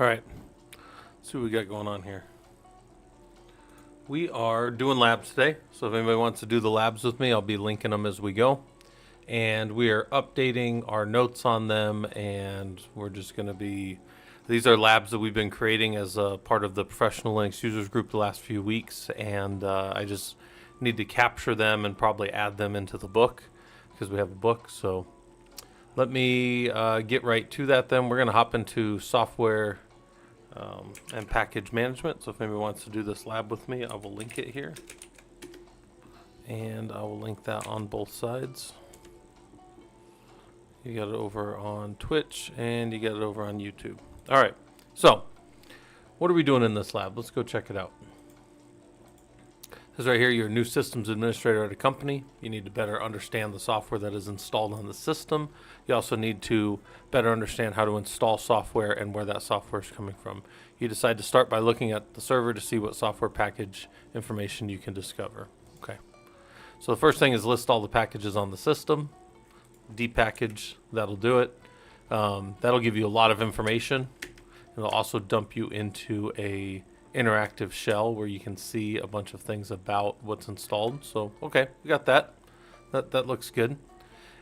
All right, let's see what we got going on here. We are doing labs today, so if anybody wants to do the labs with me, I'll be linking them as we go. And we are updating our notes on them, and we're just going to be, these are labs that we've been creating as a part of the Professional Linux Users Group the last few weeks, and I just need to capture them and probably add them into the book because we have a book. So let me get right to that then. We're going to hop into software and package management. So if anybody wants to do this lab with me, I will link it here. And I will link that on both sides. You got it over on Twitch and you got it over on YouTube. All right, so what are we doing in this lab? Let's go check it out. This right here, you're a new systems administrator at a company. You need to better understand the software that is installed on the system. You also need to better understand how to install software and where that software is coming from. You decide to start by looking at the server to see what software package information you can discover. Okay. So the first thing is list all the packages on the system. Depackage, that'll do it. That'll give you a lot of information. It'll also dump you into a interactive shell where you can see a bunch of things about what's installed. So, okay, we got that. That looks good.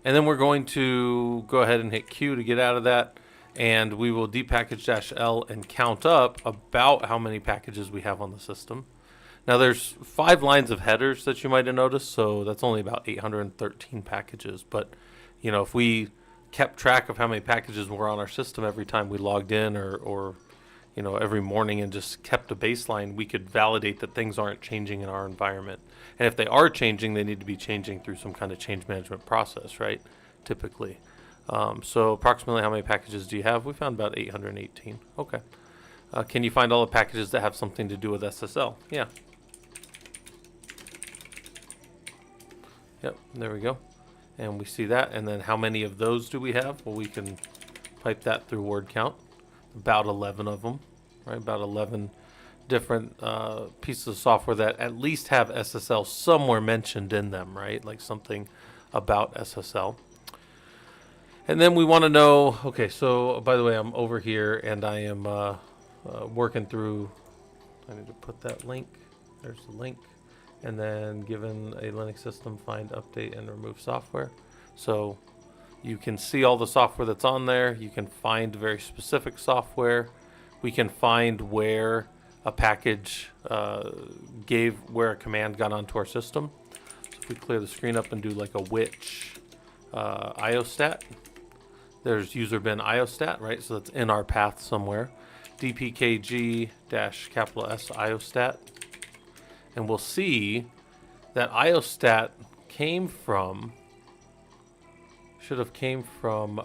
And then we're going to go ahead and hit Q to get out of that. And we will depackage-L and count up about how many packages we have on the system. Now there's 5 lines of headers that you might have noticed, so that's only about 813 packages. But, you know, if we kept track of how many packages were on our system every time we logged in or you know, every morning and just kept a baseline, we could validate that things aren't changing in our environment. And if they are changing, they need to be changing through some kind of change management process, right? Typically. So approximately how many packages do you have? We found about 818. Okay. Can you find all the packages that have something to do with SSL? Yeah. Yep, there we go. And we see that. And then how many of those do we have? Well, we can pipe that through word count. About 11 of them, right? About 11 different pieces of software that at least have SSL somewhere mentioned in them, right? Like something about SSL. And then we want to know, okay, so by the way, I'm over here and I am working through, I need to put that link, there's the link, and then given a Linux system, find, update, and remove software. So you can see all the software that's on there. You can find very specific software. We can find where a package where a command got onto our system. So if we clear the screen up and do like a which iostat, there's user bin iostat, right? So that's in our path somewhere. dpkg-S iostat. And we'll see that iostat should have came from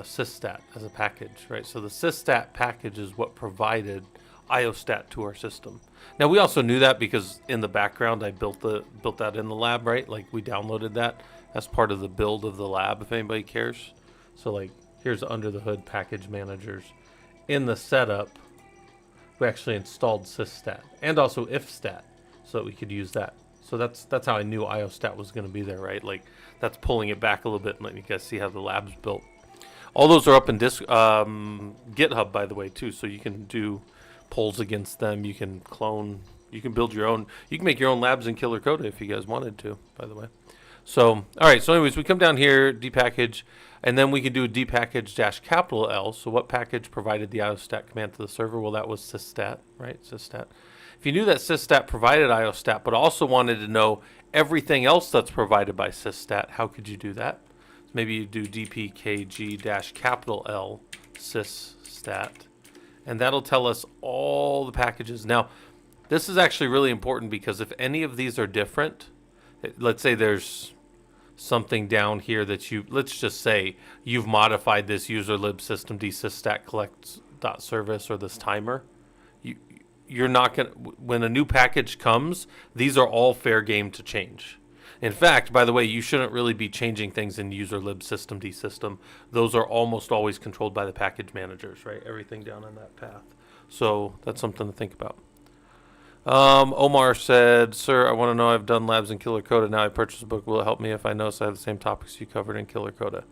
systat as a package, right? So the systat package is what provided iostat to our system. Now we also knew that because in the background I built that in the lab, right? Like we downloaded that as part of the build of the lab, if anybody cares. So like here's under the hood package managers. In the setup, we actually installed systat and also ifstat so that we could use that. So that's how I knew iostat was going to be there, right? Like that's pulling it back a little bit and letting you guys see how the lab's built. All those are up in GitHub, by the way, too. So you can do polls against them. You can clone. You can build your own. You can make your own labs in Killer Coda if you guys wanted to, by the way. So, all right. So anyways, we come down here, depackage, and then we can do a depackage-L. So what package provided the iostat command to the server? Well, that was systat, right? Systat. If you knew that systat provided iostat, but also wanted to know everything else that's provided by systat, how could you do that? So maybe you do dpkg-L systat, and that'll tell us all the packages. Now, this is actually really important because if any of these are different, let's say there's something down here that let's just say you've modified this user lib system dsystat collect.service or this timer, you're not going to, when a new package comes, these are all fair game to change. In fact, by the way, you shouldn't really be changing things in user lib system dsystem. Those are almost always controlled by the package managers, right? Everything down in that path. So that's something to think about. Omar said, sir, I want to know, I've done labs in Killer Coda. Now I purchased a book. Will it help me if I notice I have the same topics you covered in Killer Coda?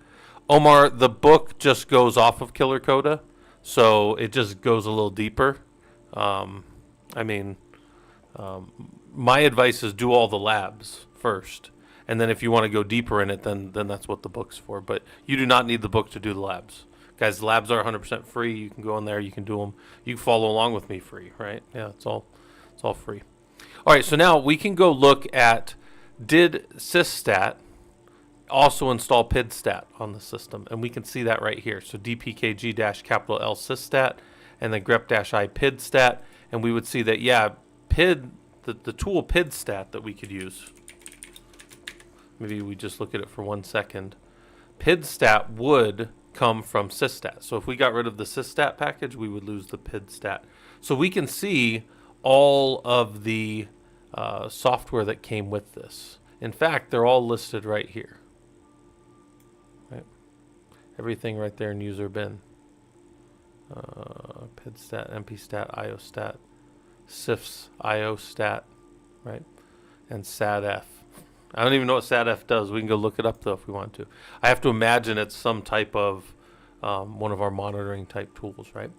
Omar, the book just goes off of Killer Coda. So it just goes a little deeper. I mean, my advice is do all the labs first. And then if you want to go deeper in it, then that's what the book's for. But you do not need the book to do the labs. Guys, the labs are 100% free. You can go in there, you can do them. You can follow along with me free, right? Yeah, it's all free. All right, so now we can go look at, did Systat also install PIDStat on the system? And we can see that right here. So dpkg-L Systat and then grep-I PIDStat. And we would see that, yeah, PID, the tool PIDStat that we could use. Maybe we just look at it for 1 second. PIDStat would come from Systat. So if we got rid of the Systat package, we would lose the PIDStat. So we can see all of the software that came with this. In fact, they're all listed right here. Right? Everything right there in user bin. PIDStat, MPStat, IOStat, CIFS, IOStat, right? And SATF. I don't even know what SATF does. We can go look it up, though, if we want to. I have to imagine it's some type of one of our monitoring type tools, right?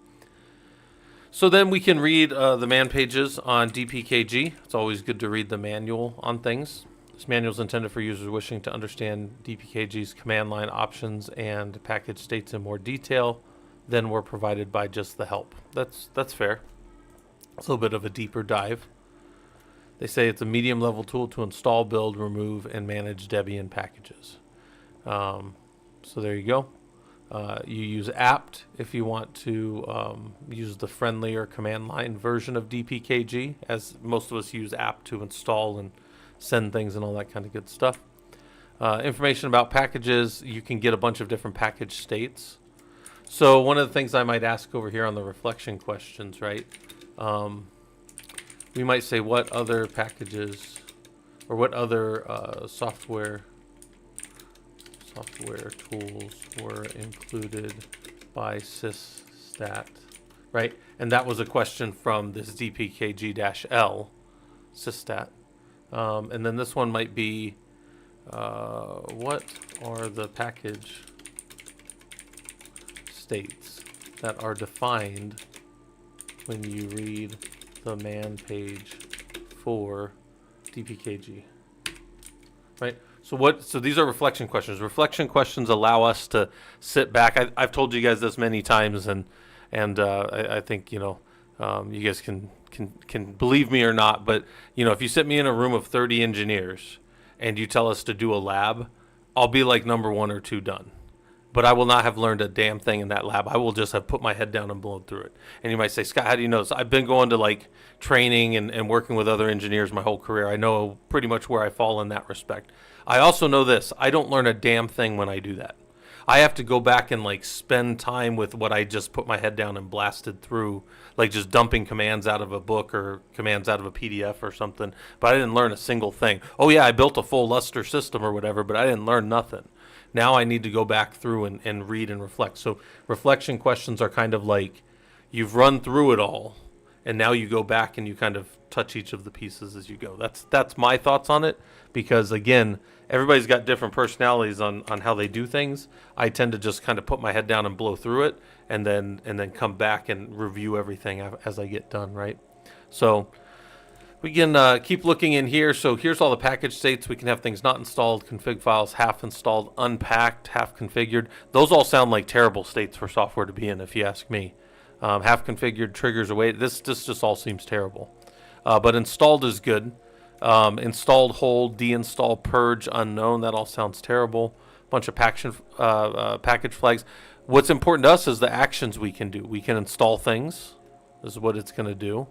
So then we can read the man pages on DPKG. It's always good to read the manual on things. This manual is intended for users wishing to understand DPKG's command line options and package states in more detail than were provided by just the help. That's fair. It's a little bit of a deeper dive. They say it's a medium level tool to install, build, remove, and manage Debian packages. So there you go. You use apt if you want to use the friendlier command line version of DPKG, as most of us use apt to install and send things and all that kind of good stuff. Information about packages, you can get a bunch of different package states. So one of the things I might ask over here on the reflection questions, right? We might say what other packages or what other software tools were included by Systat, right? And that was a question from this dpkg-L Systat. And then this one might be, what are the package states that are defined when you read the man page for DPKG, right? So these are reflection questions. Reflection questions allow us to sit back. I've told you guys this many times, and I think you guys can believe me or not. But if you sit me in a room of 30 engineers and you tell us to do a lab, I'll be like number 1 or 2 done. But I will not have learned a damn thing in that lab. I will just have put my head down and blown through it. And you might say, Scott, how do you know this? I've been going to like training and working with other engineers my whole career. I know pretty much where I fall in that respect. I also know this. I don't learn a damn thing when I do that. I have to go back and like spend time with what I just put my head down and blasted through, like just dumping commands out of a book or commands out of a PDF or something. But I didn't learn a single thing. Oh yeah, I built a full Lustre system or whatever, but I didn't learn nothing. Now I need to go back through and read and reflect. So reflection questions are kind of like you've run through it all, and now you go back and you kind of touch each of the pieces as you go. That's my thoughts on it, because again, everybody's got different personalities on how they do things. I tend to just kind of put my head down and blow through it, and then come back and review everything as I get done, right? So we can keep looking in here. So here's all the package states. We can have things not installed, config files, half installed, unpacked, half configured. Those all sound like terrible states for software to be in, if you ask me. Half configured, triggers away. This just all seems terrible. But installed is good. Installed, hold, deinstall, purge, unknown. That all sounds terrible. Bunch of package flags. What's important to us is the actions we can do. We can install things. This is what it's going to do.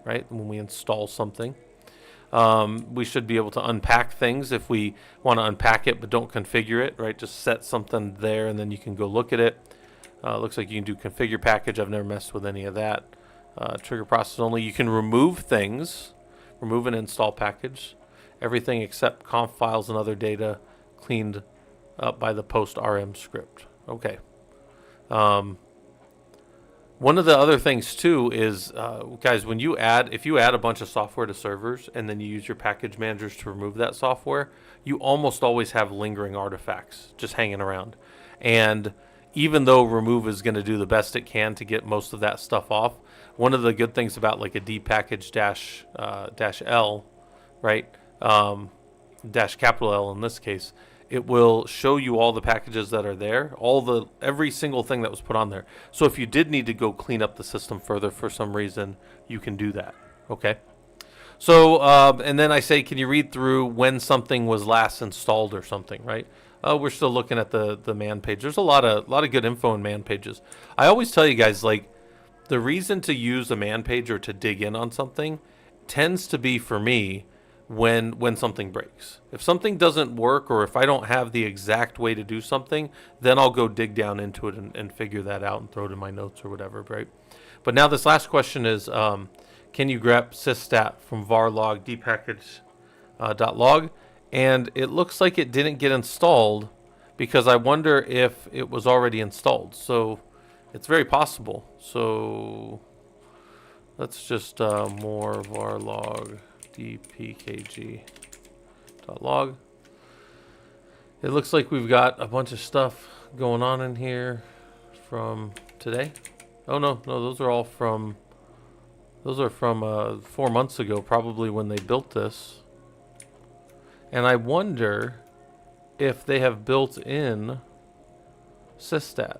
Right, when we install something. We should be able to unpack things if we want to unpack it but don't configure it, right? Just set something there and then you can go look at it. Looks like you can do configure package. I've never messed with any of that. Trigger process only. You can remove things, remove an install package. Everything except conf files and other data cleaned up by the post rm script. Okay. One of the other things too is, guys, if you add a bunch of software to servers and then you use your package managers to remove that software, you almost always have lingering artifacts just hanging around. And even though remove is going to do the best it can to get most of that stuff off, one of the good things about like a dpackage dash L, right? Dash capital L in this case, it will show you all the packages that are there, every single thing that was put on there. So if you did need to go clean up the system further for some reason, you can do that. Okay. So and then I say, can you read through when something was last installed or something, right? We're still looking at the man page. There's a lot of good info in man pages. I always tell you guys, like, the reason to use a man page or to dig in on something tends to be, for me, when something breaks. If something doesn't work, or if I don't have the exact way to do something, then I'll go dig down into it and figure that out and throw it in my notes or whatever, right? But now this last question is, can you grep sysstat from var log dpackage.log? And it looks like it didn't get installed because I wonder if it was already installed. So it's very possible. So let's just more var log dpkg.log. It looks like we've got a bunch of stuff going on in here from today. Oh no, those are from 4 months ago, probably when they built this. And I wonder if they have built in sysstat.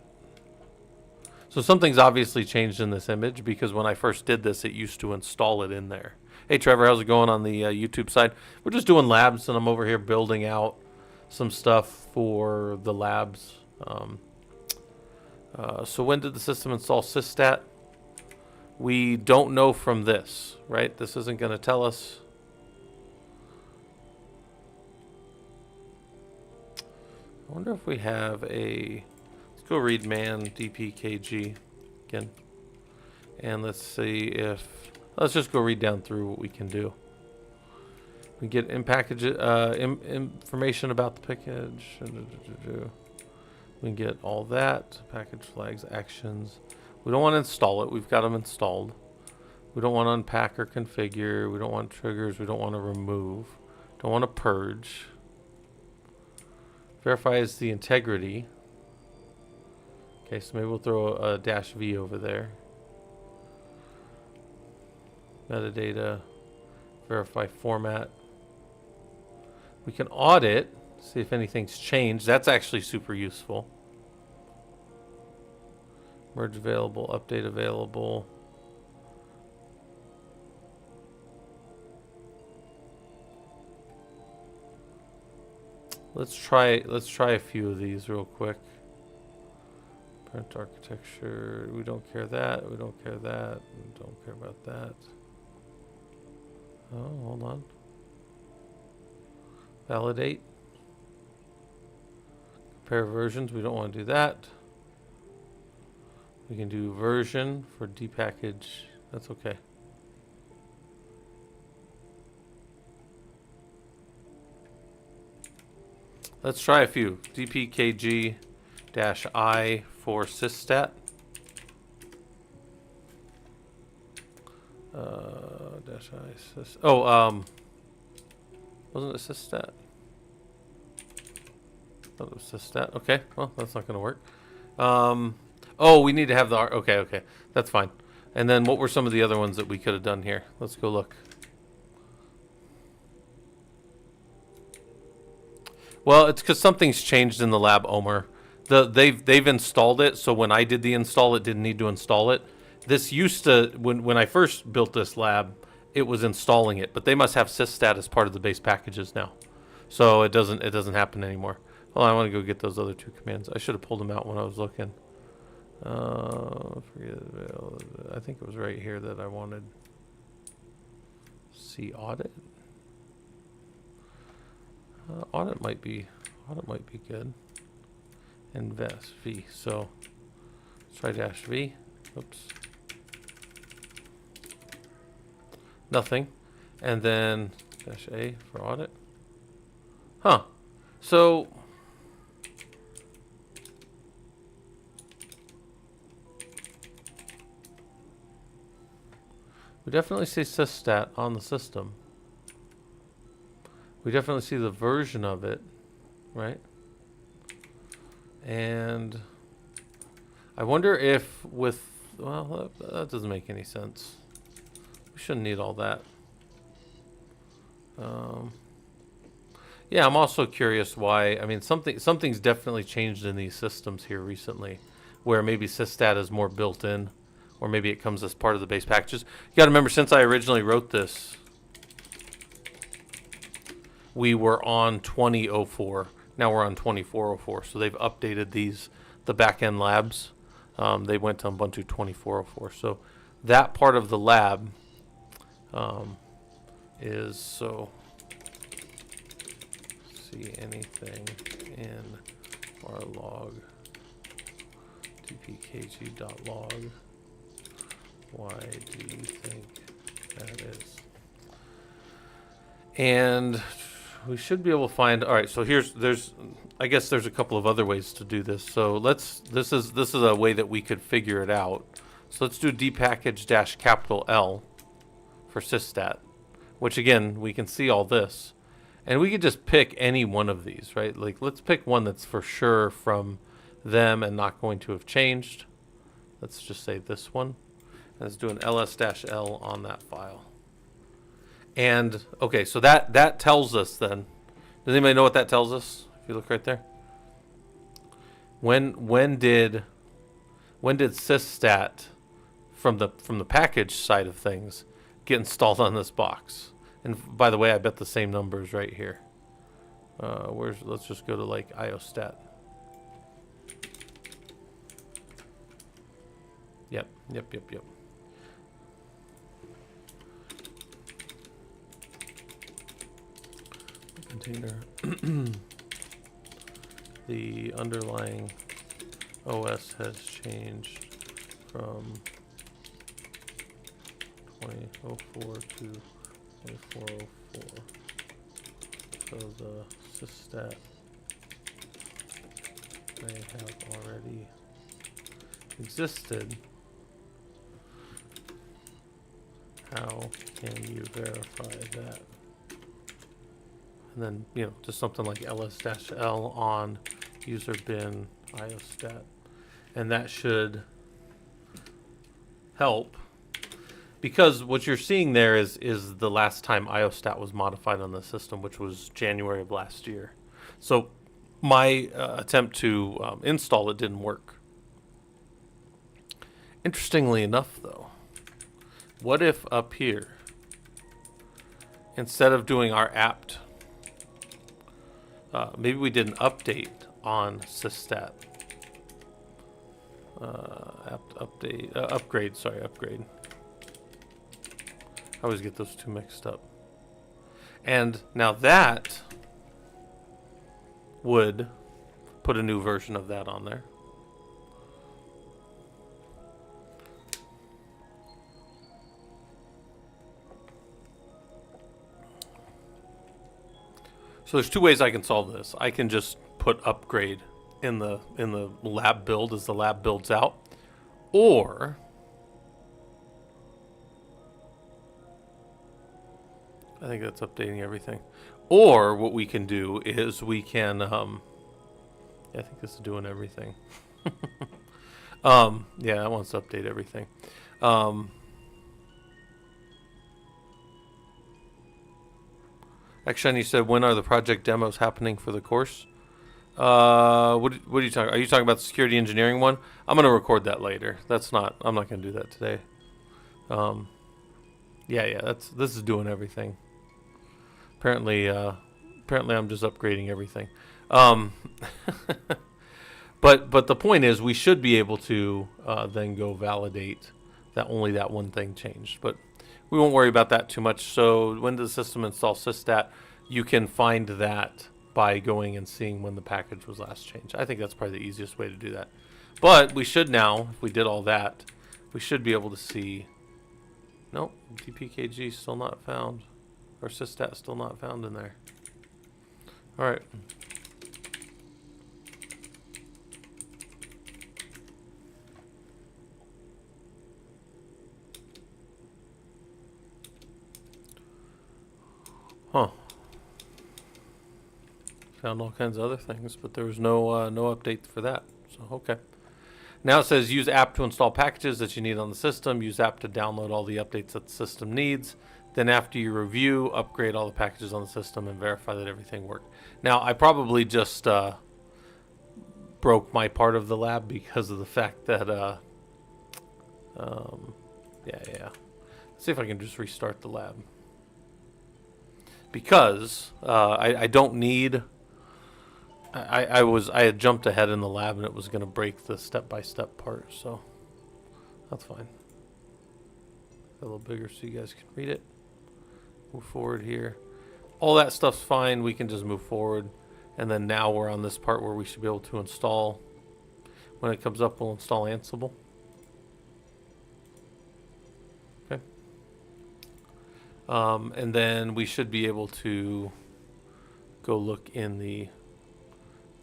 So something's obviously changed in this image, because when I first did this, it used to install it in there. Hey Trevor, how's it going on the YouTube side? We're just doing labs, and I'm over here building out some stuff for the labs. So when did the system install sysstat? We don't know from this, right? This isn't going to tell us. I wonder if we have let's go read man dpkg again. And let's see let's just go read down through what we can do. We get information about the package. We can get all that. Package flags, actions. We don't want to install it. We've got them installed. We don't want to unpack or configure. We don't want triggers. We don't want to remove. Don't want to purge. Verifies the integrity. Okay, so maybe we'll throw a dash V over there. Metadata. Verify format. We can audit. See if anything's changed. That's actually super useful. Merge available, update available. Let's try a few of these real quick. Print architecture. We don't care that. We don't care that. We don't care about that. Oh, hold on. Validate. Compare versions. We don't want to do that. We can do version for dpackage. That's okay. Let's try a few. dpkg-i for sysstat. Dash I sys. Oh, wasn't it sysstat? Thought it was sysstat. Okay, well, that's not going to work. Oh, we need to have the okay, that's fine. And then what were some of the other ones that we could have done here? Let's go look. Well, it's because something's changed in the lab, Omer. They've installed it, so when I did the install, it didn't need to install it. This used to, when I first built this lab, it was installing it, but they must have sysstat as part of the base packages now, so it doesn't happen anymore. Hold on, I want to go get those other two commands. I should have pulled them out when I was looking. Forget it. I think it was right here that I wanted. See audit. Audit might be good. Invest V. So let's try dash V. Oops. Nothing. And then dash A for audit. Huh. So we definitely see sysstat on the system. We definitely see the version of it, right? And I wonder if with, well, that doesn't make any sense. We shouldn't need all that. Yeah, I'm also curious why. I mean, something's definitely changed in these systems here recently, where maybe Systat is more built in, or maybe it comes as part of the base packages. You got to remember, since I originally wrote this, we were on 2004. Now we're on 2404. So they've updated the back-end labs. They went to Ubuntu 2404. So that part of the lab is so. See anything in our log dpkg.log. Why do you think that is? And we should be able to find. All right, so I guess there's a couple of other ways to do this. So this is a way that we could figure it out. So let's do dpackage-L for Systat, which again, we can see all this. And we could just pick any one of these, right? Like, let's pick one that's for sure from them and not going to have changed. Let's just say this one. Let's do an ls-l on that file. And, okay, so that tells us then. Does anybody know what that tells us? If you look right there. When did Systat from the package side of things get installed on this box? And by the way, I bet the same numbers right here. Let's just go to like iostat. Yep. Container. The underlying OS has changed from 2004 to 2404. So the Systat may have already existed. How can you verify that? And then, just something like ls-l on user bin iostat. And that should help. Because what you're seeing there is the last time iostat was modified on the system, which was January of last year. So my attempt to install it didn't work. Interestingly enough, though, what if up here, instead of doing our apt, maybe we did an update on Systat. Upgrade. I always get those two mixed up. And now that would put a new version of that on there. So there's two ways I can solve this. I can just put upgrade in the lab build as the lab builds out, or I think that's updating everything. Or what we can do is we can, I think this is doing everything. Yeah, I want to update everything. Actually, you said, when are the project demos happening for the course? What are you talking? Are you talking about the security engineering one? I'm gonna record that later. I'm not gonna do that today. Yeah. This is doing everything. Apparently I'm just upgrading everything. But the point is, we should be able to then go validate that only that one thing changed. But we won't worry about that too much. So when does the system install Systat? You can find that by going and seeing when the package was last changed. I think that's probably the easiest way to do that. But we should now, if we did all that, we should be able to see. Nope, dpkg still not found. Or Systat still not found in there. All right. Huh. Found all kinds of other things, but there was no update for that. So okay. Now it says use app to install packages that you need on the system. Use app to download all the updates that the system needs. Then after you review, upgrade all the packages on the system and verify that everything worked. Now I probably just broke my part of the lab because of the fact that yeah. Let's see if I can just restart the lab. Because I don't need. I had jumped ahead in the lab and it was going to break the step-by-step part, so that's fine. A little bigger so you guys can read it. Move forward here. All that stuff's fine. We can just move forward, and then now we're on this part where we should be able to install. When it comes up, we'll install Ansible. Okay. And then we should be able to go look in the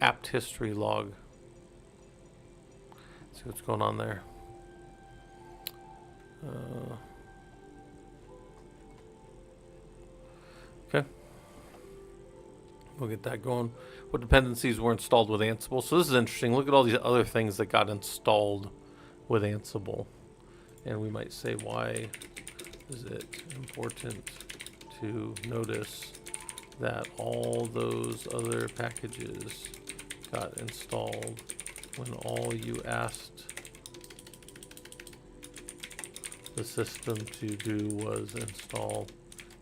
apt history log. See what's going on there. Okay. We'll get that going. What dependencies were installed with Ansible? So this is interesting. Look at all these other things that got installed with Ansible. And we might say, why is it important to notice that all those other packages got installed when all you asked the system to do was install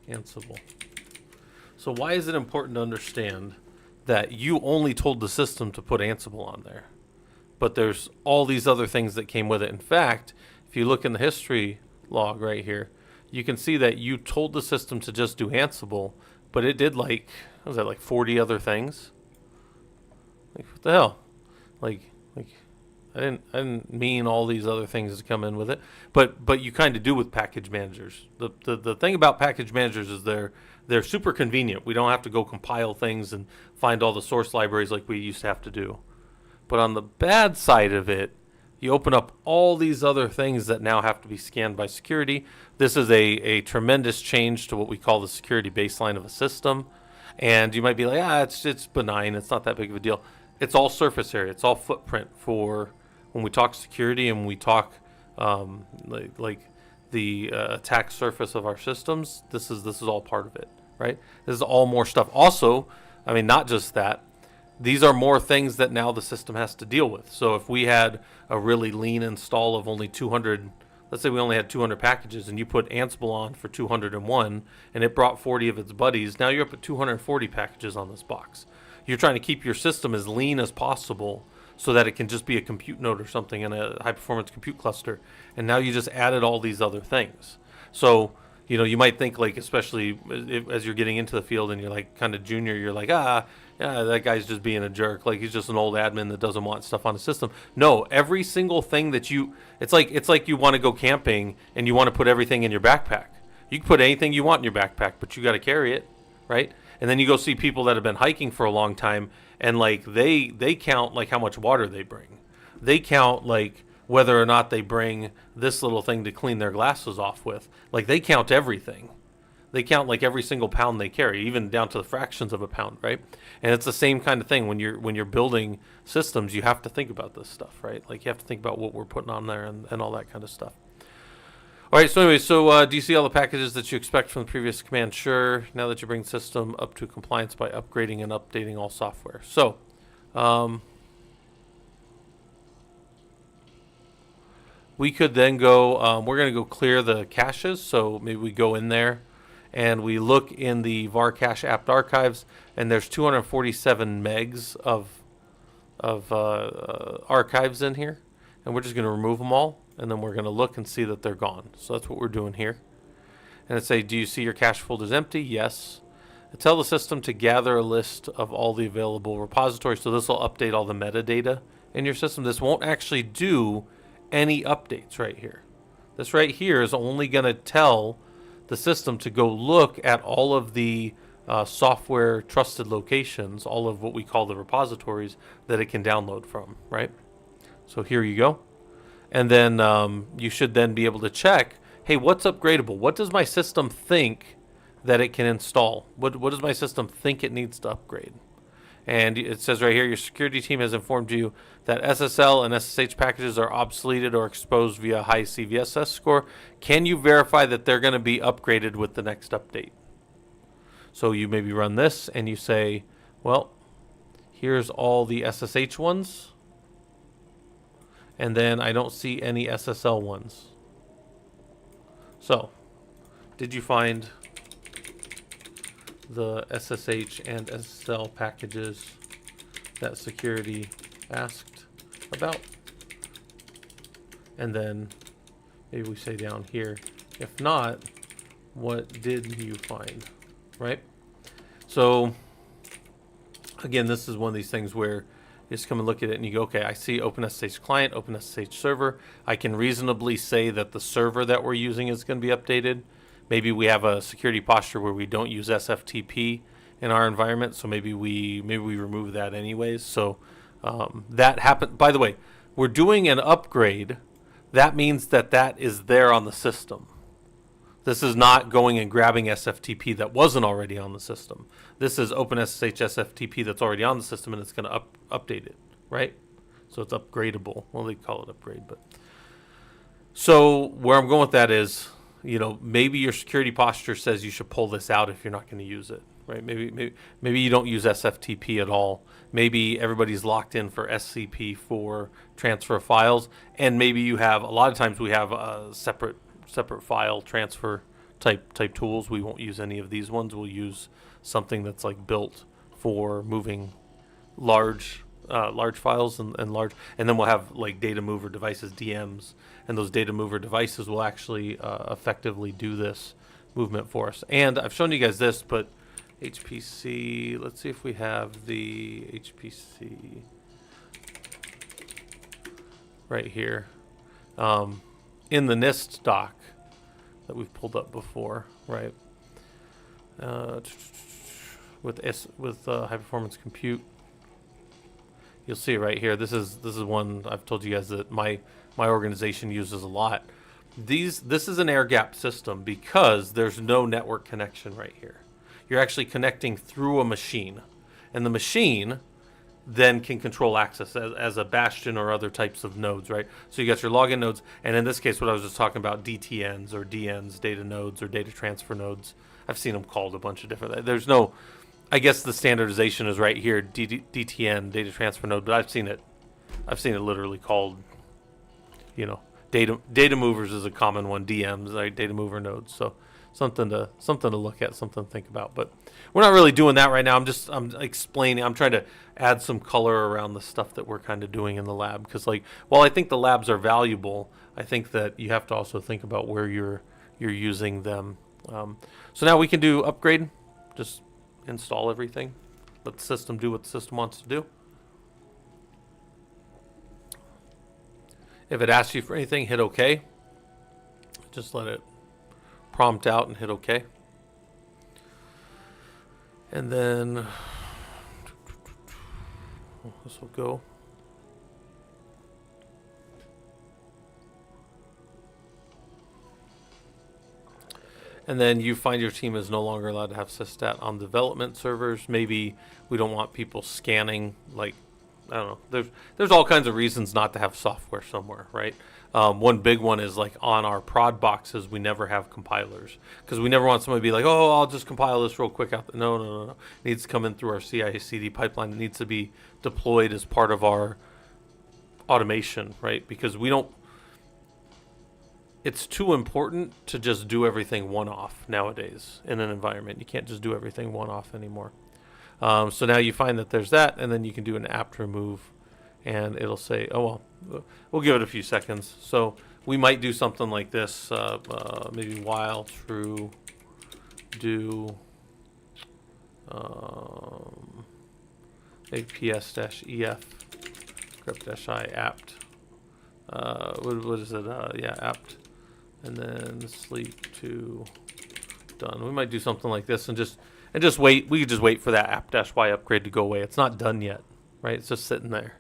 Ansible? So why is it important to understand that you only told the system to put Ansible on there, but there's all these other things that came with it? In fact, if you look in the history log right here, you can see that you told the system to just do Ansible, but it did like, what was that, like 40 other things? Like, what the hell? Like I didn't mean all these other things to come in with it, but you kind of do with package managers. The thing about package managers is they're super convenient. We don't have to go compile things and find all the source libraries like we used to have to do. But on the bad side of it, you open up all these other things that now have to be scanned by security. This is a tremendous change to what we call the security baseline of a system. And you might be like, it's benign. It's not that big of a deal. It's all surface area. It's all footprint for when we talk security and we talk like the attack surface of our systems. This is all part of it, right? This is all more stuff. Also, I mean, not just that. These are more things that now the system has to deal with. So if we had a really lean install of only 200, let's say we only had 200 packages and you put Ansible on for 201 and it brought 40 of its buddies, now you're up at 240 packages on this box. You're trying to keep your system as lean as possible so that it can just be a compute node or something in a high performance compute cluster. And now you just added all these other things. So, you know, you might think, like, especially as you're getting into the field and you're like kind of junior, you're like, yeah, that guy's just being a jerk. Like, he's just an old admin that doesn't want stuff on the system. No, every single thing that it's like you want to go camping and you want to put everything in your backpack. You can put anything you want in your backpack, but you got to carry it, right? And then you go see people that have been hiking for a long time, and like they count like how much water they bring. They count like whether or not they bring this little thing to clean their glasses off with. Like, they count everything. They count like every single pound they carry, even down to the fractions of a pound, right? And it's the same kind of thing when you're building systems. You have to think about this stuff, right? Like, you have to think about what we're putting on there and all that kind of stuff. All right, so anyway, do you see all the packages that you expect from the previous command? Sure. Now that you bring the system up to compliance by upgrading and updating all software. So, we could then go, we're going to go clear the caches. So maybe we go in there and we look in the var cache apt archives, and there's 247 megs of archives in here. And we're just going to remove them all. And then we're going to look and see that they're gone. So that's what we're doing here. And it say, do you see your cache folders empty? Yes. Tell the system to gather a list of all the available repositories. So this will update all the metadata in your system. This won't actually do any updates right here. This right here is only going to tell the system to go look at all of the software trusted locations, all of what we call the repositories that it can download from, right? So here you go. And then you should then be able to check, hey, what's upgradable? What does my system think that it can install? What does my system think it needs to upgrade? And it says right here, your security team has informed you that SSL and SSH packages are obsoleted or exposed via high CVSS score. Can you verify that they're going to be upgraded with the next update? So you maybe run this and you say, well, here's all the SSH ones. And then I don't see any SSL ones. So, did you find the SSH and SSL packages that security asked about? And then maybe we say down here, if not, what did you find, right? So again, this is one of these things where you just come and look at it and you go, okay, I see OpenSSH client, OpenSSH server. I can reasonably say that the server that we're using is going to be updated. Maybe we have a security posture where we don't use SFTP in our environment, so maybe we remove that anyways. So that happened. By the way, we're doing an upgrade. That means that that is there on the system. This is not going and grabbing SFTP that wasn't already on the system. This is OpenSSH SFTP that's already on the system, and it's going to update it, right? So it's upgradable. Well, they call it upgrade, but so where I'm going with that is, you know, maybe your security posture says you should pull this out if you're not going to use it, right? Maybe you don't use SFTP at all. Maybe everybody's locked in for SCP for transfer files, and maybe you have, a lot of times we have separate file transfer type tools. We won't use any of these ones. We'll use something that's like built for moving large files and then we'll have like data mover devices, DMs, and those data mover devices will actually effectively do this movement for us. And I've shown you guys this, but HPC, let's see if we have the HPC right here in the NIST doc that we've pulled up before, right? With high performance compute, you'll see right here. This is one I've told you guys that my organization uses a lot. This is an air gap system because there's no network connection right here. You're actually connecting through a machine, and the machine then can control access as a bastion or other types of nodes, right? So you got your login nodes, and in this case, what I was just talking about, DTNs or DNs, data nodes or data transfer nodes. I've seen them called a bunch of different. There's no, I guess the standardization is right here, DTN, data transfer node, but I've seen it literally called, you know, data movers is a common one, DMs, right? Data mover nodes. So something to look at, something to think about. But we're not really doing that right now. I'm explaining. I'm trying to add some color around the stuff that we're kind of doing in the lab, because like, while I think the labs are valuable, I think that you have to also think about where you're using them. So now we can do upgrade. Just install everything. Let the system do what the system wants to do. If it asks you for anything, hit OK. Just let it prompt out and hit OK. And then this will go. And then you find your team is no longer allowed to have systat on development servers. Maybe we don't want people scanning, like, I don't know. There's all kinds of reasons not to have software somewhere, right? One big one is like on our prod boxes, we never have compilers because we never want somebody to be like, oh, I'll just compile this real quick out. No. It needs to come in through our CI/CD pipeline. It needs to be deployed as part of our automation, right? Because we don't. It's too important to just do everything one-off nowadays in an environment. You can't just do everything one-off anymore. So now you find that there's that, and then you can do an apt remove, and it'll say, oh, well, we'll give it a few seconds. So we might do something like this, maybe while true do aps-ef grep-i apt. What is it? Yeah, apt. And then sleep to done. We might do something like this and just wait. We could just wait for that apt-y upgrade to go away. It's not done yet, right? It's just sitting there.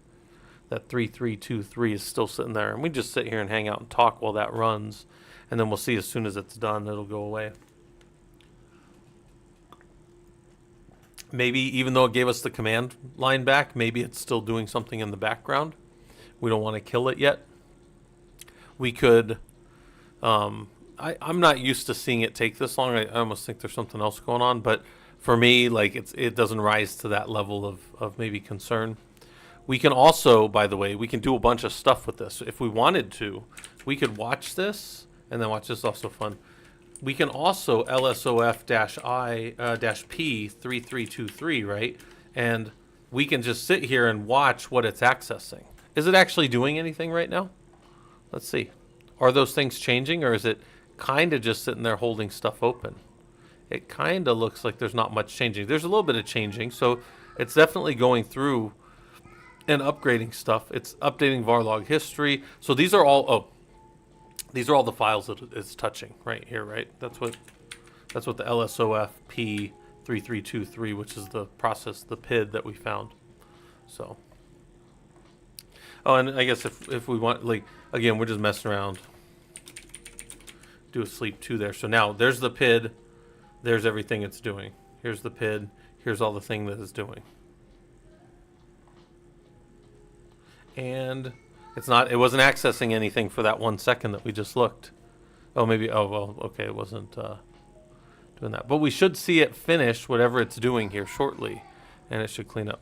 That 3323 is still sitting there. And we just sit here and hang out and talk while that runs. And then we'll see as soon as it's done, it'll go away. Maybe even though it gave us the command line back, maybe it's still doing something in the background. We don't want to kill it yet. We could, I'm not used to seeing it take this long. I almost think there's something else going on, but for me, like it doesn't rise to that level of maybe concern. We can also, by the way, we can do a bunch of stuff with this. If we wanted to, we could watch this, and then watch this, also fun. We can also LSOF-I-P3323, right? And we can just sit here and watch what it's accessing. Is it actually doing anything right now? Let's see. Are those things changing, or is it kind of just sitting there holding stuff open? It kind of looks like there's not much changing. There's a little bit of changing, so it's definitely going through and upgrading stuff. It's updating var log history. So these are all these are all the files that it's touching right here, right? That's what the LSOF P3323, which is the process, the PID that we found. So, oh, and I guess if we want, like, again, we're just messing around. Do a sleep 2 there. So now there's the PID. There's everything it's doing. Here's the PID. Here's all the thing that it's doing. And it wasn't accessing anything for that 1 second that we just looked. Oh, maybe, oh, well, okay, it wasn't doing that. But we should see it finish whatever it's doing here shortly, and it should clean up.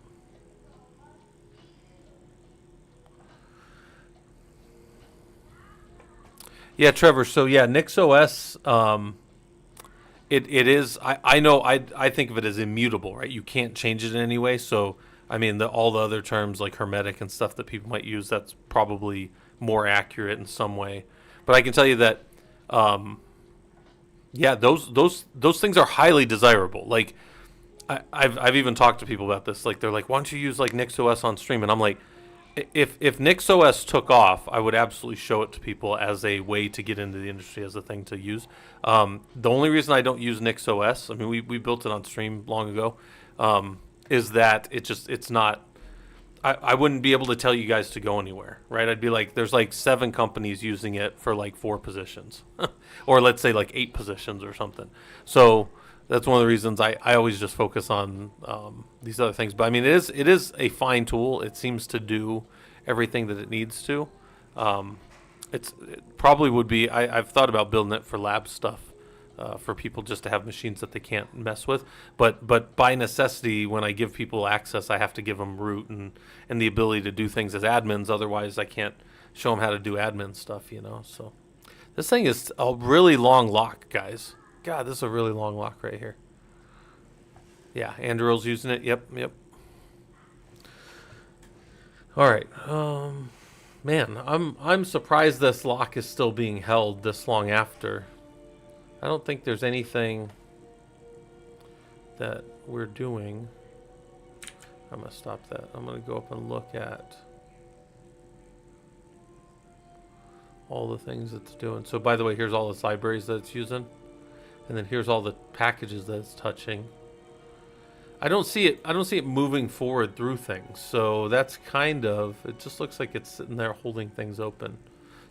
Yeah, Trevor, so yeah, NixOS, it is, I know, I think of it as immutable, right? You can't change it in any way, so I mean, all the other terms like hermetic and stuff that people might use, that's probably more accurate in some way. But I can tell you that, yeah, those things are highly desirable. Like, I've even talked to people about this. Like, they're like, why don't you use like NixOS on stream? And I'm like, if NixOS took off, I would absolutely show it to people as a way to get into the industry, as a thing to use. The only reason I don't use NixOS, I mean, we built it on stream long ago. Is that it's not, I wouldn't be able to tell you guys to go anywhere, right? I'd be like, there's like 7 companies using it for like 4 positions, or let's say like 8 positions or something. So that's one of the reasons I always just focus on these other things. But I mean, it is a fine tool. It seems to do everything that it needs to. It probably would be, I've thought about building it for lab stuff. For people just to have machines that they can't mess with, but by necessity, when I give people access, I have to give them root and the ability to do things as admins. Otherwise, I can't show them how to do admin stuff, you know. So this thing is a really long lock, guys. God, this is a really long lock right here. Yeah, Anduril's using it. Yep. All right. Man, I'm surprised this lock is still being held this long after. I don't think there's anything that we're doing. I'm going to stop that. I'm going to go up and look at all the things it's doing. So by the way, here's all the libraries that it's using. And then here's all the packages that it's touching. I don't see it moving forward through things. So that's kind of, it just looks like it's sitting there holding things open.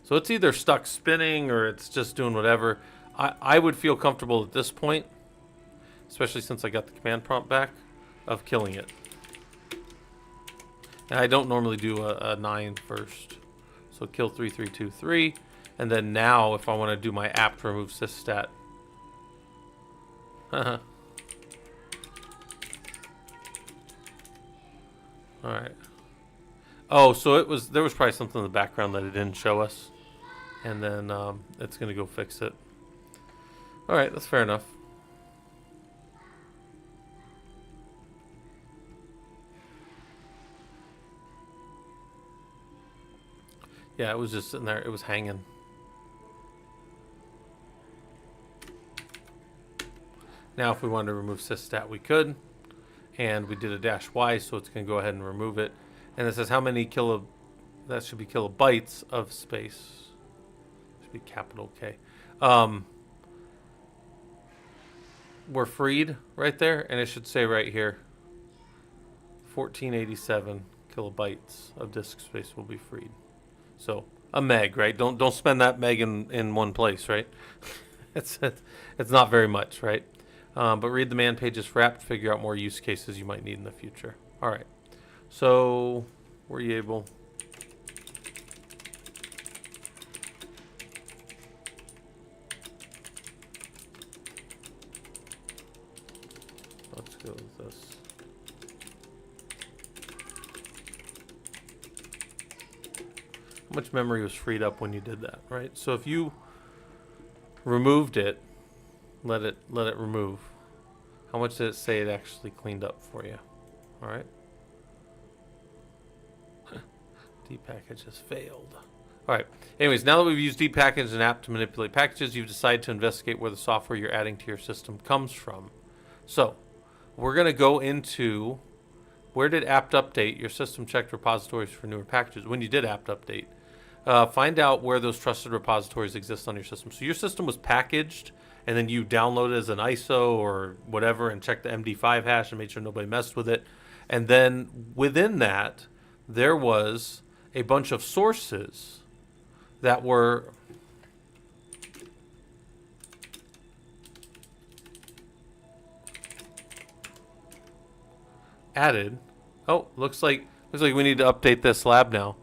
So it's either stuck spinning or it's just doing whatever. I would feel comfortable at this point, especially since I got the command prompt back, of killing it. And I don't normally do a 9 first. So kill 3323. And then now, if I want to do my apt remove sysstat. Alright. Oh, so there was probably something in the background that it didn't show us. And then it's going to go fix it. Alright, that's fair enough. Yeah, it was just sitting there. It was hanging. Now, if we wanted to remove sysstat, we could. And we did a -y, so it's going to go ahead and remove it. And it says how many that should be kilobytes of space. Should be capital K. We're freed right there, and it should say right here 1487 kilobytes of disk space will be freed. So a meg, right? Don't spend that meg in one place, right? It's not very much, right? But read the man pages for app to figure out more use cases you might need in the future. All right. So were you able? Let's go with this. How much memory was freed up when you did that, right? So if you removed it, let it remove. How much did it say it actually cleaned up for you? All right. Dpackage has failed. All right. Anyways, now that we've used dpackage as an app to manipulate packages, you've decided to investigate where the software you're adding to your system comes from. So we're going to go into where did apt update your system checked repositories for newer packages. When you did apt update, find out where those trusted repositories exist on your system. So your system was packaged, and then you downloaded it as an ISO or whatever and checked the MD5 hash and made sure nobody messed with it. And then within that, there was a bunch of sources that were added. Oh, looks like we need to update this lab now,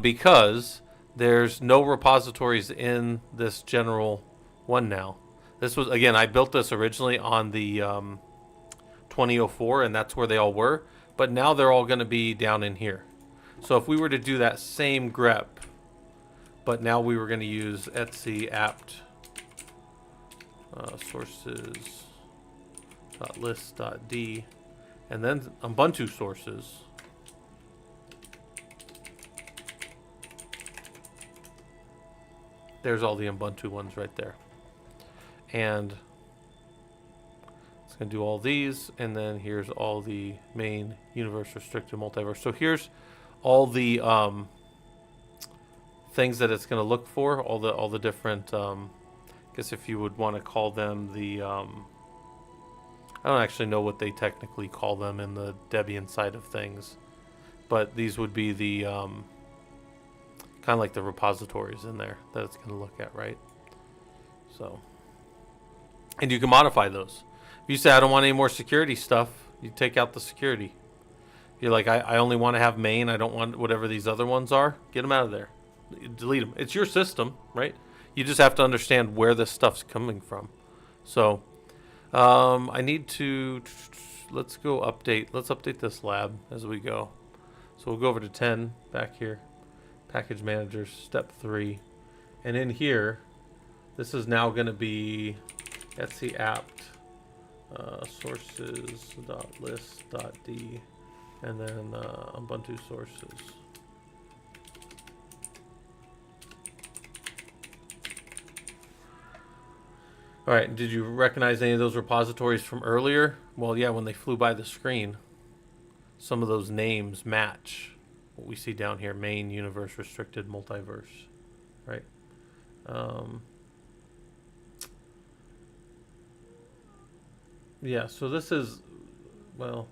because there's no repositories in this general one now. This was, again, I built this originally on the 2004, and that's where they all were. But now they're all going to be down in here. So if we were to do that same grep, but now we were going to use etc apt sources.list.d, and then Ubuntu sources. There's all the Ubuntu ones right there. And it's going to do all these, and then here's all the main universe restricted multiverse. So here's all the things that it's going to look for, all the different, I guess if you would want to call them the, I don't actually know what they technically call them in the Debian side of things, but these would be the kind of like the repositories in there that it's going to look at, right? So, and you can modify those. If you say, I don't want any more security stuff, you take out the security. You're like, I only want to have main, I don't want whatever these other ones are, get them out of there. Delete them. It's your system, right? You just have to understand where this stuff's coming from. So, I need to, let's update this lab as we go. So we'll go over to 10 back here, package managers, step 3. And in here, this is now going to be etc apt sources.list.d, and then Ubuntu sources. All right, did you recognize any of those repositories from earlier? Well, yeah, when they flew by the screen, some of those names match what we see down here, main, universe, restricted, multiverse, right? Yeah, so this is, well,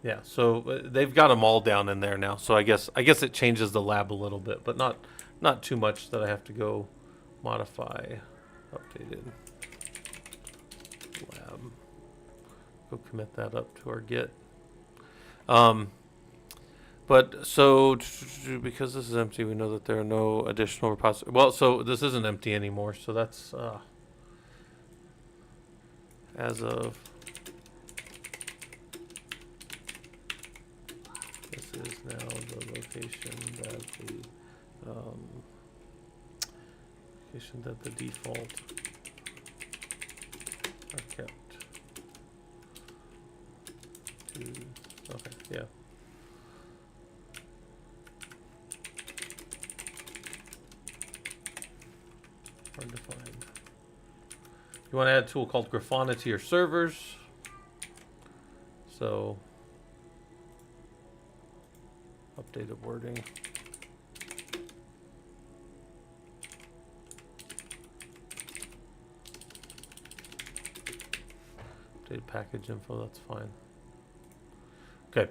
yeah, so they've got them all down in there now. So I guess it changes the lab a little bit, but not too much that I have to go modify. Updated lab. Go commit that up to our Git. But so because this is empty, we know that there are no additional repositories. Well, so this isn't empty anymore. So that's as of this is now the location that the default are kept to. Okay, yeah. Hard to find. You want to add a tool called Grafana to your servers. So updated wording. Updated package info, that's fine. Okay.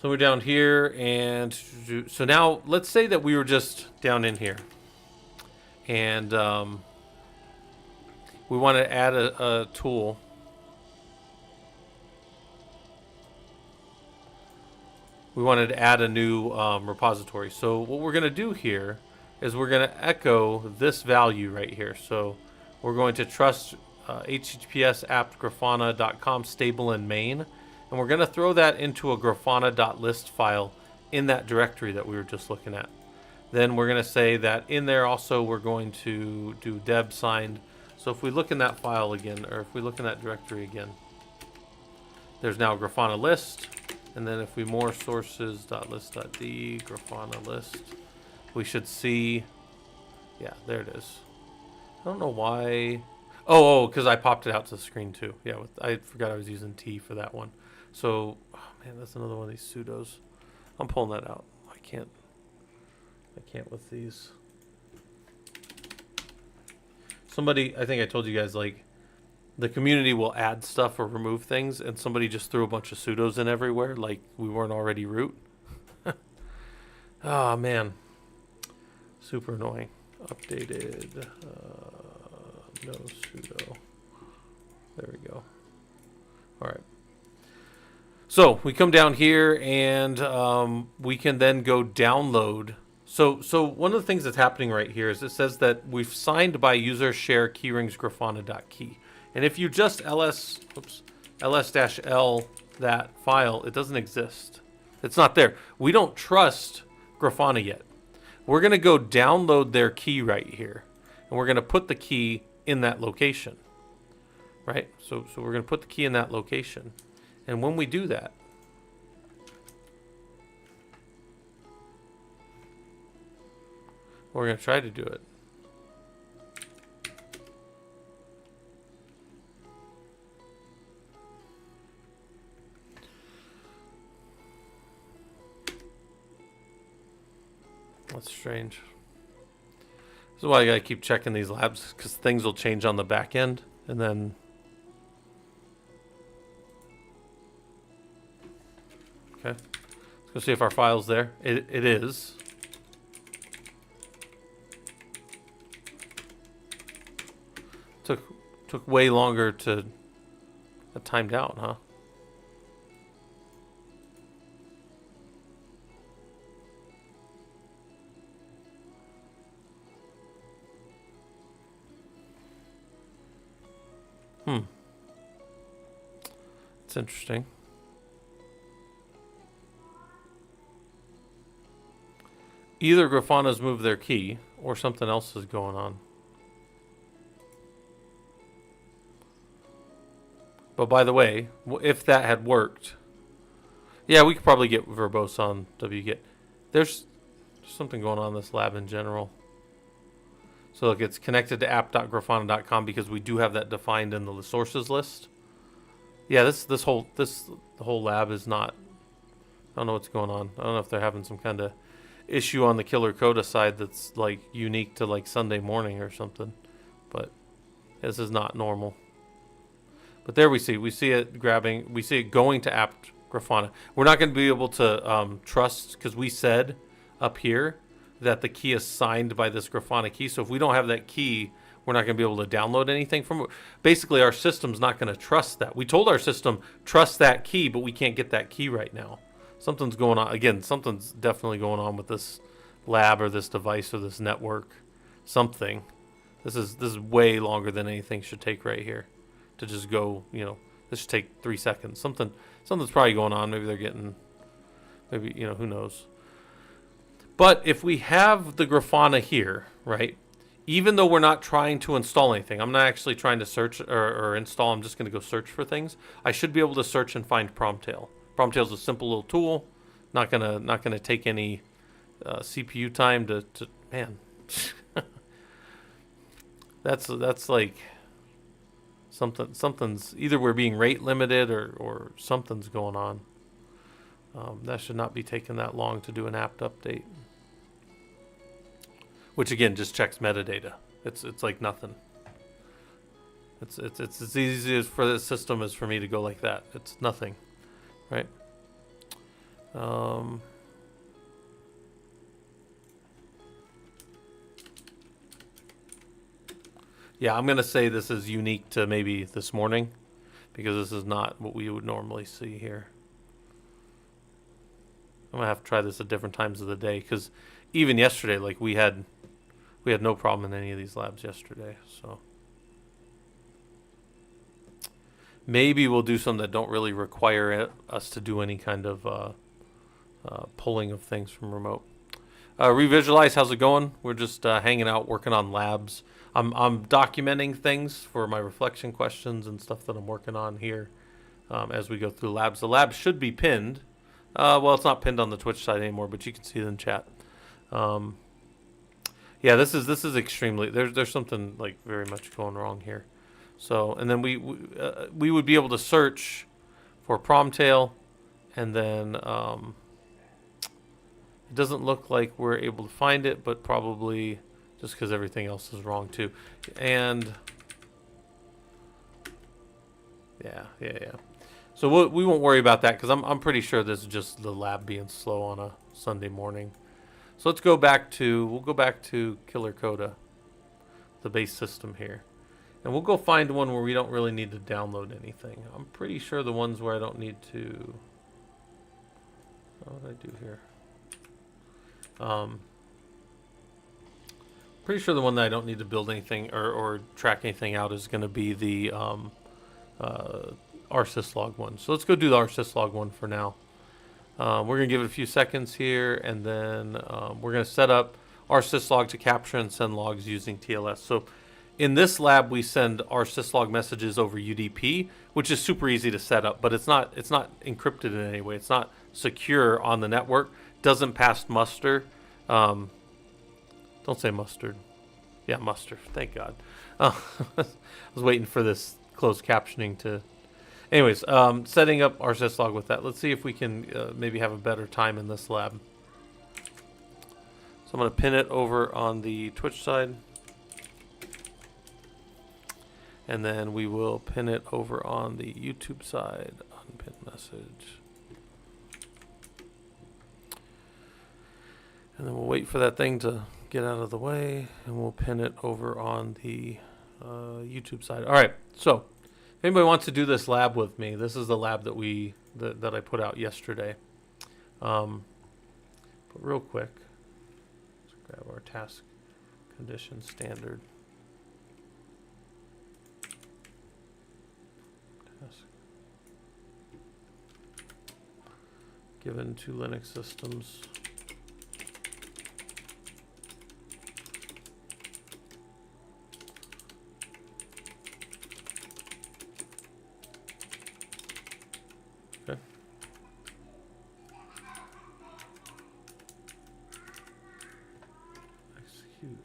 So we're down here, and so now let's say that we were just down in here. And we want to add a tool. We wanted to add a new repository. So what we're going to do here is we're going to echo this value right here. So we're going to trust https apt-grafana.com stable in main, and we're going to throw that into a grafana.list file in that directory that we were just looking at. Then we're going to say that in there also we're going to do deb signed. So if we look in that file again, or if we look in that directory again, there's now a Grafana list. And then if we more sources.list.d Grafana list, we should see, yeah, there it is. I don't know why. Oh, because I popped it out to the screen too. Yeah, I forgot I was using T for that one. So, oh man, that's another one of these sudos. I'm pulling that out. I can't with these. Somebody, I think I told you guys, like, the community will add stuff or remove things, and somebody just threw a bunch of sudos in everywhere, like we weren't already root. Oh, man. Super annoying. Updated. No sudo. There we go. All right. So we come down here, and we can then go download. So one of the things that's happening right here is it says that we've signed by user share keyrings grafana.key. And if you just ls-l that file, it doesn't exist. It's not there. We don't trust Grafana yet. We're going to go download their key right here. And we're going to put the key in that location. Right? So we're going to put the key in that location. And when we do that, we're going to try to do it. That's strange. This is why I gotta keep checking these labs, because things will change on the back end, and then okay, let's go see if our file's there. It is. Took way longer to. That timed out, huh? It's interesting. Either Grafana's moved their key or something else is going on. But by the way, if that had worked, yeah, we could probably get verbose on wget. There's something going on in this lab in general. So look, it's connected to app.grafana.com because we do have that defined in the sources list. Yeah, the whole lab is not. I don't know what's going on. I don't know if they're having some kind of issue on the Killer Coda side that's like unique to like Sunday morning or something. But this is not normal. But there we see it grabbing. We see it going to apt Grafana. We're not going to be able to trust, because we said up here that the key is signed by this Grafana key. So if we don't have that key, we're not going to be able to download anything from it. Basically, our system's not going to trust that. We told our system, trust that key, but we can't get that key right now. Something's going on. Again, something's definitely going on with this lab or this device or this network. Something. This is way longer than anything should take right here to just go, this should take 3 seconds. Something's probably going on. Maybe they're getting, who knows. But if we have the Grafana here, right, even though we're not trying to install anything, I'm not actually trying to search or install, I'm just going to go search for things, I should be able to search and find Promtail. Promtail's a simple little tool, not gonna take any CPU time to man. that's like something's either we're being rate limited or something's going on. That should not be taking that long to do an apt update. Which again just checks metadata. It's like nothing. It's as easy as for the system as for me to go like that. It's nothing, right? Yeah, I'm gonna say this is unique to maybe this morning, because this is not what we would normally see here. I'm gonna have to try this at different times of the day, because even yesterday, like we had no problem in any of these labs yesterday. So maybe we'll do some that don't really require us to do any kind of pulling of things from remote. Revisualize, how's it going? We're just hanging out, working on labs. I'm documenting things for my reflection questions and stuff that I'm working on here as we go through labs. The labs should be pinned. Well, it's not pinned on the Twitch side anymore, but you can see it in chat. Yeah, this is extremely. There's something like very much going wrong here. So, and then we would be able to search for Promtail, and then it doesn't look like we're able to find it, but probably just because everything else is wrong too. And yeah. So we won't worry about that, because I'm pretty sure this is just the lab being slow on a Sunday morning. So we'll go back to Killer Coda, the base system here. And we'll go find one where we don't really need to download anything. I'm pretty sure the ones where I don't need to... What did I do here? Pretty sure the one that I don't need to build anything or track anything out is going to be the rsyslog one. So let's go do the rsyslog one for now. We're going to give it a few seconds here, and then we're going to set up rsyslog to capture and send logs using TLS. So in this lab, we send rsyslog messages over UDP, which is super easy to set up, but it's not encrypted in any way. It's not secure on the network. Doesn't pass muster. Don't say mustard. Yeah, muster. Thank God. I was waiting for this closed captioning to... Anyways, setting up rsyslog with that. Let's see if we can maybe have a better time in this lab. So I'm going to pin it over on the Twitch side. And then we will pin it over on the YouTube side. Unpin message. And then we'll wait for that thing to get out of the way, and we'll pin it over on the YouTube side. All right, so if anybody wants to do this lab with me, this is the lab that I put out yesterday. But real quick, let's grab our task condition standard. Task given to Linux systems. Okay. Execute.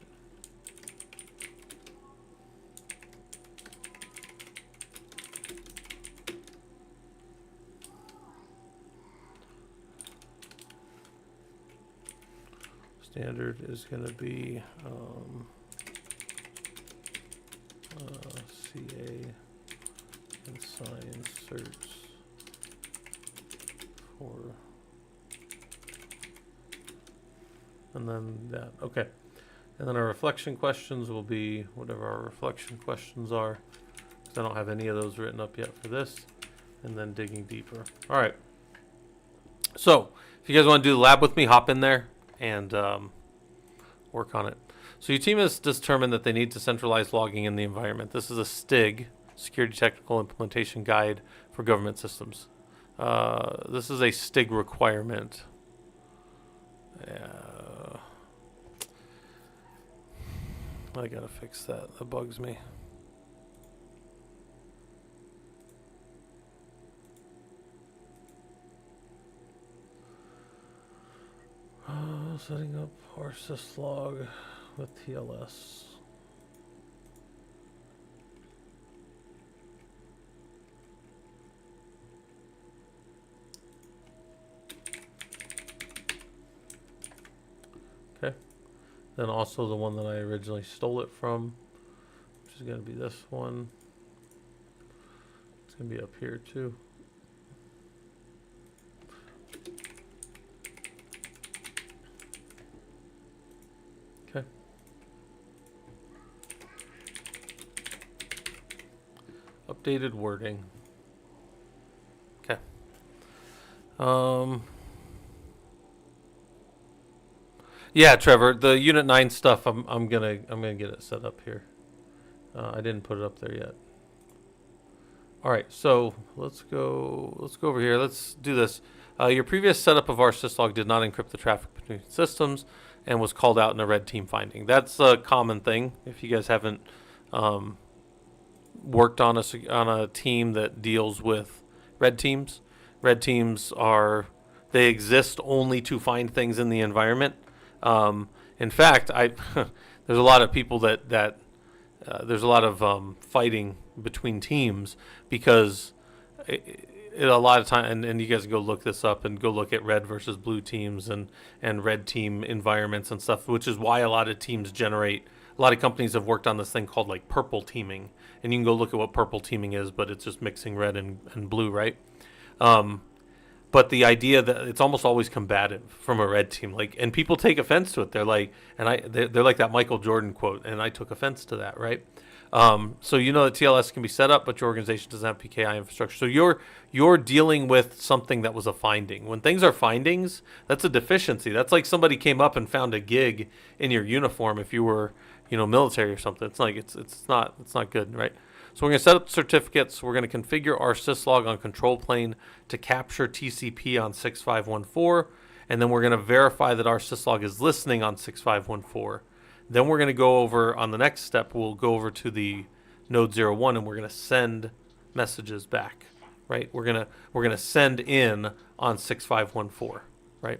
Standard is going to be CA and sign certs for, and then that. Okay. And then our reflection questions will be whatever our reflection questions are, because I don't have any of those written up yet for this. And then digging deeper. All right. So if you guys want to do the lab with me, hop in there and work on it. So your team has determined that they need to centralize logging in the environment. This is a STIG, Security Technical Implementation Guide for Government Systems. This is a STIG requirement. I gotta fix that. That bugs me. Setting up rsyslog with TLS. Okay. Then also the one that I originally stole it from, which is going to be this one. It's going to be up here too. updated wording. Okay. Yeah, Trevor, the Unit 9 stuff, I'm gonna get it set up here. I didn't put it up there yet. All right, so let's go over here. Let's do this. Your previous setup of our syslog did not encrypt the traffic between systems and was called out in a red team finding. That's a common thing. If you guys haven't worked on a team that deals with red teams they exist only to find things in the environment. In fact, there's a lot of people that there's a lot of fighting between teams because a lot of time, and you guys go look this up and go look at red versus blue teams and red team environments and stuff, which is why a lot of companies have worked on this thing called like purple teaming, and you can go look at what purple teaming is, but it's just mixing red and blue, right? But the idea that it's almost always combative from a red team, and people take offense to it. They're like, they're like that Michael Jordan quote, and I took offense to that, right? So you know that TLS can be set up, but your organization doesn't have PKI infrastructure. So you're dealing with something that was a finding. When things are findings, that's a deficiency. That's like somebody came up and found a gig in your uniform if you were, military or something. It's like it's not good, right? So we're going to set up certificates. We're going to configure our syslog on control plane to capture TCP on 6514, and then we're going to verify that our syslog is listening on 6514. Then we're going to go over on the next step. We'll go over to the node 01 and we're going to send messages back, right? We're going to send in on 6514, right?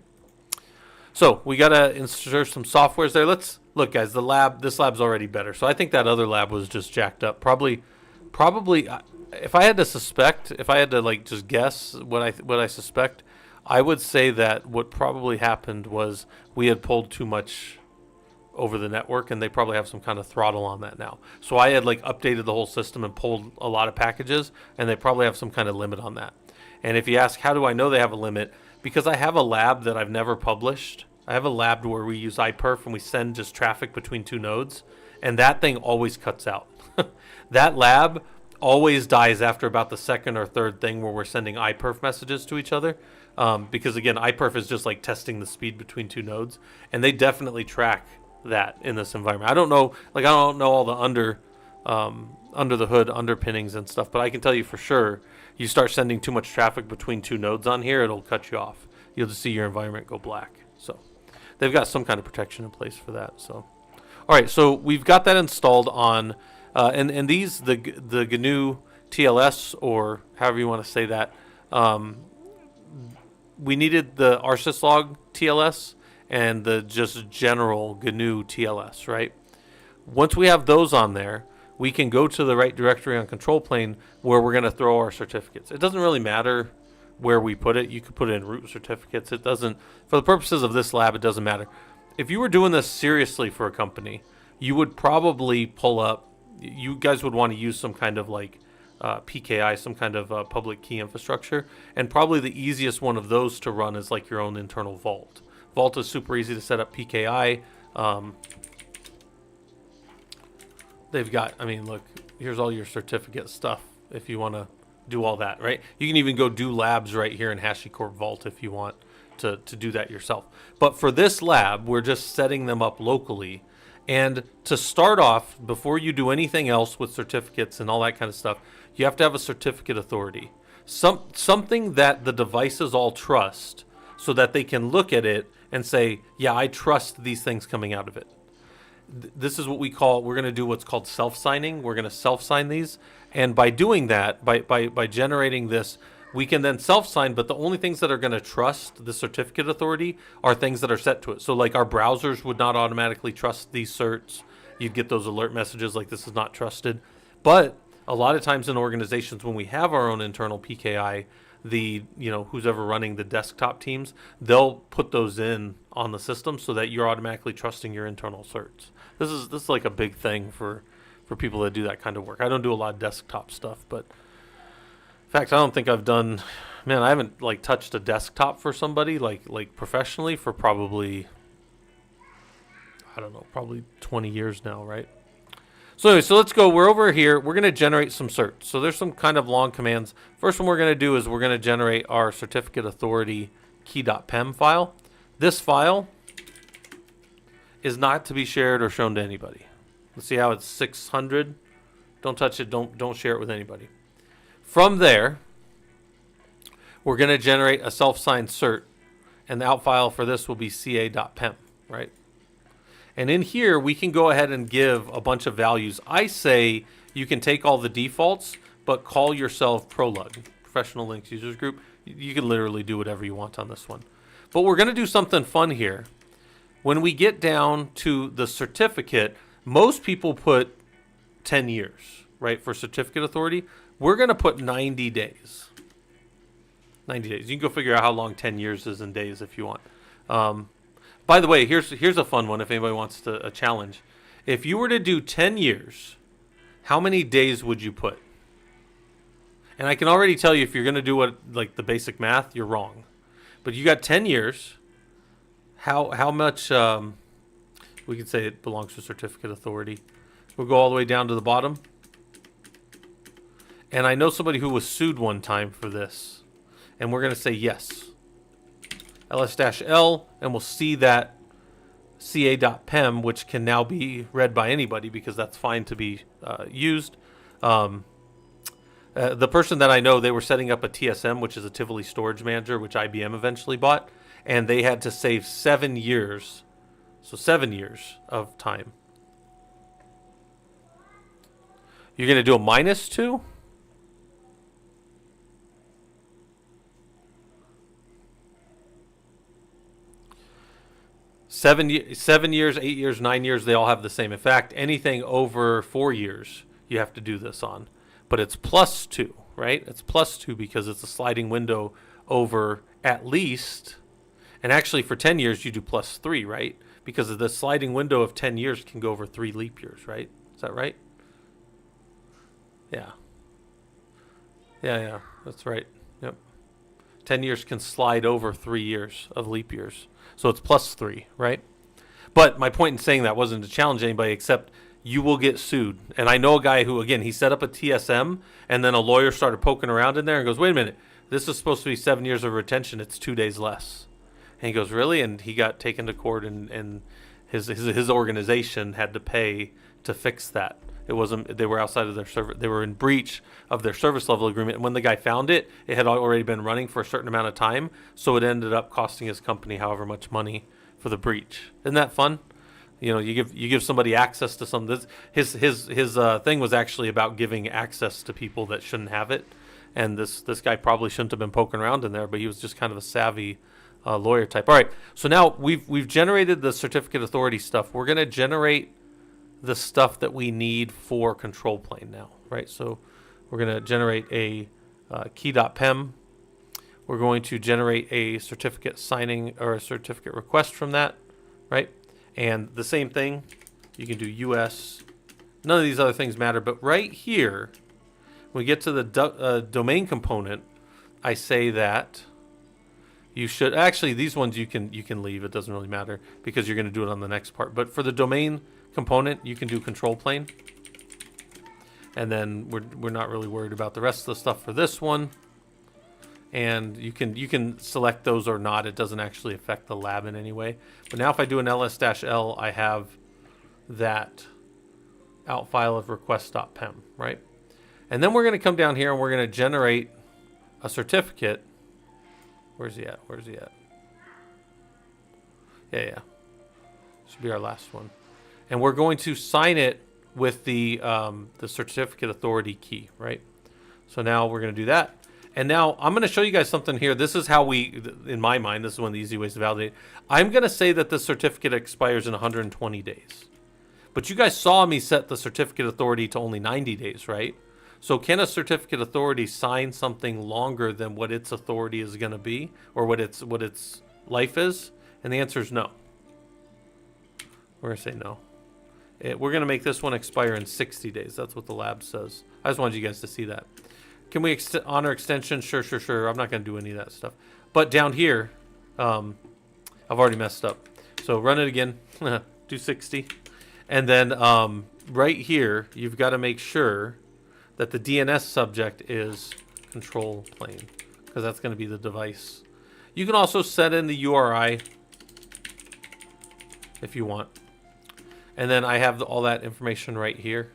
So we got to insert some softwares there. Let's look, guys. This lab's already better. So I think that other lab was just jacked up. Probably, if I had to just guess what I suspect, I would say that what probably happened was we had pulled too much over the network, and they probably have some kind of throttle on that now. So I had updated the whole system and pulled a lot of packages, and they probably have some kind of limit on that. And if you ask, how do I know they have a limit? Because I have a lab that I've never published. I have a lab where we use iPerf and we send just traffic between two nodes, and that thing always cuts out. That lab always dies after about the second or third thing where we're sending iPerf messages to each other. Because again, iPerf is just testing the speed between two nodes, and they definitely track that in this environment. I don't know all the under the hood underpinnings and stuff, but I can tell you for sure, you start sending too much traffic between two nodes on here, it'll cut you off. You'll just see your environment go black. So they've got some kind of protection in place for that. So, all right, so we've got that installed on, and these the GNU TLS, or however you want to say that. We needed the rsyslog TLS and the just general GNU TLS, right? Once we have those on there, we can go to the right directory on control plane where we're going to throw our certificates. It doesn't really matter where we put it. You could put it in root certificates. It doesn't, for the purposes of this lab, it doesn't matter. If you were doing this seriously for a company, you would probably pull up, you guys would want to use some kind of PKI, some kind of public key infrastructure, and probably the easiest one of those to run is your own internal vault. Vault is super easy to set up PKI. They've got, look, here's all your certificate stuff if you want to do all that, right? You can even go do labs right here in HashiCorp Vault if you want to do that yourself. But for this lab, we're just setting them up locally. And to start off, before you do anything else with certificates and all that kind of stuff, you have to have a certificate authority. Something that the devices all trust so that they can look at it and say, yeah, I trust these things coming out of it. This is what we're going to do what's called self-signing. We're going to self-sign these. And by doing that, by generating this, we can then self-sign, but the only things that are going to trust the certificate authority are things that are set to it. So our browsers would not automatically trust these certs. You'd get those alert messages like this is not trusted. But a lot of times in organizations, when we have our own internal PKI, who's ever running the desktop teams, they'll put those in on the system so that you're automatically trusting your internal certs. This is a big thing for people that do that kind of work. I don't do a lot of desktop stuff, but in fact, I don't think I've done, I haven't touched a desktop for somebody like professionally for probably 20 years now, right? So anyway, so let's go. We're over here. We're going to generate some certs. So there's some kind of long commands. First one we're going to do is we're going to generate our certificate authority key.pem file. This file is not to be shared or shown to anybody. Let's see how it's 600. Don't touch it. Don't share it with anybody. From there, we're going to generate a self-signed cert, and the out file for this will be ca.pem, right? And in here, we can go ahead and give a bunch of values. I say you can take all the defaults, but call yourself Prolug, Professional Linux Users Group. You can literally do whatever you want on this one. But we're going to do something fun here. When we get down to the certificate, most people put 10 years, right, for certificate authority. We're going to put 90 days. 90 days. You can go figure out how long 10 years is in days if you want. By the way, here's a fun one if anybody wants a challenge. If you were to do 10 years, how many days would you put? And I can already tell you if you're going to do like the basic math, you're wrong. But you got 10 years. How much, we could say it belongs to certificate authority. We'll go all the way down to the bottom. And I know somebody who was sued one time for this. And we're going to say yes. ls-l, and we'll see that ca.pem, which can now be read by anybody because that's fine to be used. The person that I know, they were setting up a TSM, which is a Tivoli Storage Manager, which IBM eventually bought, and they had to save 7 years. So 7 years of time. You're going to do a -2? Seven years, 8 years, 9 years, they all have the same. In fact, anything over 4 years, you have to do this on. But it's +2, right? It's +2 because it's a sliding window over at least. And actually, for 10 years, you do +3, right? Because the sliding window of 10 years can go over 3 leap years, right? Is that right? Yeah. Yeah, that's right. Yep. 10 years can slide over 3 years of leap years. So it's +3, right? But my point in saying that wasn't to challenge anybody, except you will get sued. And I know a guy who, again, he set up a TSM, and then a lawyer started poking around in there and goes, wait a minute, this is supposed to be 7 years of retention. It's 2 days less. And he goes, really? And he got taken to court, and his organization had to pay to fix that. It wasn't, they were outside of their service, they were in breach of their service level agreement. And when the guy found it, it had already been running for a certain amount of time. So it ended up costing his company however much money for the breach. Isn't that fun? You know, you give somebody access to some. His thing was actually about giving access to people that shouldn't have it. And this guy probably shouldn't have been poking around in there, but he was just kind of a savvy lawyer type. All right, so now we've generated the certificate authority stuff. We're going to generate the stuff that we need for control plane now, right? So we're going to generate a key.pem. We're going to generate a certificate signing or a certificate request from that, right? And the same thing, you can do US. None of these other things matter, but right here, when we get to the domain component, I say that you should, actually these ones you can leave, it doesn't really matter because you're going to do it on the next part. But for the domain component, you can do control plane. And then we're not really worried about the rest of the stuff for this one. And you can select those or not. It doesn't actually affect the lab in any way. But now if I do an ls-l, I have that out file of request.pem, right? And then we're going to come down here and we're going to generate a certificate. Where's he at? Where's he at? Yeah. Should be our last one. And we're going to sign it with the certificate authority key, right? So now we're going to do that. And now I'm going to show you guys something here. This is how we, in my mind, this is one of the easy ways to validate. I'm going to say that the certificate expires in 120 days. But you guys saw me set the certificate authority to only 90 days, right? So can a certificate authority sign something longer than what its authority is going to be, or what its life is? And the answer is no. We're going to say no. We're going to make this one expire in 60 days. That's what the lab says. I just wanted you guys to see that. Can we honor extension? Sure. I'm not going to do any of that stuff. But down here, I've already messed up. So run it again. Do 60. And then right here, you've got to make sure that the DNS subject is control plane, because that's going to be the device. You can also set in the URI if you want. And then I have all that information right here.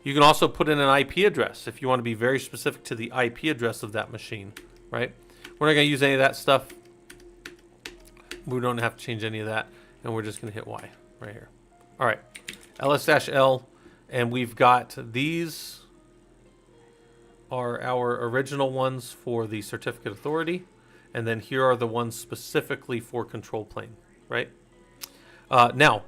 You can also put in an IP address if you want to be very specific to the IP address of that machine, right? We're not going to use any of that stuff. We don't have to change any of that. And we're just going to hit Y right here. All right, ls-l, and we've got these are our original ones for the certificate authority. And then here are the ones specifically for control plane, right? Now,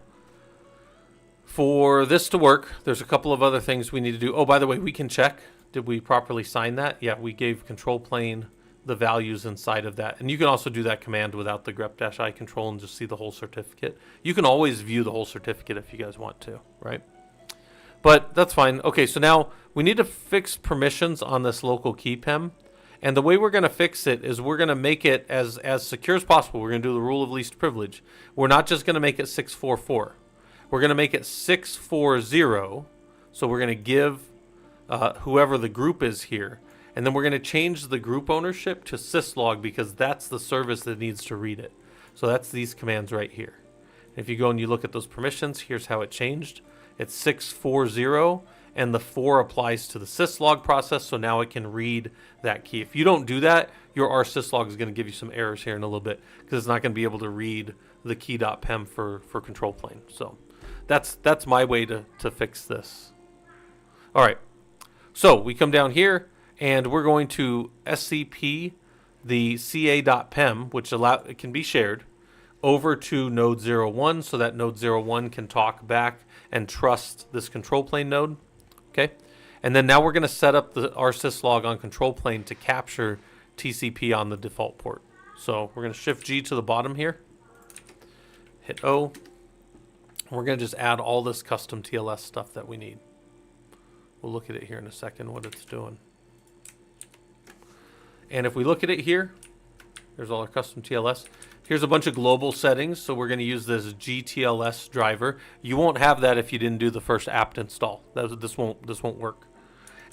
for this to work, there's a couple of other things we need to do. Oh, by the way, we can check. Did we properly sign that? Yeah, we gave control plane the values inside of that. And you can also do that command without the grep-i control and just see the whole certificate. You can always view the whole certificate if you guys want to, right? But that's fine. Okay, so now we need to fix permissions on this local key PEM. And the way we're going to fix it is we're going to make it as secure as possible. We're going to do the rule of least privilege. We're not just going to make it 644. We're going to make it 640. So we're going to give whoever the group is here. And then we're going to change the group ownership to syslog because that's the service that needs to read it. So that's these commands right here. If you go and you look at those permissions, here's how it changed. It's 640, and the 4 applies to the syslog process, so now it can read that key. If you don't do that, your rsyslog is going to give you some errors here in a little bit because it's not going to be able to read the key.pem for control plane. So that's my way to fix this. All right, so we come down here, and we're going to SCP the ca.pem, which it can be shared, over to node 01 so that node 01 can talk back and trust this control plane node. Okay, and then now we're going to set up the rsyslog on control plane to capture TCP on the default port. So we're going to shift G to the bottom here, hit O, and we're going to just add all this custom TLS stuff that we need. We'll look at it here in a second what it's doing. And if we look at it here, there's all our custom TLS. Here's a bunch of global settings, so we're going to use this GTLS driver. You won't have that if you didn't do the first apt install. This won't work.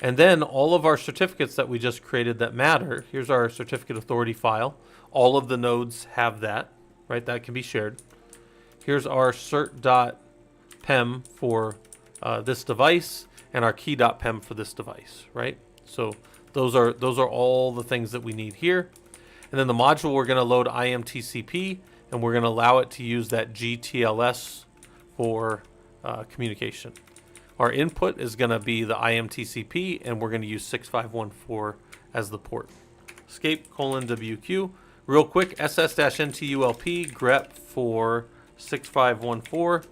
And then all of our certificates that we just created that matter, here's our certificate authority file. All of the nodes have that, right? That can be shared. Here's our cert.pem for this device and our key.pem for this device, right? So those are all the things that we need here. And then the module, we're going to load IMTCP, and we're going to allow it to use that GTLS for communication. Our input is going to be the IMTCP, and we're going to use 6514 as the port. Escape :WQ. Real quick, ss-ntulp grep for 6514.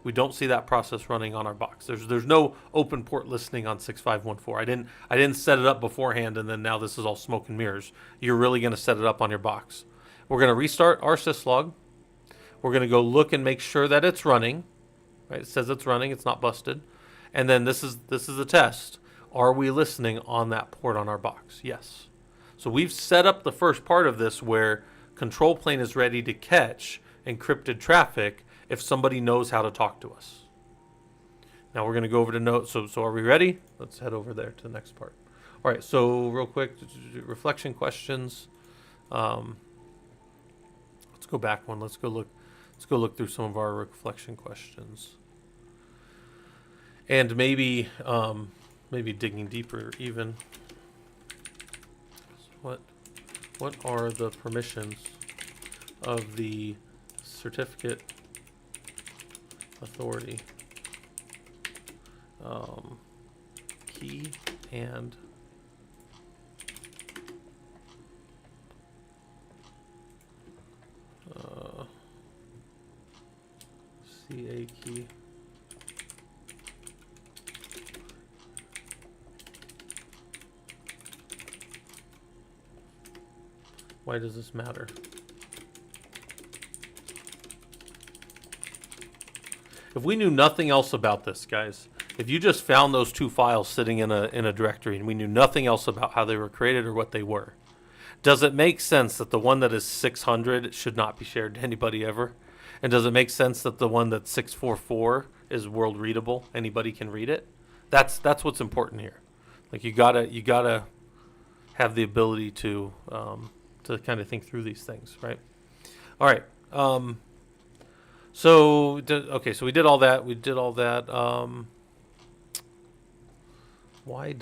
We don't see that process running on our box. There's no open port listening on 6514. I didn't set it up beforehand, and then now this is all smoke and mirrors. You're really going to set it up on your box. We're going to restart our syslog. We're going to go look and make sure that it's running. Right? It says it's running. It's not busted. And then this is a test. Are we listening on that port on our box? Yes. So we've set up the first part of this where control plane is ready to catch encrypted traffic if somebody knows how to talk to us. Now we're going to go over to node. So are we ready? Let's head over there to the next part. All right. So real quick, reflection questions. Let's go back one. Let's go look through some of our reflection questions. And maybe digging deeper even. So what are the permissions of the certificate authority key and CA key Why does this matter? If we knew nothing else about this, guys, if you just found those two files sitting in a directory and we knew nothing else about how they were created or what they were, does it make sense that the one that is 600 should not be shared to anybody ever? And does it make sense that the one that's 644 is world readable? Anybody can read it. That's what's important here. Like you gotta have the ability to kind of think through these things, right? All right. So we did all that. Why?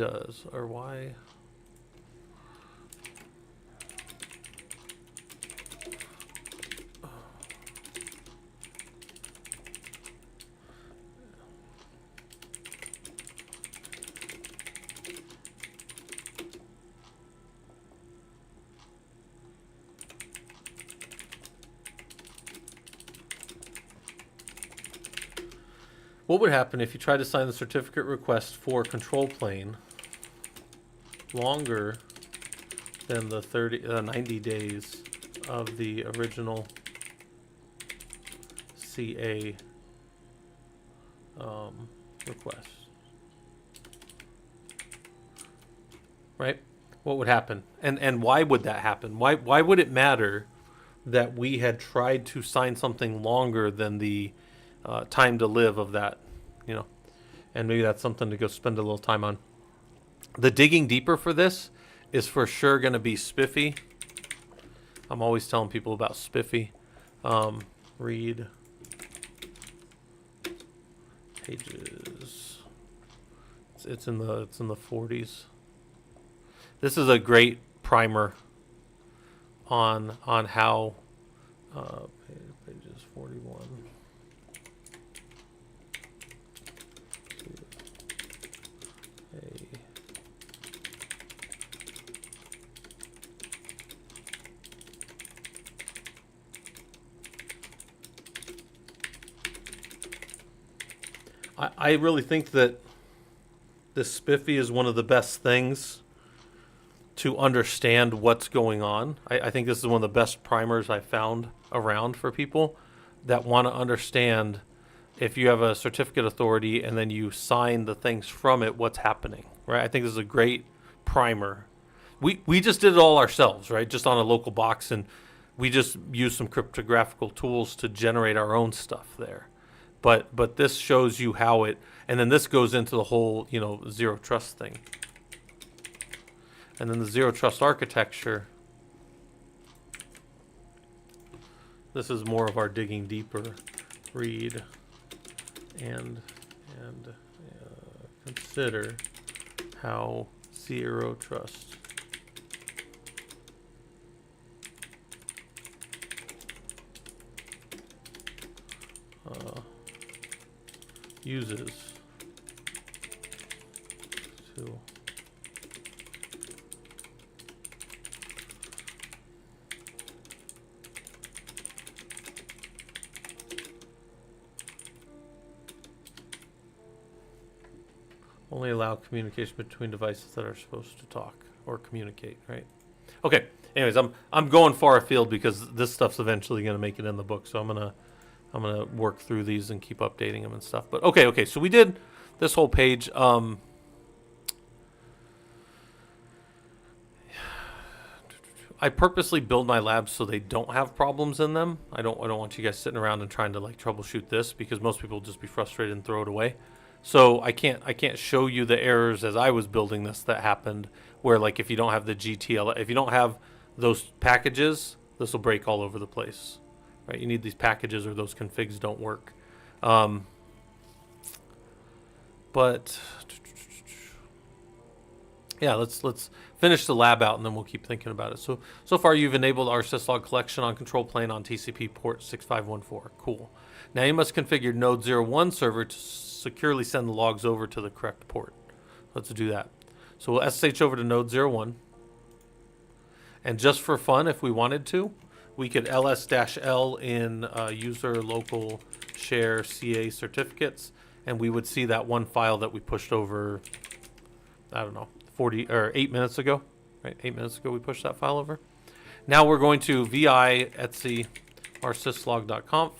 What would happen if you tried to sign the certificate request for control plane longer than the 90 days of the original CA request? Right? What would happen? And why would that happen? Why would it matter that we had tried to sign something longer than the time to live of that, and maybe that's something to go spend a little time on. The digging deeper for this is for sure going to be Spiffy. I'm always telling people about Spiffy. Read pages. It's in the 40s. This is a great primer on how pages 41. I really think that this Spiffy is one of the best things to understand what's going on. I think this is one of the best primers I found around for people that want to understand if you have a certificate authority and then you sign the things from it, what's happening, right? I think this is a great primer. We just did it all ourselves, right? Just on a local box, and we just used some cryptographical tools to generate our own stuff there. But this shows you how it, and then this goes into the whole, zero trust thing. And then the zero trust architecture. This is more of our digging deeper. Read and consider how zero trust uses to only allow communication between devices that are supposed to talk or communicate, right? Okay. Anyways, I'm going far afield because this stuff's eventually going to make it in the book, so I'm gonna work through these and keep updating them and stuff. But okay. So we did this whole page. I purposely build my labs so they don't have problems in them. I don't want you guys sitting around and trying to troubleshoot this, because most people will just be frustrated and throw it away. So I can't show you the errors as I was building this that happened, where if you don't have the GTL, if you don't have those packages, this will break all over the place. Right, you need these packages or those configs don't work. But yeah, let's finish the lab out and then we'll keep thinking about it. So far you've enabled our syslog collection on control plane on TCP port 6514. Cool. Now you must configure Node 01 server to securely send the logs over to the correct port. Let's do that. So we'll SSH over to Node 01. And just for fun, if we wanted to, we could ls-l in user local share CA certificates, and we would see that one file that we pushed over, I don't know, 8 minutes ago. Right, 8 minutes ago we pushed that file over. Now we're going to vi etc rsyslog.conf,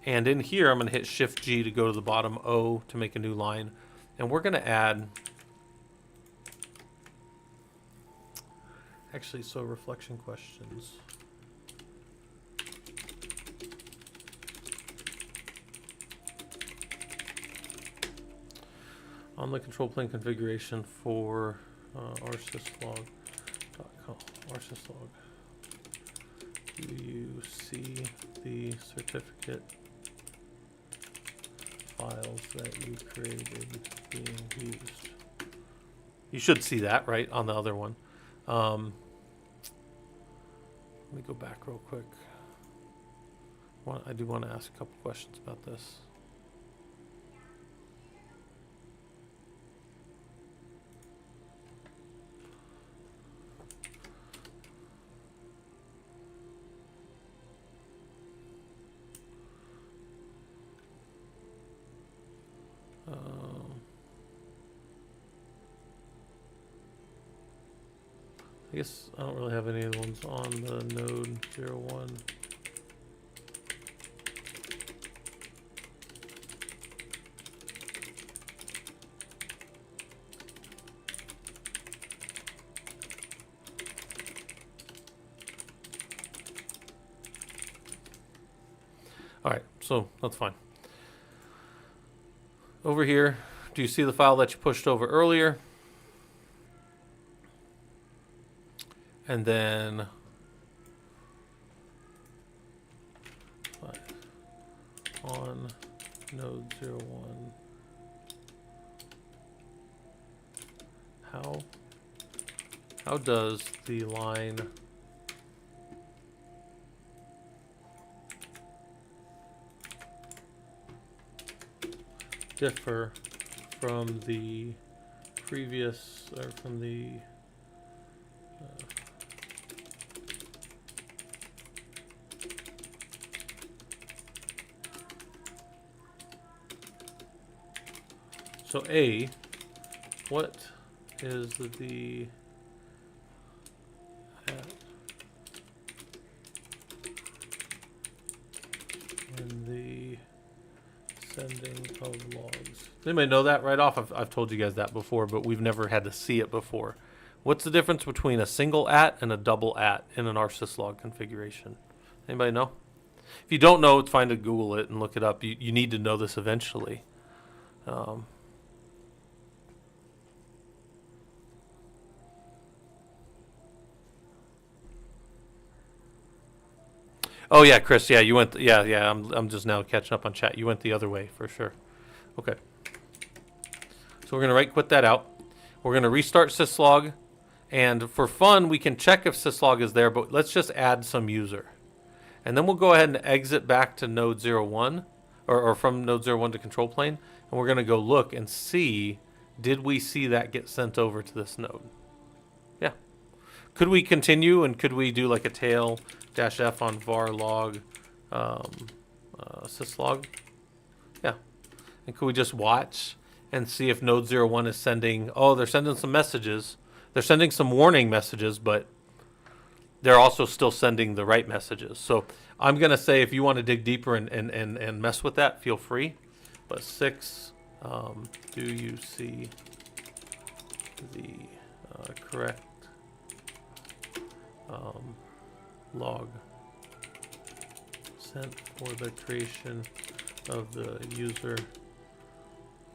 and in here I'm going to hit Shift G to go to the bottom O to make a new line, and we're going to add. Actually, so reflection questions. on the control plane configuration for rsyslog.com, rsyslog, do you see the certificate files that you created being used? You should see that, right, on the other one. Let me go back real quick. I do want to ask a couple questions about this. I guess I don't really have any of the ones on the node 01. All right, so that's fine. Over here, do you see the file that you pushed over earlier? And then on node 01, how does the line differ from the previous, or from the so A, what is the in the sending of logs? Does anybody know that right off? I've told you guys that before, but we've never had to see it before. What's the difference between a single at and a double at in an rsyslog configuration? Anybody know? If you don't know, it's fine to Google it and look it up. You need to know this eventually. Oh yeah, Chris. Yeah, you went. Yeah. I'm just now catching up on chat. You went the other way for sure. Okay. So we're gonna quit that out. We're gonna restart syslog, and for fun, we can check if syslog is there. But let's just add some user, and then we'll go ahead and exit back to node 01, or from node 01 to control plane, and we're gonna go look and see, did we see that get sent over to this node? Yeah. Could we continue, and could we do like a tail -f on var log syslog? Yeah. And could we just watch and see if node 01 is sending, oh, they're sending some messages. They're sending some warning messages, but they're also still sending the right messages. So I'm going to say if you want to dig deeper and mess with that, feel free. But 6, do you see the correct log sent for the creation of the user? Do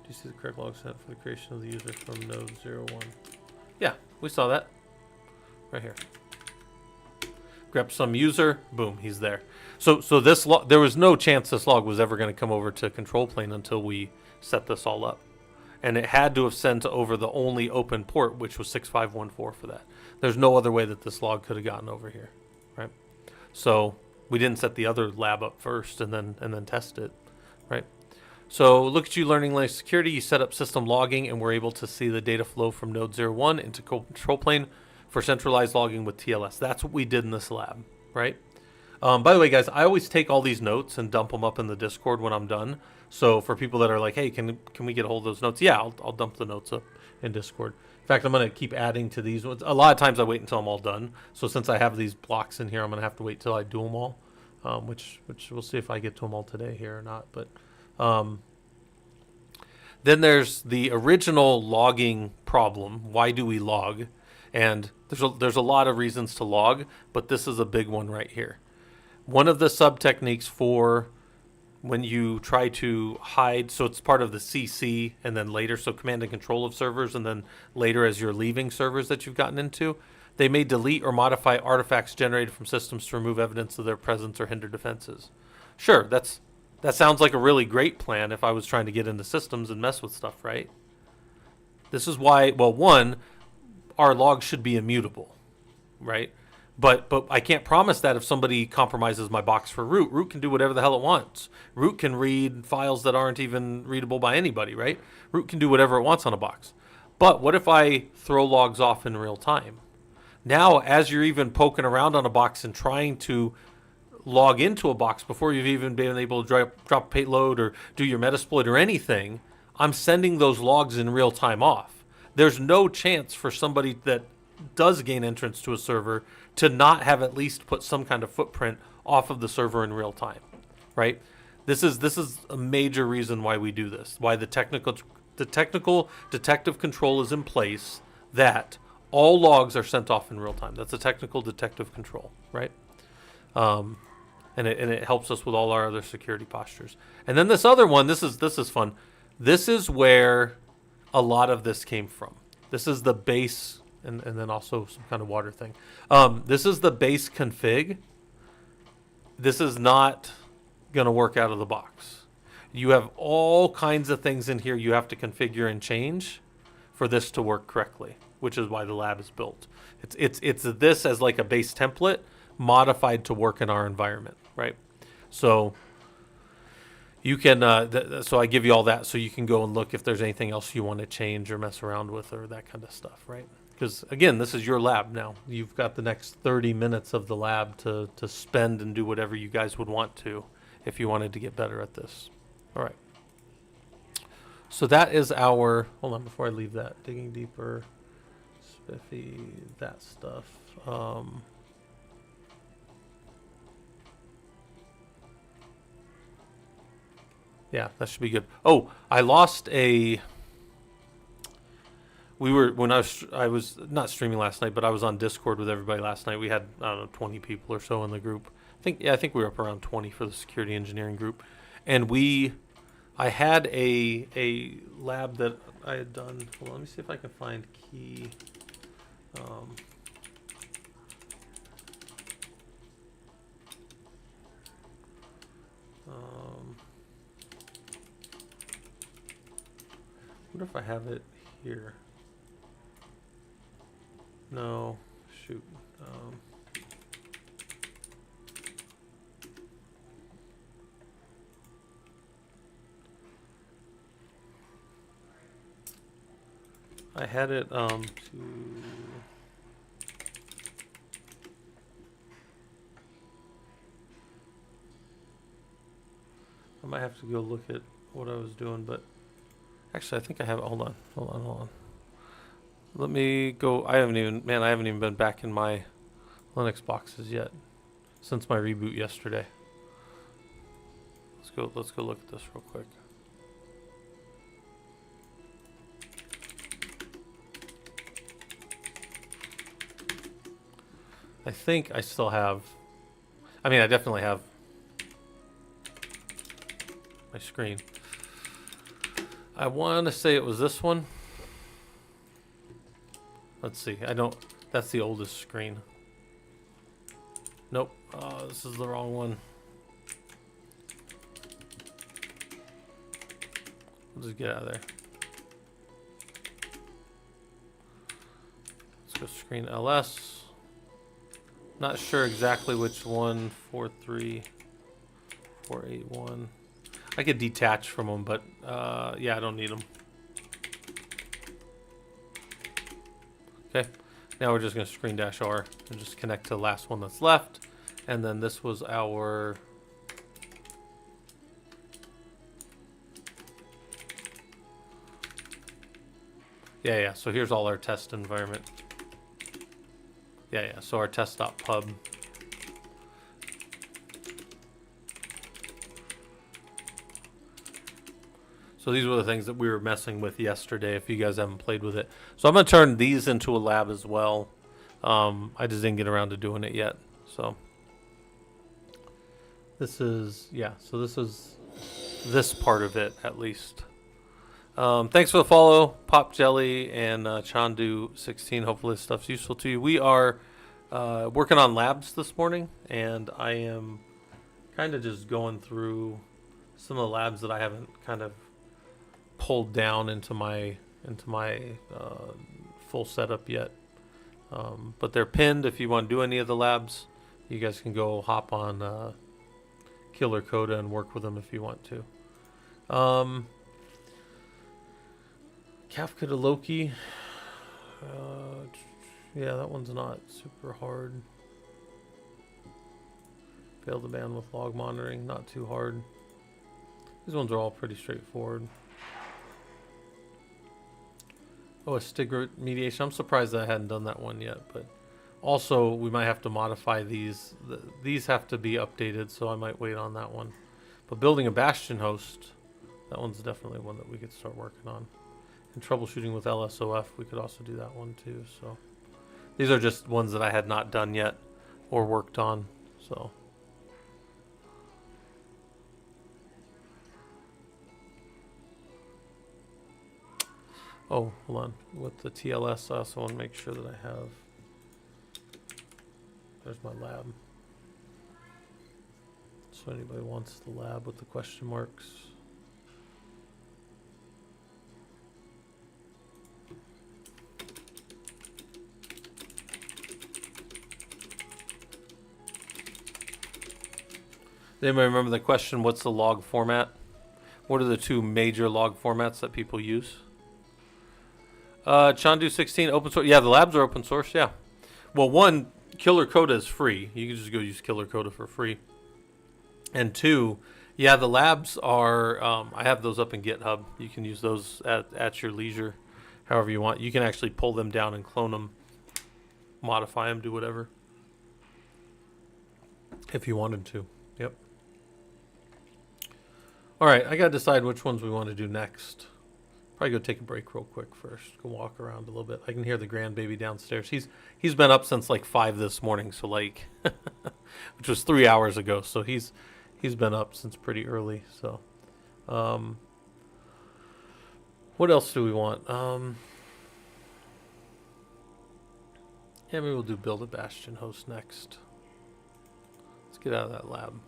you see the correct log sent for the creation of the user from node 01? Yeah, we saw that right here. Grep some user, boom, he's there. So this log, there was no chance this log was ever going to come over to control plane until we set this all up. And it had to have sent over the only open port, which was 6514 for that. There's no other way that this log could have gotten over here, right? So we didn't set the other lab up first and then test it, right? So look at you learning Linux security. You set up system logging, and we're able to see the data flow from node 01 into control plane for centralized logging with TLS. That's what we did in this lab, right? By the way, guys, I always take all these notes and dump them up in the Discord when I'm done. So for people that are like, hey, can we get a hold of those notes? Yeah, I'll dump the notes up in Discord. In fact, I'm going to keep adding to these ones. A lot of times I wait until I'm all done. So since I have these blocks in here, I'm going to have to wait till I do them all, which we'll see if I get to them all today here or not. But then there's the original logging problem. Why do we log? And there's a lot of reasons to log, but this is a big one right here. One of the sub techniques for when you try to hide, so it's part of the CC and then later, so command and control of servers, and then later as you're leaving servers that you've gotten into, they may delete or modify artifacts generated from systems to remove evidence of their presence or hinder defenses. Sure, that sounds like a really great plan if I was trying to get into systems and mess with stuff, right? This is why, well, one, our logs should be immutable, right? But I can't promise that if somebody compromises my box for root. Root can do whatever the hell it wants. Root can read files that aren't even readable by anybody, right? Root can do whatever it wants on a box. But what if I throw logs off in real time? Now, as you're even poking around on a box and trying to log into a box before you've even been able to drop a payload or do your Metasploit or anything, I'm sending those logs in real time off. There's no chance for somebody that does gain entrance to a server to not have at least put some kind of footprint off of the server in real time, right? This is a major reason why we do this, why the technical detective control is in place, that all logs are sent off in real time. That's a technical detective control, right? And it helps us with all our other security postures. And then this other one, this is fun. This is where a lot of this came from. This is the base, and then also some kind of water thing. This is the base config. This is not going to work out of the box. You have all kinds of things in here you have to configure and change for this to work correctly, which is why the lab is built. It's this as like a base template modified to work in our environment, right? So you can, so I give you all that so you can go and look if there's anything else you want to change or mess around with or that kind of stuff, right? Because again, this is your lab now. You've got the next 30 minutes of the lab to spend and do whatever you guys would want to if you wanted to get better at this. All right. So that is our, hold on, before I leave that, digging deeper, spiffy, that stuff. Yeah, that should be good. Oh, I lost a. When I was not streaming last night, but I was on Discord with everybody last night. We had, I don't know, 20 people or so in the group. I think we were up around 20 for the security engineering group, and I had a lab that I had done. Well, let me see if I can find key. I wonder if I have it here. No, shoot. I had it I might have to go look at what I was doing, but actually I think I have it. Hold on. Let me go. I haven't even been back in my Linux boxes yet since my reboot yesterday. Let's go look at this real quick. I think I still have, I definitely have my screen. I want to say it was this one. Let's see. That's the oldest screen. Nope. This is the wrong one. We'll just get out of there. Let's go screen LS. Not sure exactly which one. 43481. I could detach from them, but yeah, I don't need them. Okay, now we're just going to screen dash R and just connect to the last one that's left. And then this was our yeah. So here's all our test environment. Yeah. So our test.pub. So these were the things that we were messing with yesterday, if you guys haven't played with it. So I'm going to turn these into a lab as well. I just didn't get around to doing it yet. So this is, yeah, so this is this part of it at least. Thanks for the follow, Pop Jelly and Chandu16. Hopefully this stuff's useful to you. We are working on labs this morning, and I am kind of just going through some of the labs that I haven't kind of pulled down into my full setup yet. But they're pinned. If you want to do any of the labs, you guys can go hop on Killer Coda and work with them if you want to. Kafka to Loki. Yeah, that one's not super hard. Fail the ban with log monitoring, not too hard. These ones are all pretty straightforward. Oh, a Stigrit mediation. I'm surprised that I hadn't done that one yet, but also we might have to modify these. These have to be updated, so I might wait on that one. But building a Bastion host, that one's definitely one that we could start working on. And troubleshooting with LSOF, we could also do that one too. So these are just ones that I had not done yet or worked on. So oh, hold on. With the TLS, I also want to make sure that I have. There's my lab. So anybody wants the lab with the question marks. Does anybody remember the question, what's the log format? What are the two major log formats that people use? Chandu16, open source. Yeah, the labs are open source, yeah. Well, one, Killer Coda is free. You can just go use Killer Coda for free. And two, yeah, the labs are, I have those up in GitHub. You can use those at your leisure, however you want. You can actually pull them down and clone them, modify them, do whatever. If you wanted to, yep. All right, I got to decide which ones we want to do next. Probably go take a break real quick first. Go walk around a little bit. I can hear the grandbaby downstairs. He's been up since like 5 this morning, so like, which was 3 hours ago. So he's been up since pretty early. So, what else do we want? Yeah, maybe we'll do build a Bastion host next. Let's get out of that lab.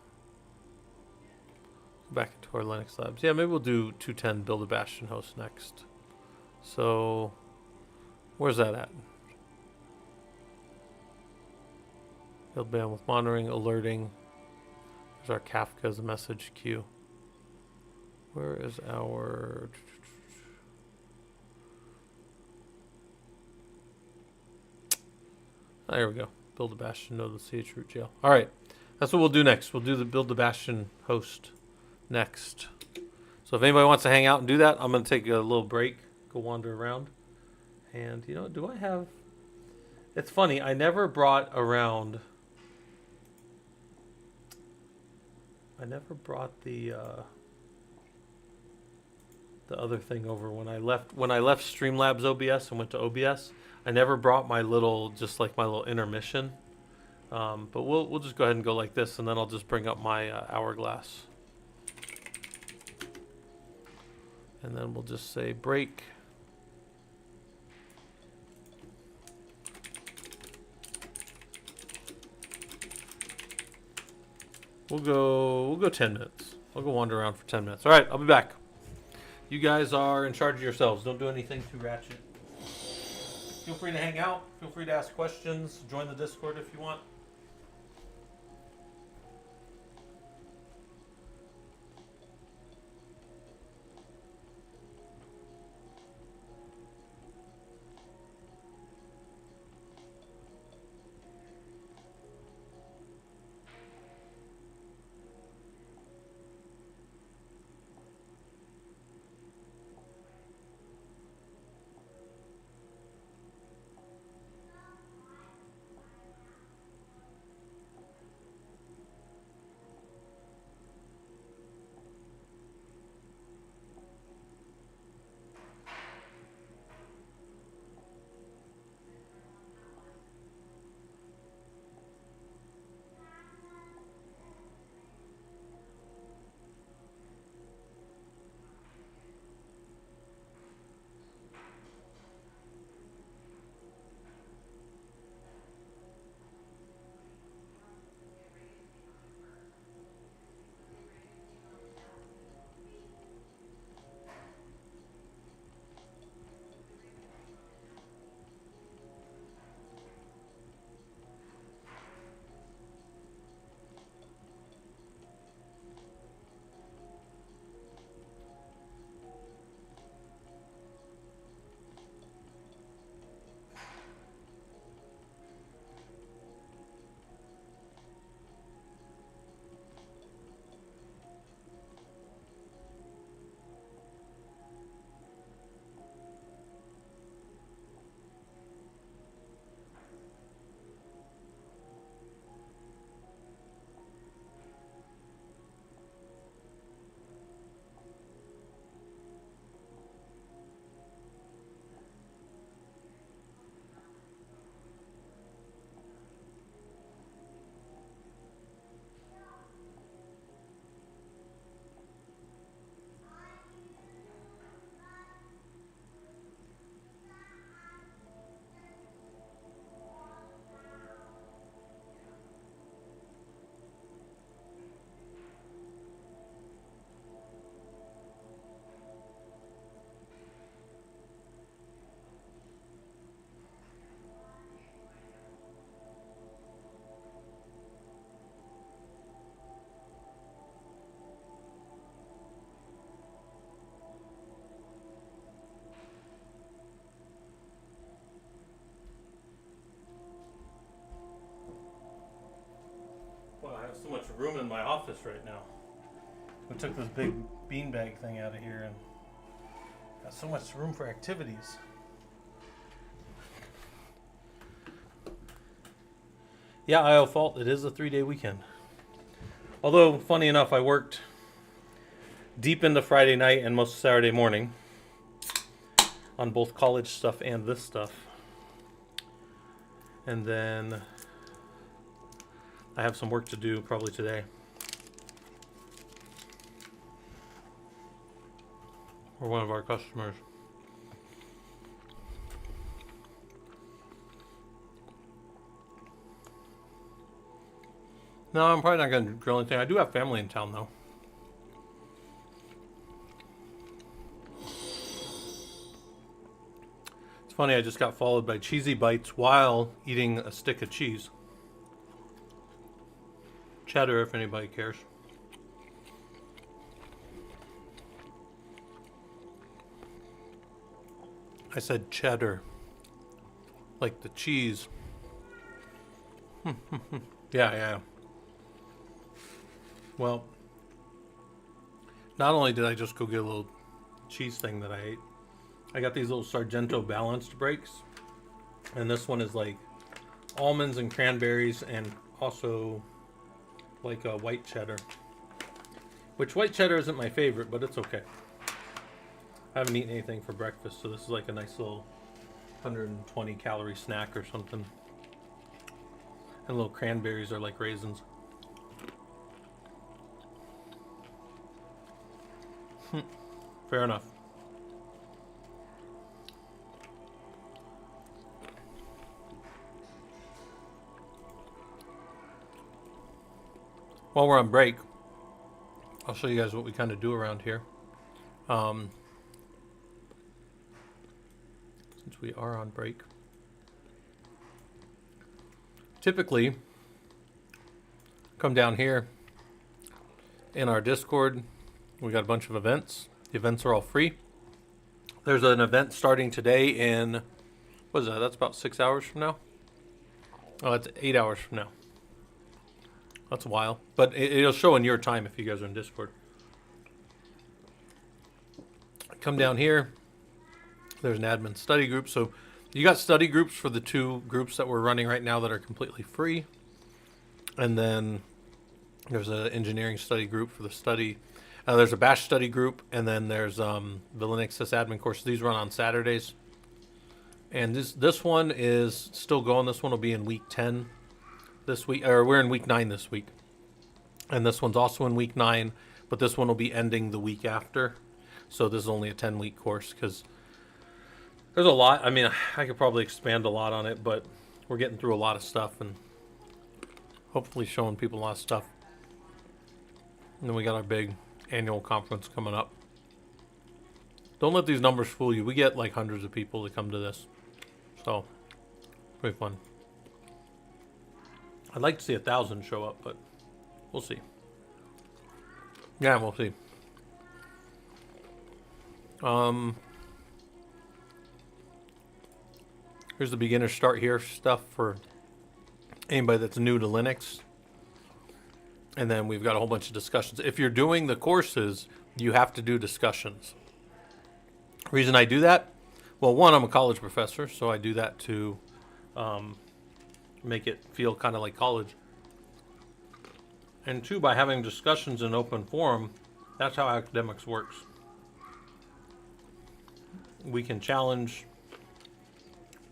Back into our Linux labs. Yeah, maybe we'll do 210 build a Bastion host next. So, where's that at? Build bandwidth monitoring, alerting. There's our Kafka as a message queue. Where is our... Oh, here we go. Build a Bastion node with chroot jail. All right, that's what we'll do next. We'll do the build the Bastion host next. So if anybody wants to hang out and do that, I'm going to take a little break, go wander around. And, you know, do I have... It's funny, I never brought around... I never brought the other thing over when I left Streamlabs OBS and went to OBS. I never brought my little, just like my little intermission. But we'll just go ahead and go like this, and then I'll just bring up my hourglass. And then we'll just say break. We'll go 10 minutes. I'll go wander around for 10 minutes. All right, I'll be back. You guys are in charge of yourselves. Don't do anything too ratchet. Feel free to hang out. Feel free to ask questions. Join the Discord if you want. have so much room in my office right now. We took this big beanbag thing out of here and got so much room for activities. Yeah, I'll fault. It is a 3-day weekend. Although, funny enough, I worked deep into Friday night and most of Saturday morning on both college stuff and this stuff. And then I have some work to do probably today. For one of our customers. No, I'm probably not going to drill anything. I do have family in town, though. It's funny, I just got followed by Cheesy Bites while eating a stick of cheese. Cheddar, if anybody cares. I said cheddar. Like the cheese. Yeah. Well, not only did I just go get a little cheese thing that I ate, I got these little Sargento balanced breaks. And this one is like almonds and cranberries and also like a white cheddar. Which white cheddar isn't my favorite, but it's okay. I haven't eaten anything for breakfast, so this is like a nice little 120 calorie snack or something. And little cranberries are like raisins. Fair enough. While we're on break, I'll show you guys what we kind of do around here. Since we are on break. Typically, come down here in our Discord. We got a bunch of events. The events are all free. There's an event starting today in, what is that? That's about 6 hours from now. Oh, that's 8 hours from now. That's a while. But it'll show in your time if you guys are in Discord. Come down here. There's an admin study group. So you got study groups for the 2 groups that we're running right now that are completely free. And then there's an engineering study group for the study. There's a bash study group, and then there's the Linux sysadmin course. These run on Saturdays. And this one is still going. This one will be in week 10 this week, or we're in week 9 this week. And this one's also in week 9, but this one will be ending the week after. So this is only a 10-week course because there's a lot. I mean, I could probably expand a lot on it, but we're getting through a lot of stuff and hopefully showing people a lot of stuff. And then we got our big annual conference coming up. Don't let these numbers fool you. We get like hundreds of people to come to this. So, pretty fun. I'd like to see 1,000 show up, but we'll see. Yeah, we'll see. Here's the beginner start here stuff for anybody that's new to Linux. And then we've got a whole bunch of discussions. If you're doing the courses, you have to do discussions. Reason I do that? Well, one, I'm a college professor, so I do that to make it feel kind of like college. And 2, by having discussions in open forum, that's how academics works. We can challenge.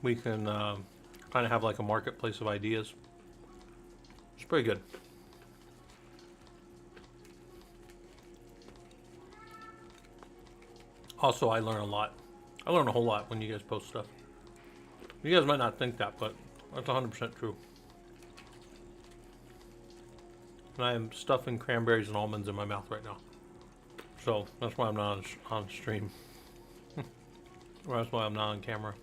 We can kind of have like a marketplace of ideas. It's pretty good. Also, I learn a lot. I learn a whole lot when you guys post stuff. You guys might not think that, but that's 100% true. And I am stuffing cranberries and almonds in my mouth right now. So, that's why I'm not on stream. That's why I'm not on camera.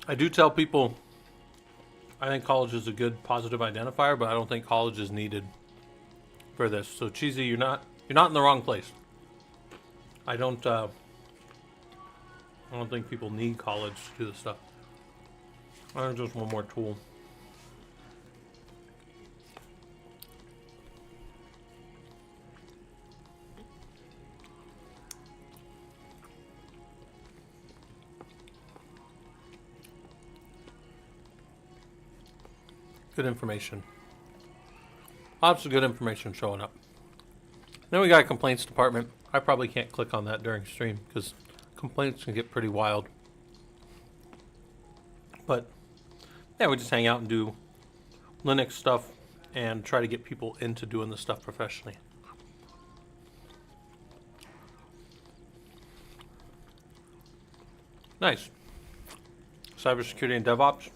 I do tell people I think college is a good positive identifier, but I don't think college is needed for this. So Cheesy, you're not in the wrong place. I don't think people need college to do this stuff. I think just one more tool. Good information. Lots of good information showing up. Then we got a complaints department. I probably can't click on that during stream because complaints can get pretty wild. But yeah, we just hang out and do Linux stuff and try to get people into doing this stuff professionally. Nice. Cybersecurity and DevOps.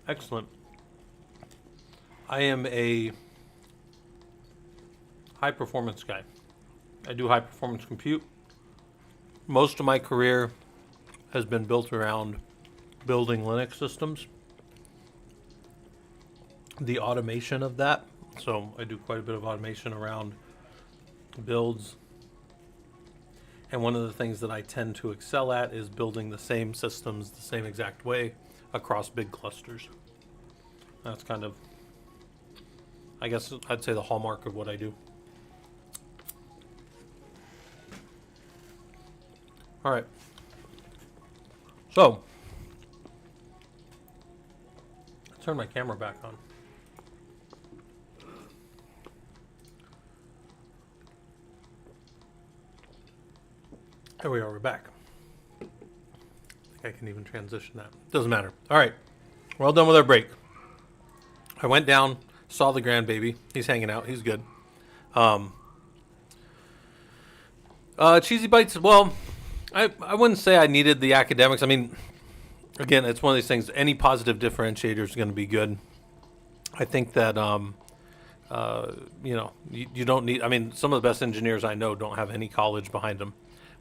Excellent. I am a high performance guy. I do high performance compute. Most of my career has been built around building Linux systems. The automation of that. So I do quite a bit of automation around builds. And one of the things that I tend to excel at is building the same systems the same exact way across big clusters. That's kind of, I guess I'd say, the hallmark of what I do. All right. So, let's turn my camera back on. There we are, we're back. I think I can even transition that. Doesn't matter. All right, we're all done with our break. I went down, saw the grandbaby. He's hanging out. He's good. Cheesy Bites, well, I wouldn't say I needed the academics. I mean, again, it's one of these things. Any positive differentiator is going to be good. I think that, you don't need, I mean, some of the best engineers I know don't have any college behind them.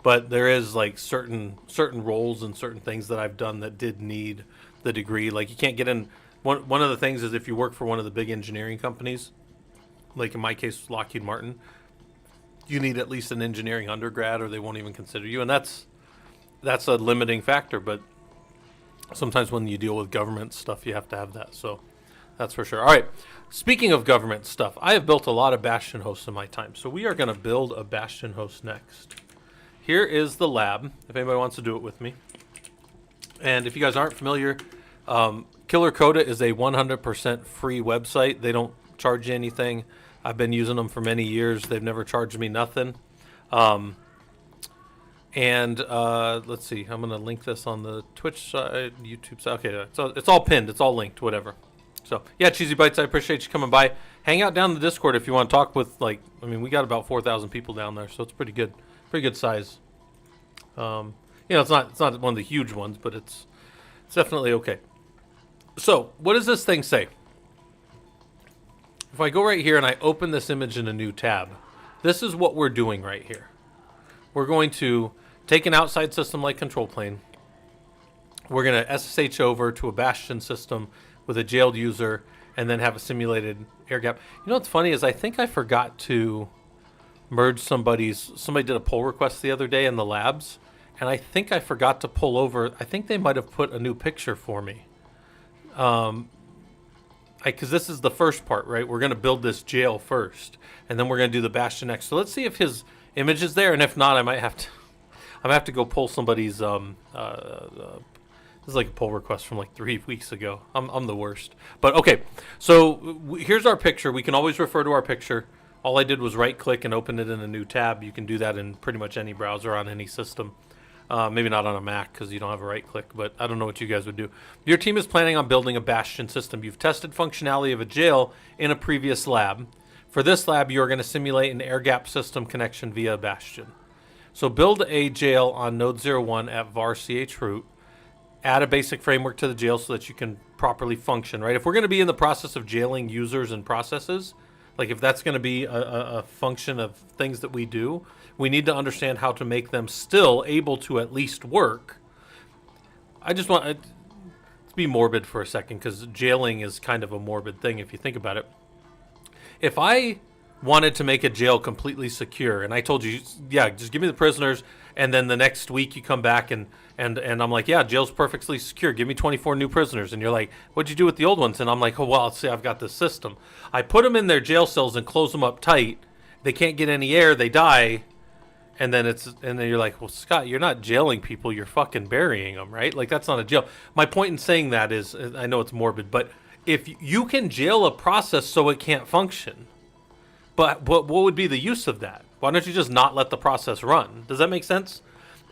But there is like certain roles and certain things that I've done that did need the degree. Like you can't get in. One of the things is if you work for one of the big engineering companies, like in my case, Lockheed Martin, you need at least an engineering undergrad or they won't even consider you. And that's a limiting factor. But sometimes when you deal with government stuff, you have to have that. So that's for sure. All right. Speaking of government stuff, I have built a lot of Bastion hosts in my time. So we are going to build a Bastion host next. Here is the lab, if anybody wants to do it with me. And if you guys aren't familiar, Killer Coda is a 100% free website. They don't charge you anything. I've been using them for many years. They've never charged me nothing. Let's see. I'm going to link this on the Twitch side, YouTube side. Okay, it's all pinned. It's all linked, whatever. So, yeah, Cheesy Bites, I appreciate you coming by. Hang out down in the Discord if you want to talk with, we got about 4,000 people down there, so it's pretty good. Pretty good size. It's not one of the huge ones, but it's definitely okay. So, what does this thing say? If I go right here and I open this image in a new tab, this is what we're doing right here. We're going to take an outside system like Control Plane. We're going to SSH over to a Bastion system with a jailed user and then have a simulated air gap. You know what's funny is I think I forgot to merge somebody did a pull request the other day in the labs, and I think I forgot to pull over. I think they might have put a new picture for me. Because this is the first part, right? We're going to build this jail first, and then we're going to do the Bastion next. So let's see if his image is there, and if not, I might have to go pull somebody's. This is like a pull request from like 3 weeks ago. I'm the worst. But okay, so here's our picture. We can always refer to our picture. All I did was right-click and open it in a new tab. You can do that in pretty much any browser on any system. Maybe not on a Mac because you don't have a right-click, but I don't know what you guys would do. Your team is planning on building a Bastion system. You've tested functionality of a jail in a previous lab. For this lab, you're going to simulate an air-gap system connection via Bastion. So build a jail on node 01 at var chroot. Add a basic framework to the jail so that you can properly function, right? If we're going to be in the process of jailing users and processes, like if that's going to be a function of things that we do, we need to understand how to make them still able to at least work. I just want to be morbid for a second because jailing is kind of a morbid thing if you think about it. if I wanted to make a jail completely secure, and I told you, yeah, just give me the prisoners, and then the next week you come back and I'm like, yeah, jail's perfectly secure. Give me 24 new prisoners. And you're like, what'd you do with the old ones? And I'm like, oh, well, see, I've got this system. I put them in their jail cells and close them up tight. They can't get any air. They die. And then you're like, well, Scott, you're not jailing people. You're fucking burying them, right? Like, that's not a jail. My point in saying that is, I know it's morbid, but if you can jail a process so it can't function, but what would be the use of that? Why don't you just not let the process run? Does that make sense?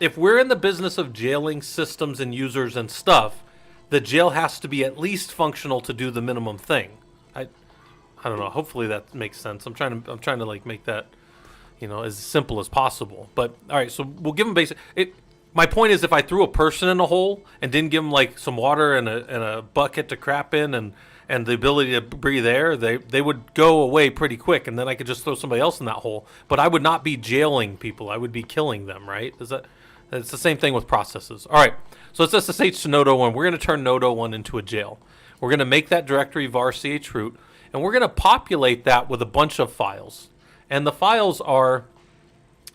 If we're in the business of jailing systems and users and stuff, the jail has to be at least functional to do the minimum thing. I don't know. Hopefully that makes sense. I'm trying to like make that, as simple as possible. But all right, so we'll give them basic. My point is, if I threw a person in a hole and didn't give them like some water and a bucket to crap in and the ability to breathe air, they would go away pretty quick, and then I could just throw somebody else in that hole. But I would not be jailing people. I would be killing them, right? It's the same thing with processes. All right, so let's SSH to node 01. We're going to turn node 01 into a jail. We're going to make that directory var chroot, and we're going to populate that with a bunch of files. And the files are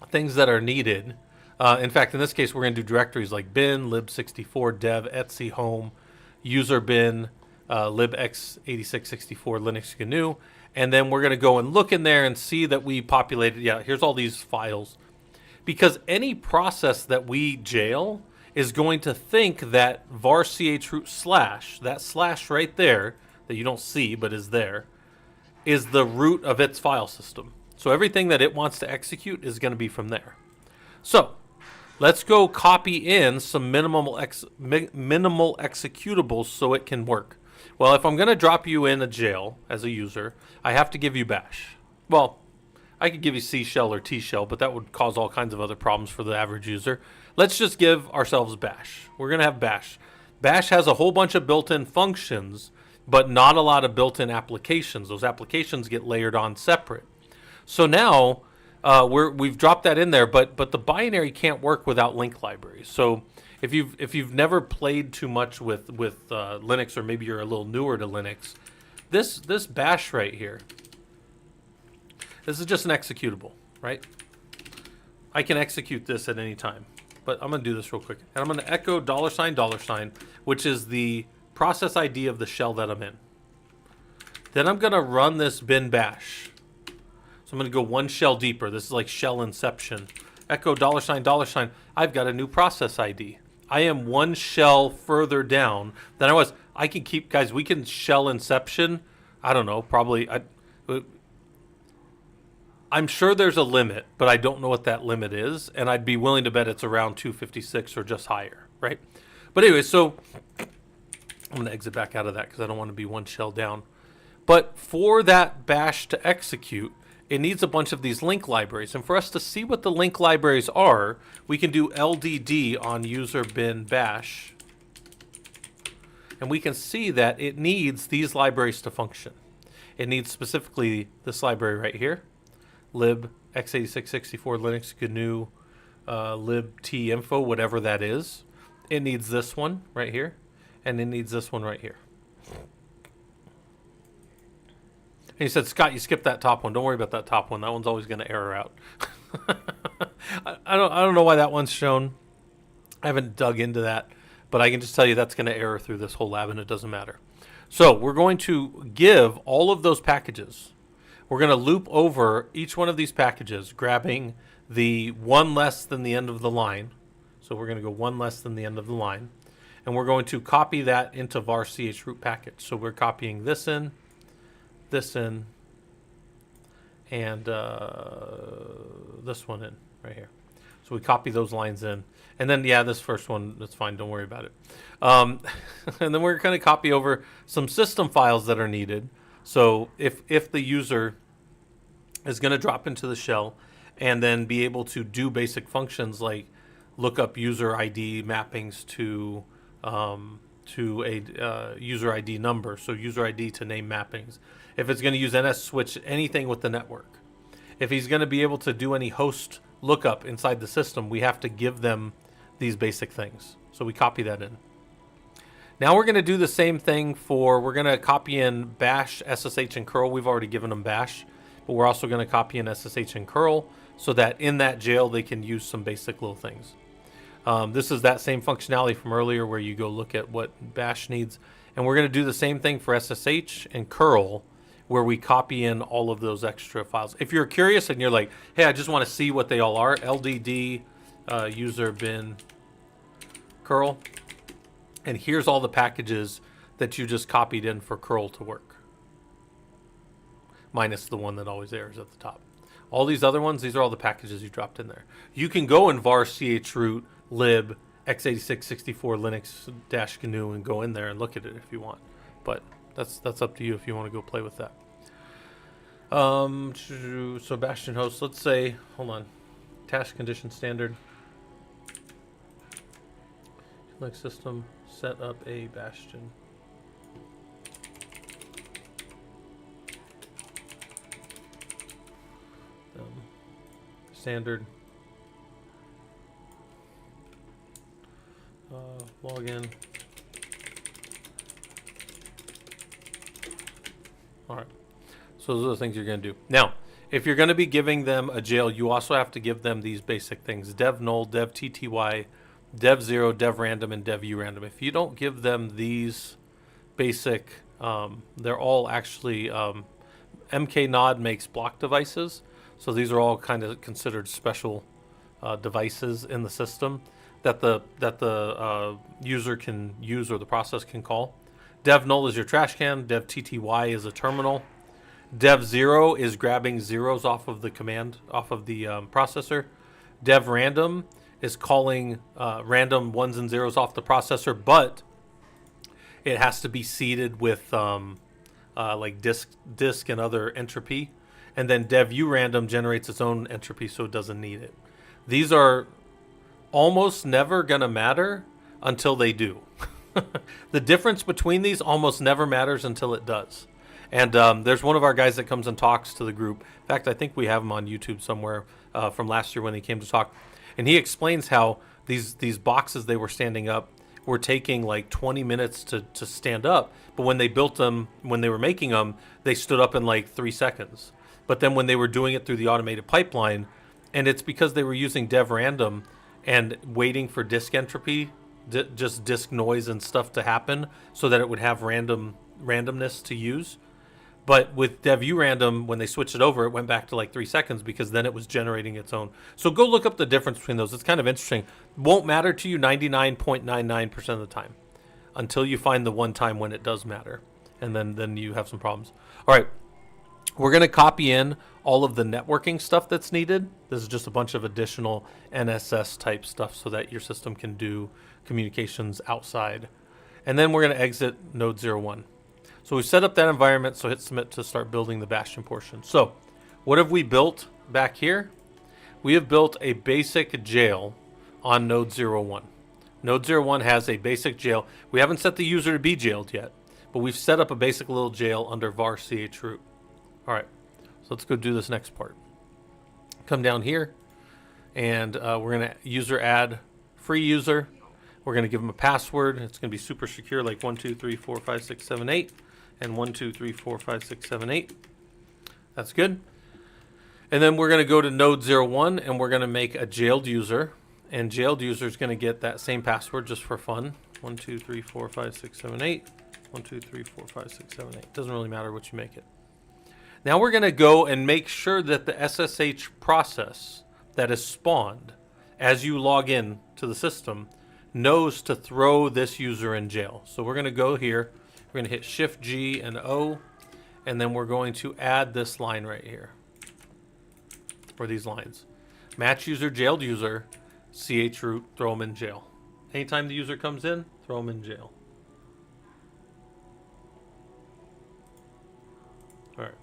things that are needed. In fact, in this case, we're going to do directories like bin, lib64, dev, etc, home, user bin, libx8664, Linux GNU, and then we're going to go and look in there and see that we populated, here's all these files. Because any process that we jail is going to think that var chroot / that slash right there, that you don't see but is there, is the root of its file system. So everything that it wants to execute is going to be from there. So let's go copy in some minimal executables so it can work. Well, if I'm going to drop you in a jail as a user, I have to give you bash. Well, I could give you C shell or T shell, but that would cause all kinds of other problems for the average user. Let's just give ourselves bash. We're going to have bash. Bash has a whole bunch of built-in functions, but not a lot of built-in applications. Those applications get layered on separate. So now we've dropped that in there, but the binary can't work without link libraries. So if you've never played too much with Linux, or maybe you're a little newer to Linux, this bash right here, this is just an executable, right? I can execute this at any time, but I'm going to do this real quick. And I'm going to echo $$, which is the process ID of the shell that I'm in. Then I'm going to run this bin bash. So I'm going to go one shell deeper. This is like shell inception. Echo $$. I've got a new process ID. I am one shell further down than I was. I can keep, guys, we can shell inception. I don't know, probably. I'm sure there's a limit, but I don't know what that limit is, and I'd be willing to bet it's around 256 or just higher, right? But anyway, so I'm going to exit back out of that because I don't want to be one shell down. But for that bash to execute, it needs a bunch of these link libraries. And for us to see what the link libraries are, we can do LDD on user bin bash. And we can see that it needs these libraries to function. It needs specifically this library right here. Lib x8664 Linux GNU libtinfo, whatever that is. It needs this one right here, and it needs this one right here. And he said, Scott, you skipped that top one. Don't worry about that top one. That one's always going to error out. I don't know why that one's shown. I haven't dug into that, but I can just tell you that's going to error through this whole lab, and it doesn't matter. So we're going to give all of those packages. We're going to loop over each one of these packages, grabbing the one less than the end of the line. So we're going to go one less than the end of the line. And we're going to copy that into var chroot package. So we're copying this in, and this one in right here. So we copy those lines in. And then, this first one, that's fine. Don't worry about it. And then we're going to copy over some system files that are needed. So if the user is going to drop into the shell and then be able to do basic functions like look up user ID mappings to a user ID number, so user ID to name mappings. If it's going to use NS switch, anything with the network. If he's going to be able to do any host lookup inside the system, we have to give them these basic things. So we copy that in. Now we're going to do the same thing we're going to copy in bash, SSH, and curl. We've already given them bash, but we're also going to copy in SSH and curl so that in that jail they can use some basic little things. This is that same functionality from earlier where you go look at what bash needs. And we're going to do the same thing for SSH and curl, where we copy in all of those extra files. If you're curious and you're like, hey, I just want to see what they all are, LDD, user bin, curl. And here's all the packages that you just copied in for curl to work. Minus the one that always errors at the top. All these other ones, these are all the packages you dropped in there. You can go in var chroot lib x86 64 linux -gnu and go in there and look at it if you want. But that's up to you if you want to go play with that. So Bastion host, let's say, hold on, task condition standard. Linux system, set up a Bastion. Standard. Login. All right. So those are the things you're going to do. Now, if you're going to be giving them a jail, you also have to give them these basic things: dev null, dev tty, dev 0, dev random, and dev urandom. If you don't give them these basic, they're all actually mknod makes block devices. So these are all kind of considered special devices in the system that the user can use or the process can call. Dev null is your trash can. Dev tty is a terminal. Dev 0 is grabbing zeros off of the command, off of the processor. Dev random is calling random ones and zeros off the processor, but it has to be seeded with like disk and other entropy. And then dev urandom generates its own entropy, so it doesn't need it. These are almost never going to matter until they do. The difference between these almost never matters until it does. And there's one of our guys that comes and talks to the group. In fact, I think we have him on YouTube somewhere from last year when he came to talk. And he explains how these boxes they were standing up were taking like 20 minutes to stand up. But when they built them, when they were making them, they stood up in like 3 seconds. But then when they were doing it through the automated pipeline, and it's because they were using dev random and waiting for disk entropy, just disk noise and stuff to happen so that it would have randomness to use. But with dev urandom, when they switched it over, it went back to like 3 seconds because then it was generating its own. So go look up the difference between those. It's kind of interesting. Won't matter to you 99.99% of the time until you find the one time when it does matter. And then you have some problems. All right. We're going to copy in all of the networking stuff that's needed. This is just a bunch of additional NSS type stuff so that your system can do communications outside. And then we're going to exit node 01. So we've set up that environment, so hit submit to start building the Bastion portion. So what have we built back here? We have built a basic jail on node 01. Node 01 has a basic jail. We haven't set the user to be jailed yet, but we've set up a basic little jail under var chroot. All right, so let's go do this next part. Come down here, and we're going to user add free user. We're going to give them a password. It's going to be super secure, like 1 2 3 4 5 6 7 8, and 1 2 3 4 5 6 7 8. That's good. And then we're going to go to node 01, and we're going to make a jailed user. And jailed user is going to get that same password just for fun. 1 2 3 4 5 6 7 8. 1 2 3 4 5 6 7 8. Doesn't really matter what you make it. Now we're going to go and make sure that the SSH process that is spawned as you log in to the system knows to throw this user in jail. So we're going to go here. We're going to hit Shift G and O, and then we're going to add this line right here, or these lines. Match user, jailed user, chroot, throw them in jail. Anytime the user comes in, throw them in jail. All right.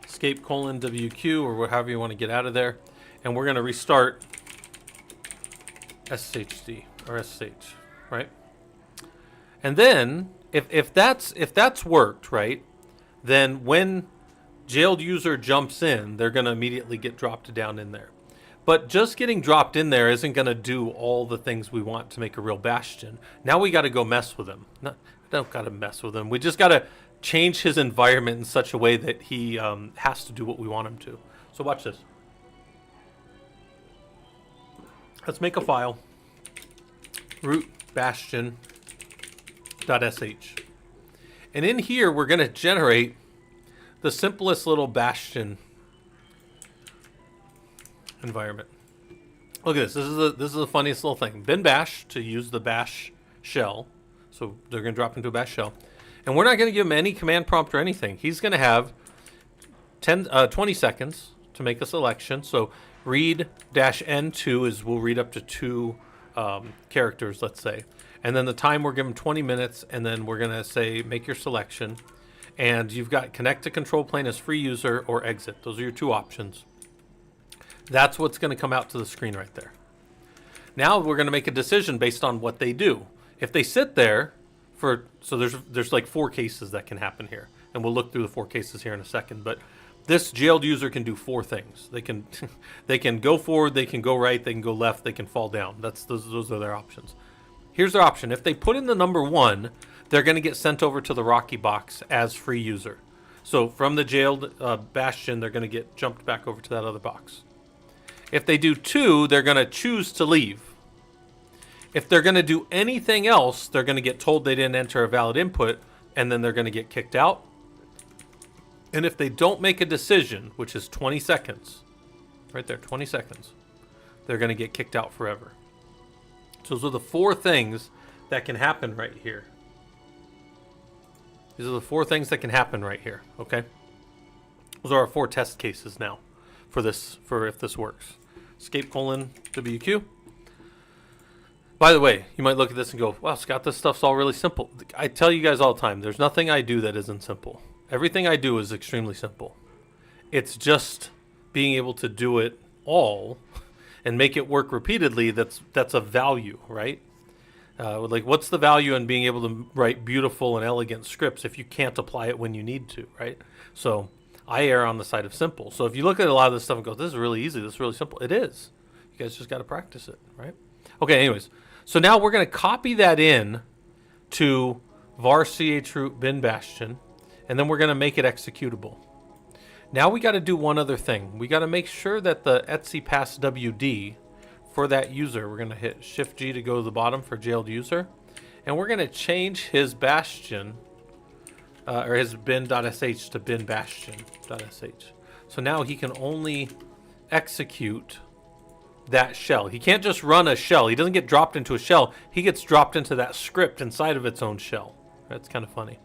Escape : WQ, or however you want to get out of there. And we're going to restart SSHD or SSH, right? And then if that's worked, right, then when jailed user jumps in, they're going to immediately get dropped down in there. But just getting dropped in there isn't going to do all the things we want to make a real Bastion. Now we got to go mess with him. Don't got to mess with him. We just got to change his environment in such a way that he has to do what we want him to. So watch this. Let's make a file. Root bastion.sh. And in here, we're going to generate the simplest little Bastion environment. Look at this. This is the funniest little thing. Bin bash to use the bash shell. So they're going to drop into a bash shell. And we're not going to give him any command prompt or anything. He's going to have 20 seconds to make a selection. So read-n2 is we'll read up to 2 characters, let's say. And then the time we're giving 20 minutes, and then we're going to say make your selection. And you've got connect to control plane as free user or exit. Those are your 2 options. That's what's going to come out to the screen right there. Now we're going to make a decision based on what they do. If they sit there for, so there's like 4 cases that can happen here, and we'll look through the 4 cases here in a second. But this jailed user can do 4 things. They can they can go forward, they can go right, they can go left, they can fall down. Those are their options. Here's their option. If they put in the number 1, they're going to get sent over to the Rocky box as free user. So from the jailed Bastion, they're going to get jumped back over to that other box. If they do 2, they're going to choose to leave. If they're going to do anything else, they're going to get told they didn't enter a valid input, and then they're going to get kicked out. And if they don't make a decision, which is 20 seconds, right there, 20 seconds, they're going to get kicked out forever. So those are the 4 things that can happen right here. These are the 4 things that can happen right here, okay? Those are our 4 test cases now for if this works. Escape : WQ. By the way, you might look at this and go, wow, Scott, this stuff's all really simple. I tell you guys all the time, there's nothing I do that isn't simple. Everything I do is extremely simple. It's just being able to do it all and make it work repeatedly that's a value, right? Like, what's the value in being able to write beautiful and elegant scripts if you can't apply it when you need to, right? So I err on the side of simple. So if you look at a lot of this stuff and go, this is really easy, this is really simple, it is. You guys just got to practice it, right? Okay, anyways. So now we're going to copy that in to var chroot bin bastion, and then we're going to make it executable. Now we got to do one other thing. We got to make sure that the etc pass WD for that user, we're going to hit Shift G to go to the bottom for jailed user, and we're going to change his bastion or his bin.sh to bin bastion.sh. So now he can only execute that shell. He can't just run a shell. He doesn't get dropped into a shell. He gets dropped into that script inside of its own shell. That's kind of funny.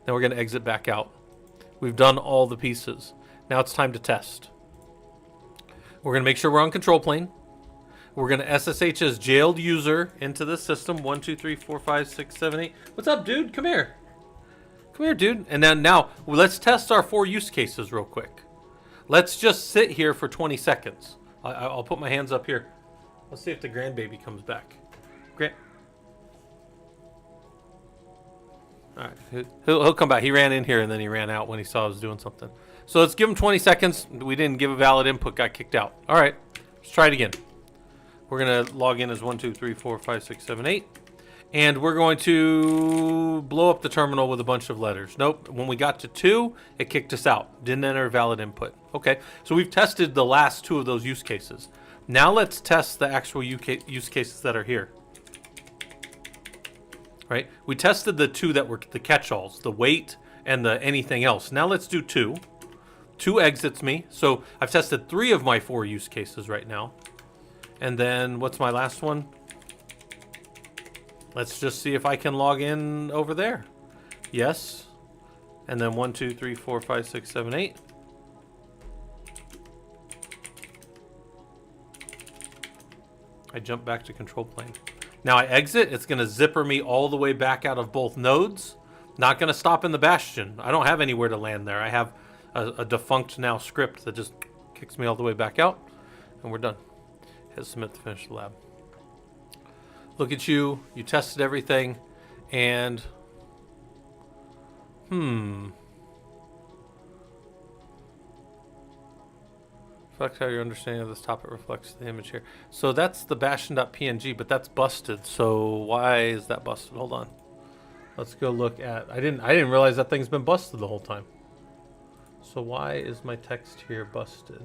Then we're going to exit back out. We've done all the pieces. Now it's time to test. We're going to make sure we're on control plane. We're going to SSH as jailed user into the system. 1, 2, 3, 4, 5, 6, 7, 8. What's up, dude? Come here. Come here, dude. And then now let's test our 4 use cases real quick. Let's just sit here for 20 seconds. I'll put my hands up here. Let's see if the grandbaby comes back. All right, he'll come back. He ran in here and then he ran out when he saw I was doing something. So let's give him 20 seconds. We didn't give a valid input, got kicked out. All right, let's try it again. We're going to log in as 1, 2, 3, 4, 5, 6, 7, 8. And we're going to blow up the terminal with a bunch of letters. Nope. When we got to 2, it kicked us out. Didn't enter valid input. Okay. So we've tested the last 2 of those use cases. Now let's test the actual use cases that are here. Right? We tested the 2 that were the catch-alls, the wait and the anything else. Now let's do 2. 2 exits me. So I've tested 3 of my 4 use cases right now. And then what's my last one? Let's just see if I can log in over there. Yes. And then 1, 2, 3, 4, 5, 6, 7, 8. I jump back to control plane. Now I exit. It's going to zipper me all the way back out of both nodes. Not going to stop in the Bastion. I don't have anywhere to land there. I have a defunct now script that just kicks me all the way back out. And we're done. Hit submit to finish the lab. Look at you. You tested everything. And if reflects how your understanding of this topic reflects the image here. So that's the bastion.png, but that's busted. So why is that busted? Hold on. Let's go look at. I didn't realize that thing's been busted the whole time. So why is my text here busted?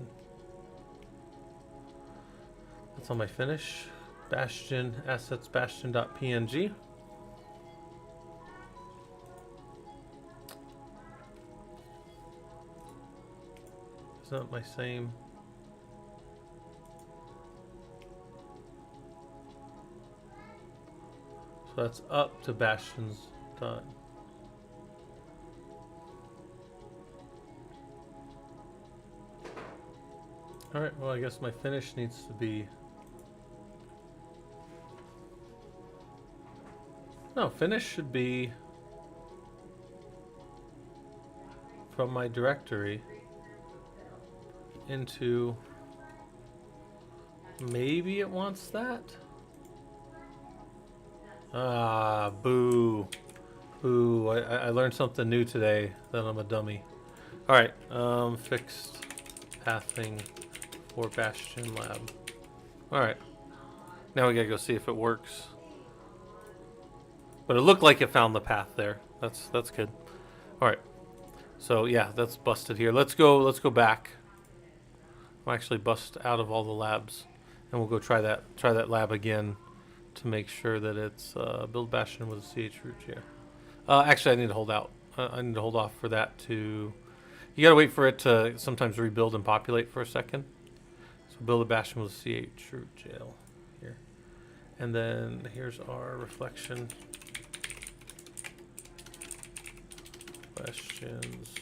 That's on my finish. Bastion assets bastion.png. Is that my same? So that's up to Bastion's dot. Alright, well I guess my finish needs to be... No, finish should be from my directory into... Maybe it wants that? Ah, boo. Boo. I learned something new today. That I'm a dummy. Alright, fixed pathing for Bastion Lab. Alright. Now we gotta go see if it works. But it looked like it found the path there. That's good. Alright. So yeah, that's busted here. Let's go back. I'll actually bust out of all the labs. And we'll go try that lab again to make sure that it's build Bastion with a CH root here. Actually, I need to hold out. I need to hold off for that to... You gotta wait for it to sometimes rebuild and populate for a second. So build a Bastion with a CH root jail here. And then here's our reflection. Questions.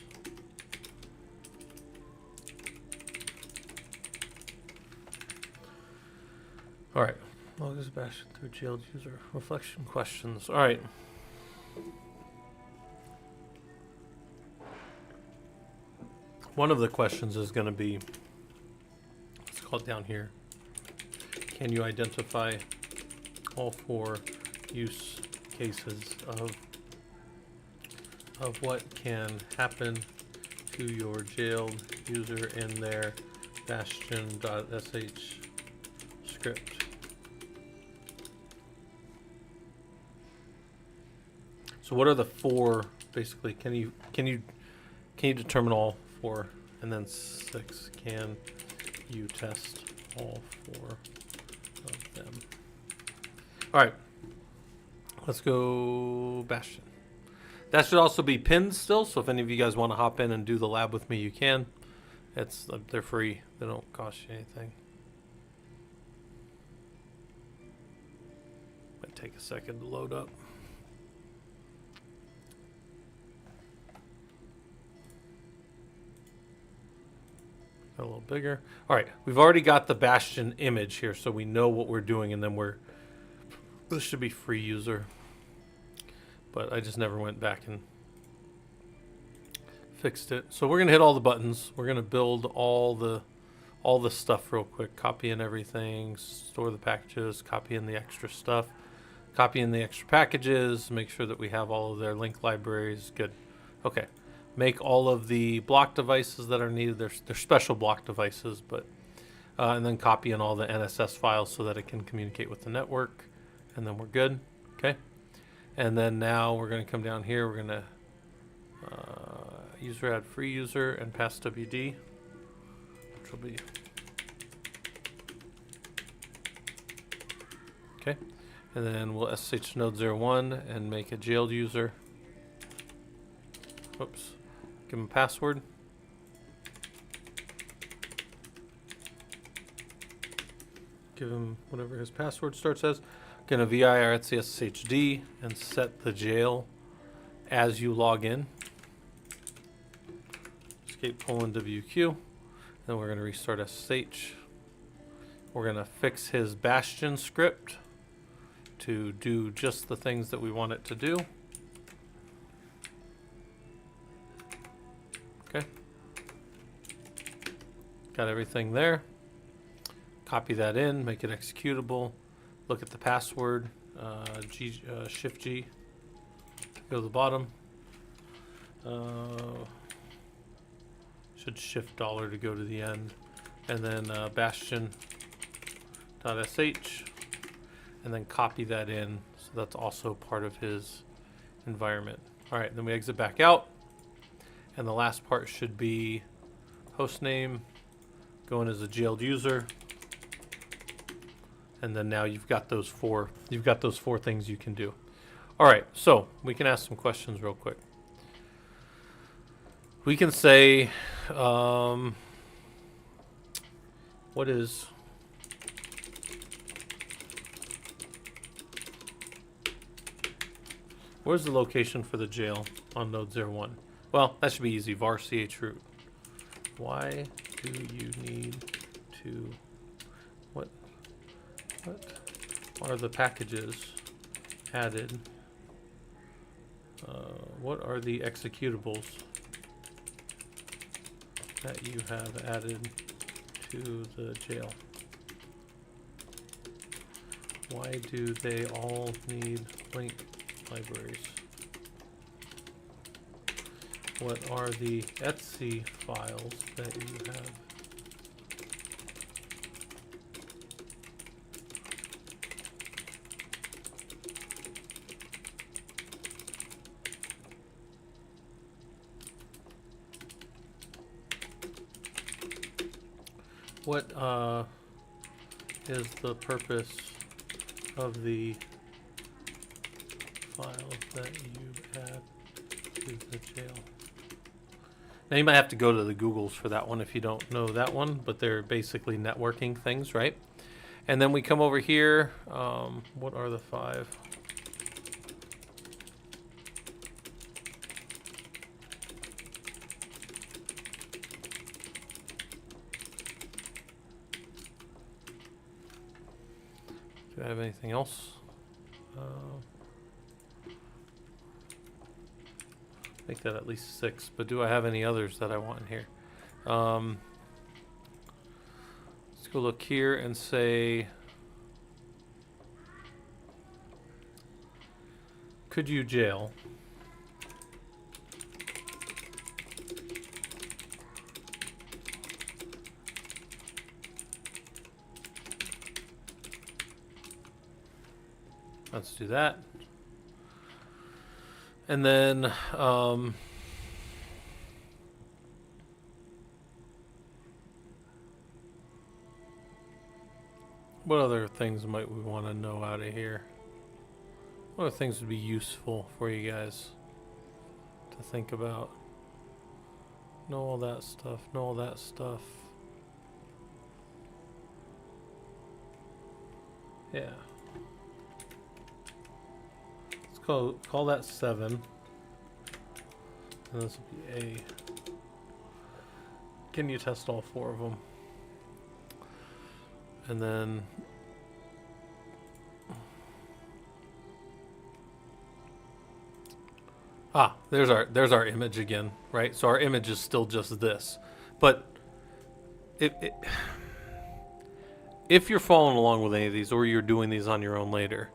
All right. Log is Bastion through jailed user. Reflection questions. All right. One of the questions is going to be, let's call it down here. Can you identify all 4 use cases of what can happen to your jailed user in their bastion.sh script? So what are the 4 basically? Can you determine all 4? And then 6, can you test all 4 of them? All right, let's go Bastion. That should also be pinned still, so if any of you guys want to hop in and do the lab with me, you can. They're free. They don't cost you anything. Might take a second to load up. A little bigger. All right, we've already got the Bastion image here, so we know what we're doing, and then this should be free user. But I just never went back and fixed it. So we're gonna hit all the buttons. We're gonna build all the stuff real quick. Copy in everything, store the packages, copy in the extra stuff, copy in the extra packages, make sure that we have all of their link libraries. Good. Okay. Make all of the block devices that are needed. They're special block devices, but and then copy in all the NSS files so that it can communicate with the network, and then we're good. Okay. And then now we're going to come down here. We're going to user add free user and pass WD, which will be okay. And then we'll SSH node 01 and make a jailed user. Oops. Give him a password. Give him whatever his password starts as. Gonna vir etc sshd and set the jail as you log in. Escape :WQ. Then we're gonna restart SSH. We're gonna fix his Bastion script to do just the things that we want it to do. Okay. Got everything there. Copy that in, make it executable. Look at the password, Shift G, go to the bottom. Should Shift $ to go to the end. and then bastion.sh, and then copy that in. So that's also part of his environment. All right, then we exit back out. And the last part should be hostname, going as a jailed user. And then now you've got those four things you can do. All right, so we can ask some questions real quick. We can say, where's the location for the jail on node 01? Well, that should be easy, var chroot. Why do you need to, what are the packages added? What are the executables that you have added to the jail? Why do they all need link libraries? What are the etc files that you have? What is the purpose of the files that you add to the jail? Now you might have to go to the Googles for that one if you don't know that one, but they're basically networking things, right? And then we come over here. What are the 5? Do I have anything else? Make that at least 6, but do I have any others that I want in here? Let's go look here and say, could you jail? Let's do that. And then what other things might we want to know out of here? What other things would be useful for you guys to think about? Know all that stuff. Know all that stuff. Yeah. Call that 7. And this will be A. Can you test all 4 of them? And then there's our image again, right? So our image is still just this. But if you're following along with any of these, or you're doing these on your own later,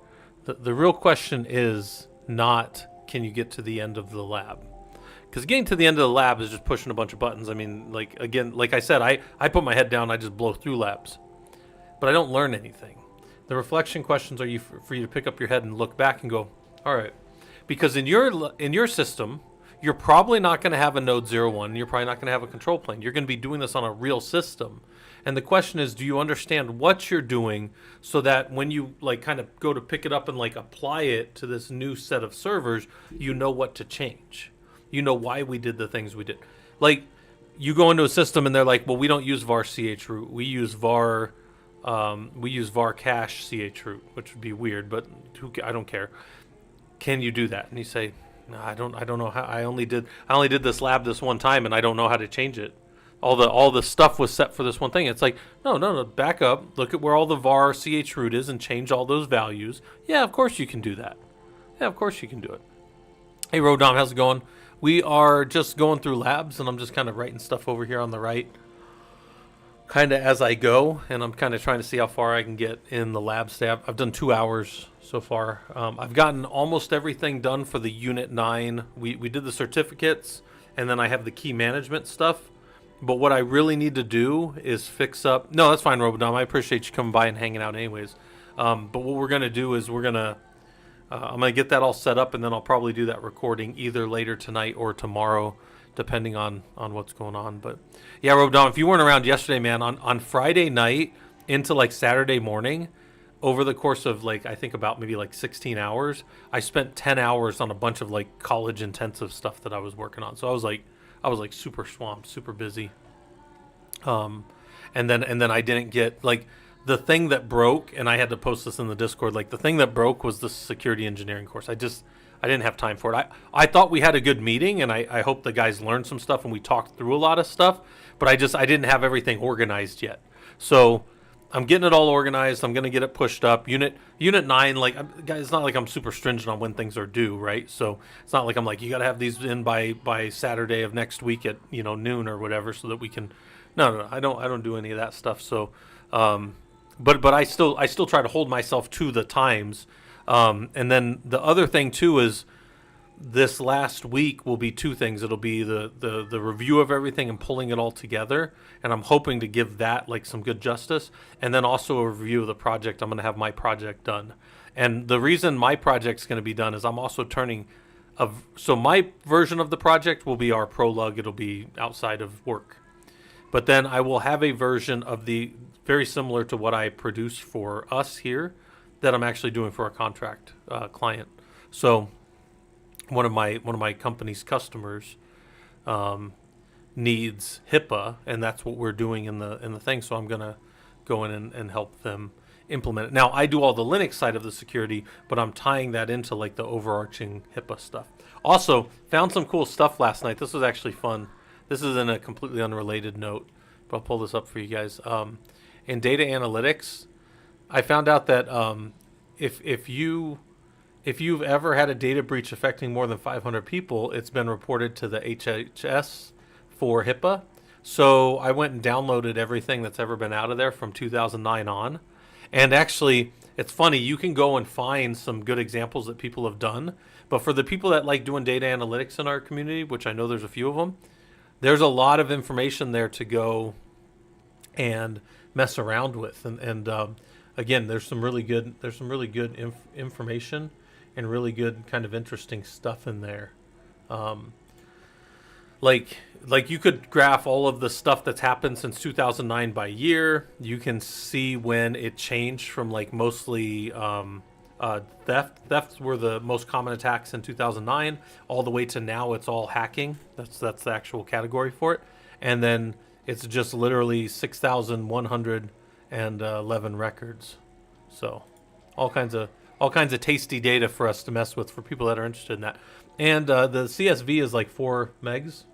the real question is not, can you get to the end of the lab? Because getting to the end of the lab is just pushing a bunch of buttons. I mean, like I said, I put my head down, I just blow through labs. But I don't learn anything. The reflection questions are for you to pick up your head and look back and go, all right. Because in your system, you're probably not going to have a node 01. You're probably not going to have a control plane. You're going to be doing this on a real system. And the question is, do you understand what you're doing so that when you like kind of go to pick it up and like apply it to this new set of servers, you know what to change. You know why we did the things we did. Like you go into a system and they're like, well, we don't use var chroot. We use var cache chroot, which would be weird, but I don't care. Can you do that? And you say, no, I don't know how. I only did this lab this one time, and I don't know how to change it. All the stuff was set for this one thing. It's like, no, back up. Look at where all the var chroot is and change all those values. Yeah, of course you can do that. Yeah, of course you can do it. Hey, Rodom, how's it going? We are just going through labs, and I'm just kind of writing stuff over here on the right, kind of as I go, and I'm kind of trying to see how far I can get in the lab step. I've done 2 hours so far. I've gotten almost everything done for the Unit 9. We did the certificates, and then I have the key management stuff. But what I really need to do is fix up. No, that's fine, Robodom. I appreciate you coming by and hanging out, anyways. But what we're gonna do is I'm gonna get that all set up, and then I'll probably do that recording either later tonight or tomorrow, depending on what's going on. But yeah, Robodom, if you weren't around yesterday, man, on Friday night into like Saturday morning, over the course of like I think about maybe like 16 hours, I spent 10 hours on a bunch of like college intensive stuff that I was working on. So I was like super swamped, super busy. And then I didn't get like the thing that broke, and I had to post this in the Discord. Like the thing that broke was the security engineering course. I didn't have time for it. I thought we had a good meeting, and I hope the guys learned some stuff and we talked through a lot of stuff, but I didn't have everything organized yet. So I'm getting it all organized. I'm gonna get it pushed up. Unit 9, like guys, it's not like I'm super stringent on when things are due, right? So it's not like I'm like you got to have these in by Saturday of next week at noon or whatever, so that we can. No, I don't do any of that stuff. So, but I still try to hold myself to the times. And then the other thing too is this last week will be two things. It'll be the review of everything and pulling it all together, and I'm hoping to give that like some good justice, and then also a review of the project. I'm going to have my project done, and the reason my project's going to be done is I'm also turning so my version of the project will be our prologue. It'll be outside of work, but then I will have a version of the very similar to what I produce for us here that I'm actually doing for a contract client. So one of my company's customers needs HIPAA, and that's what we're doing in the thing. So I'm gonna go in and help them implement it. Now I do all the Linux side of the security, but I'm tying that into like the overarching HIPAA stuff. Also found some cool stuff last night. This was actually fun. This is in a completely unrelated note, but I'll pull this up for you guys. In data analytics, I found out that if you've ever had a data breach affecting more than 500 people, it's been reported to the HHS for HIPAA. So I went and downloaded everything that's ever been out of there from 2009 on. And actually, it's funny, you can go and find some good examples that people have done. But for the people that like doing data analytics in our community, which I know there's a few of them, there's a lot of information there to go and mess around with. And again, there's some really good information and really good kind of interesting stuff in there. Like you could graph all of the stuff that's happened since 2009 by year. You can see when it changed from like mostly thefts were the most common attacks in 2009 all the way to now it's all hacking. That's the actual category for it. And then it's just literally 6,111 records. So all kinds of tasty data for us to mess with for people that are interested in that. And the CSV is like 4 megs.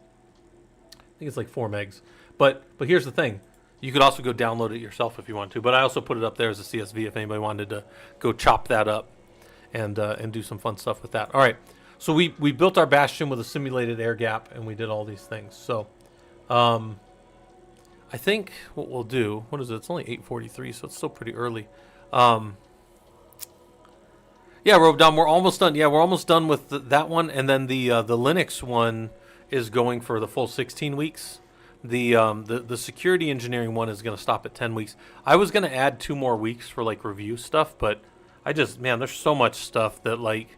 I think it's like 4 megs. But here's the thing. You could also go download it yourself if you want to. But I also put it up there as a CSV if anybody wanted to go chop that up and do some fun stuff with that. All right. So we built our bastion with a simulated air gap, and we did all these things. So I think what we'll do, what is it? It's only 8:43, so it's still pretty early. Yeah, Robodom, we're almost done. Yeah, we're almost done with that one, and then the Linux one is going for the full 16 weeks. The security engineering one is going to stop at 10 weeks. I was going to add 2 more weeks for like review stuff, but there's so much stuff that like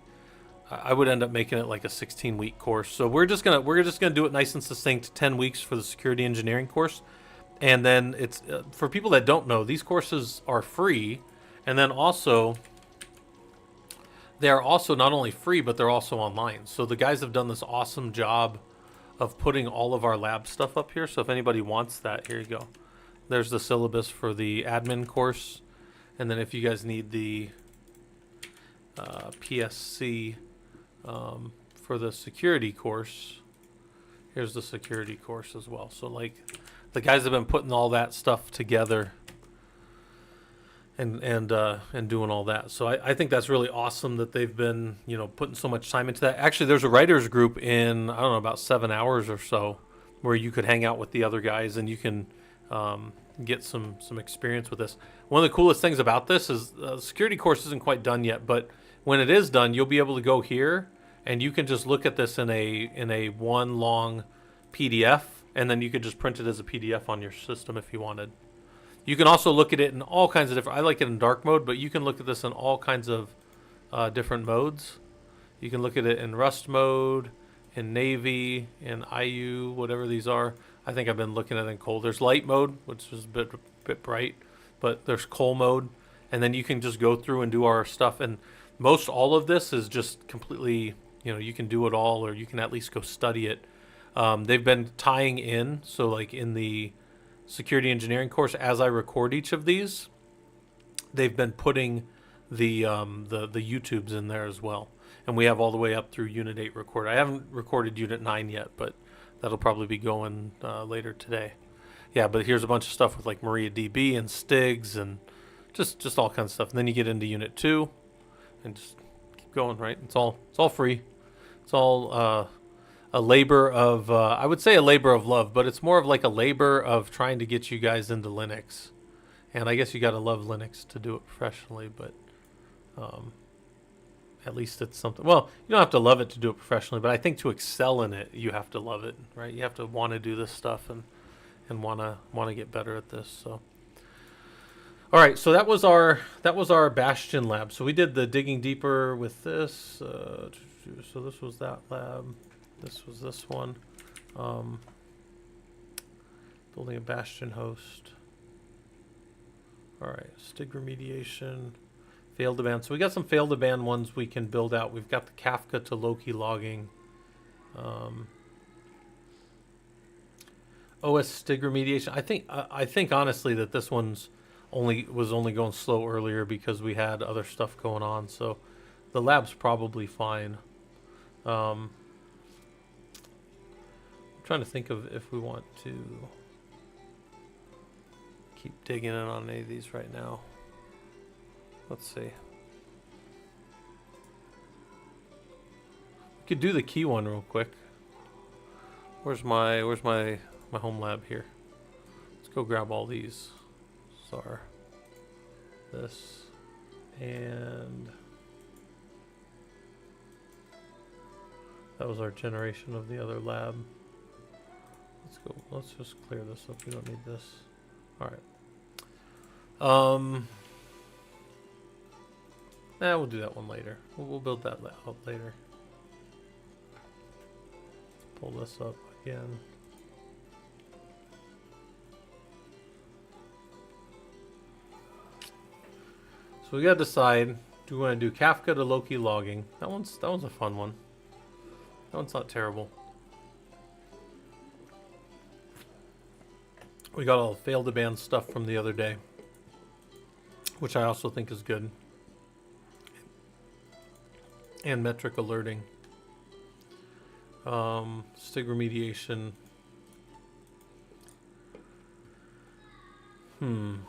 I would end up making it like a 16-week course. So we're just gonna do it nice and succinct, 10 weeks for the security engineering course, and then it's for people that don't know, these courses are free, and then also. They're also not only free, but they're also online. So the guys have done this awesome job of putting all of our lab stuff up here. So if anybody wants that, here you go. There's the syllabus for the admin course. And then if you guys need the PSC for the security course, here's the security course as well. So like the guys have been putting all that stuff together and doing all that. So I think that's really awesome that they've been, putting so much time into that. Actually, there's a writers group in, I don't know, about 7 hours or so where you could hang out with the other guys and you can get some experience with this. One of the coolest things about this is the security course isn't quite done yet, but when it is done, you'll be able to go here and you can just look at this in a one long PDF and then you could just print it as a PDF on your system if you wanted. You can also look at it in all kinds of different, I like it in dark mode, but you can look at this in all kinds of different modes. You can look at it in Rust mode, in Navy, in IU, whatever these are. I think I've been looking at it in coal. There's light mode, which is a bit bright, but there's coal mode, and then you can just go through and do our stuff. And most all of this is just completely, you can do it all, or you can at least go study it. They've been tying in, so like in the security engineering course, as I record each of these, they've been putting the YouTubes in there as well. And we have all the way up through Unit 8 record. I haven't recorded Unit 9 yet, but that'll probably be going later today. Yeah, but here's a bunch of stuff with like MariaDB and Stigs and just all kinds of stuff. And then you get into Unit 2 and just keep going, right? It's all free. It's all a labor of, I would say a labor of love, but it's more of like a labor of trying to get you guys into Linux. And I guess you got to love Linux to do it professionally, but at least it's something. Well, you don't have to love it to do it professionally, but I think to excel in it, you have to love it, right? You have to want to do this stuff and want to get better at this. So, all right, so that was our Bastion lab. So we did the digging deeper with this. So this was that lab. This was this one. Building a Bastion host. All right, Stig remediation, fail to ban. So we got some fail to ban ones we can build out. We've got the Kafka to Loki logging. OS Stig remediation. I think honestly that this one's was only going slow earlier because we had other stuff going on. So the lab's probably fine. I'm trying to think of if we want to keep digging in on any of these right now. Let's see. We could do the key one real quick. Where's my home lab here? Let's go grab all these. SAR. This. And that was our generation of the other lab. Let's go. Let's just clear this up. We don't need this. All right. We'll do that one later. We'll build that out later. Pull this up again. So we gotta decide: do we want to do Kafka to Loki logging? That one's a fun one. That one's not terrible. We got all the fail to ban stuff from the other day, which I also think is good. And metric alerting. Stig remediation. We can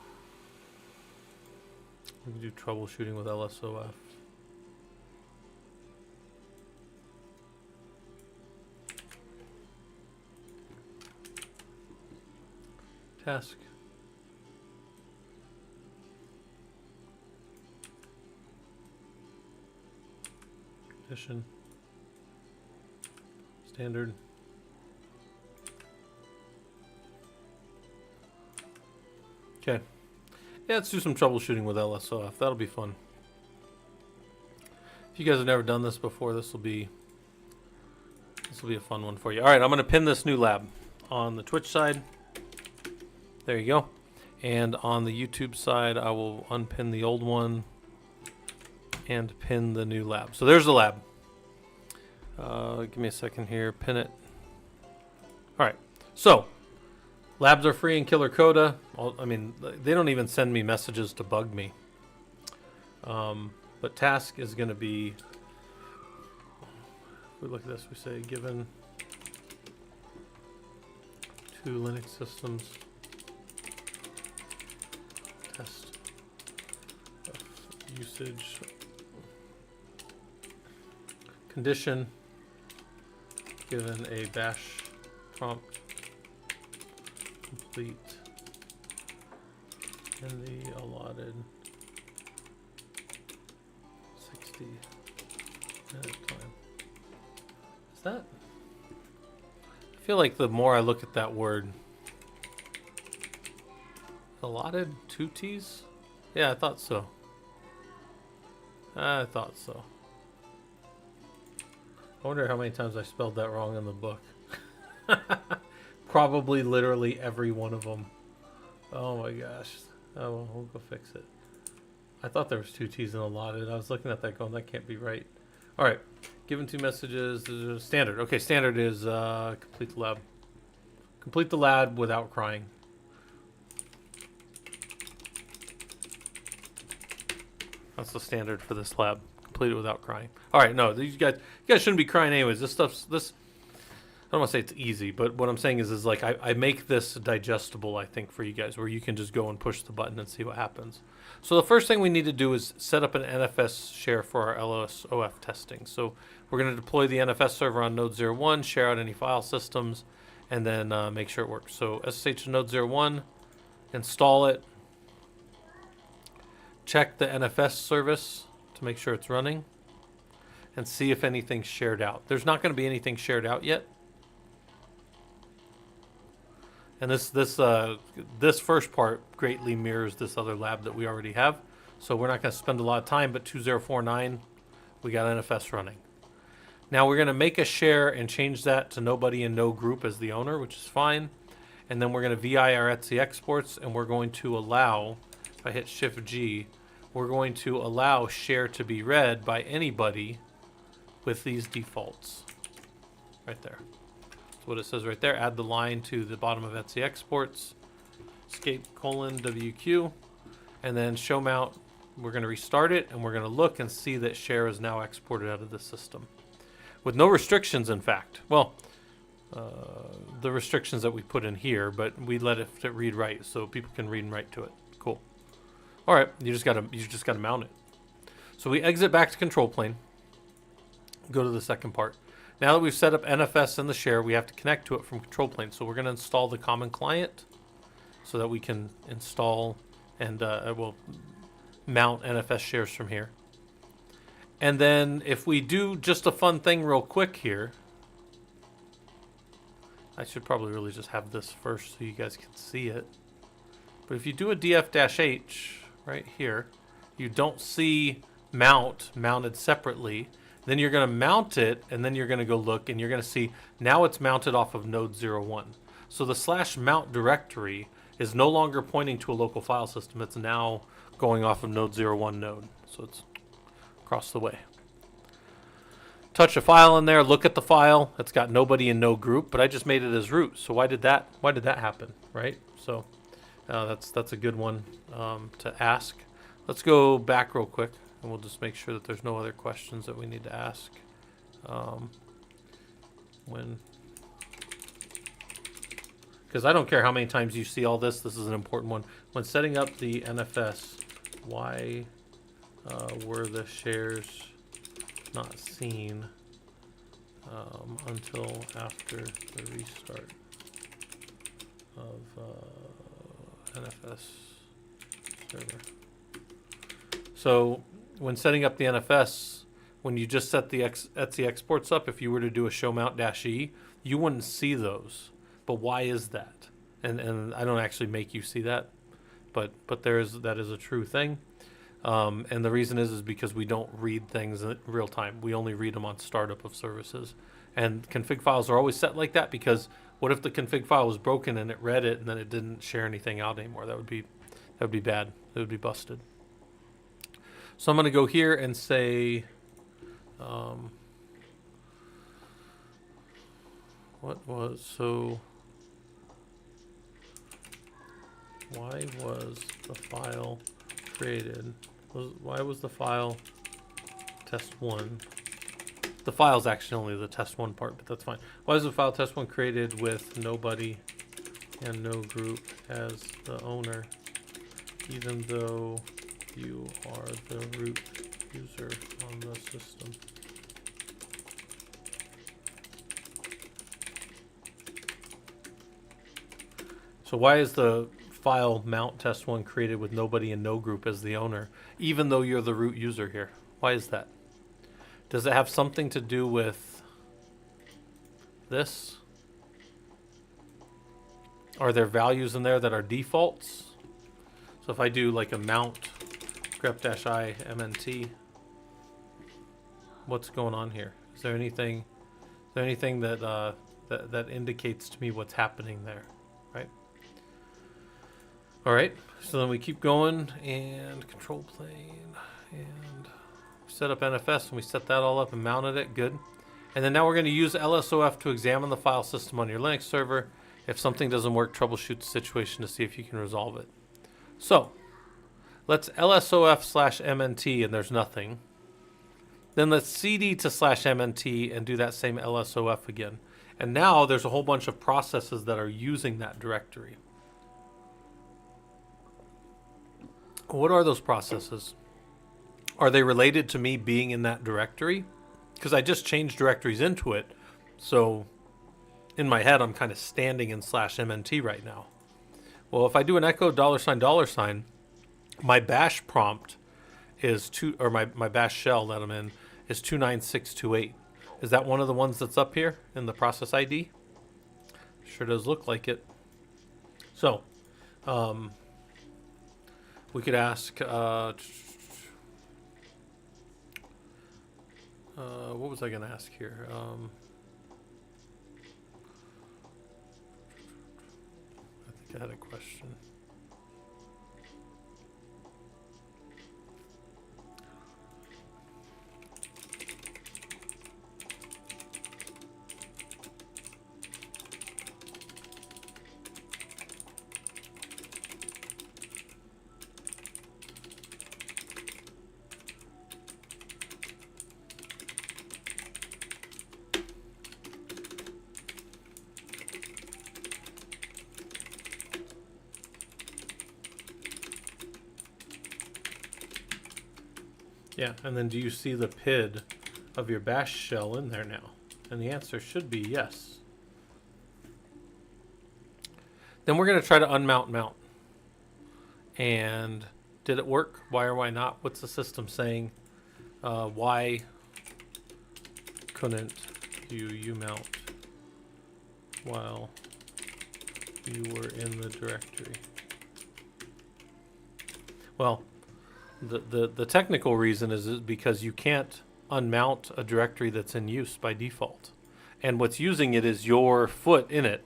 do troubleshooting with LSOF. Task. Condition. Standard. Okay. Yeah, let's do some troubleshooting with LSOF. That'll be fun. If you guys have never done this before, this will be a fun one for you. All right, I'm going to pin this new lab on the Twitch side. There you go. And on the YouTube side, I will unpin the old one and pin the new lab. So there's the lab. Give me a second here. Pin it. All right. So labs are free in Killer Coda. I mean, they don't even send me messages to bug me. But task is going to be, if we look at this, we say given 2 Linux systems, test of usage, condition, given a bash prompt, complete in the allotted 60-minute time. Is that? I feel like the more I look at that word, allotted 2 T's? Yeah, I thought so. I thought so. I wonder how many times I spelled that wrong in the book. Probably literally every one of them. Oh my gosh. Oh, well, we'll go fix it. I thought there was 2 T's in allotted. I was looking at that going, that can't be right. All right. Given 2 messages. Standard. Okay, standard is complete the lab. Complete the lab without crying. That's the standard for this lab. Complete it without crying. All right, no, you guys shouldn't be crying anyways. This stuff's I don't want to say it's easy, but what I'm saying is like I make this digestible, I think, for you guys, where you can just go and push the button and see what happens. So the first thing we need to do is set up an NFS share for our LSOF testing. So we're going to deploy the NFS server on Node 01, share out any file systems, and then make sure it works. So SSH to Node 01, install it, check the NFS service to make sure it's running, and see if anything's shared out. There's not going to be anything shared out yet. And this first part greatly mirrors this other lab that we already have. So we're not going to spend a lot of time, but 2049, we got NFS running. Now we're going to make a share and change that to nobody and no group as the owner, which is fine. And then we're going to VI our Etsy exports, and we're going to allow, if I hit Shift G, we're going to allow share to be read by anybody with these defaults. Right there. That's what it says right there. Add the line to the bottom of Etsy exports. Escape : WQ. And then show mount. We're going to restart it, and we're going to look and see that share is now exported out of the system. With no restrictions, in fact. Well, the restrictions that we put in here, but we let it read write, so people can read and write to it. Cool. All right, you just gotta mount it. So we exit back to control plane. Go to the second part. Now that we've set up NFS and the share, we have to connect to it from control plane. So we're going to install the common client so that we can install and we'll mount NFS shares from here. And then if we do just a fun thing real quick here, I should probably really just have this first so you guys can see it. But if you do a df-h right here, you don't see mounted separately. Then you're going to mount it, and then you're going to go look, and you're going to see now it's mounted off of Node 01. So the /mount directory is no longer pointing to a local file system. It's now going off of Node 01 node. So it's across the way. Touch a file in there, look at the file. It's got nobody and no group, but I just made it as root. So why did that happen, right? So that's a good one to ask. Let's go back real quick, and we'll just make sure that there's no other questions that we need to ask. Because I don't care how many times you see all this. This is an important one. When setting up the NFS, why were the shares not seen until after the restart of NFS server? So when setting up the NFS, when you just set the Etsy exports up, if you were to do a show mount -e, you wouldn't see those. But why is that? And I don't actually make you see that, but that is a true thing. And the reason is because we don't read things in real time. We only read them on startup of services. And config files are always set like that because what if the config file was broken and it read it and then it didn't share anything out anymore? That would be bad. It would be busted. So I'm going to go here and say, why was the file created? Why was the file test1? The file's actually only the test1 part, but that's fine. Why is the file test1 created with nobody and no group as the owner, even though you are the root user on the system? So why is the file mount test1 created with nobody and no group as the owner, even though you're the root user here? Why is that? Does it have something to do with this? Are there values in there that are defaults? So if I do like a mount grep-i mnt, what's going on here? Is there anything that that indicates to me what's happening there, right? All right, so then we keep going and control plane and set up NFS, and we set that all up and mounted it. Good. And then now we're going to use LSOF to examine the file system on your Linux server. If something doesn't work, troubleshoot the situation to see if you can resolve it. So let's LSOF/MNT, and there's nothing. Then let's CD to /MNT and do that same LSOF again. And now there's a whole bunch of processes that are using that directory. What are those processes? Are they related to me being in that directory? Because I just changed directories into it. So in my head, I'm kind of standing in /MNT right now. Well, if I do an echo $$, my bash prompt is my bash shell that I'm in is 29628. Is that one of the ones that's up here in the process ID? Sure does look like it. So, we could ask, what was I going to ask here? I think I had a question. Yeah, and then do you see the PID of your bash shell in there now? And the answer should be yes. Then we're going to try to unmount mount. And did it work? Why or why not? What's the system saying? Why couldn't you mount while you were in the directory? Well, the technical reason is because you can't unmount a directory that's in use by default. And what's using it is your foot in it.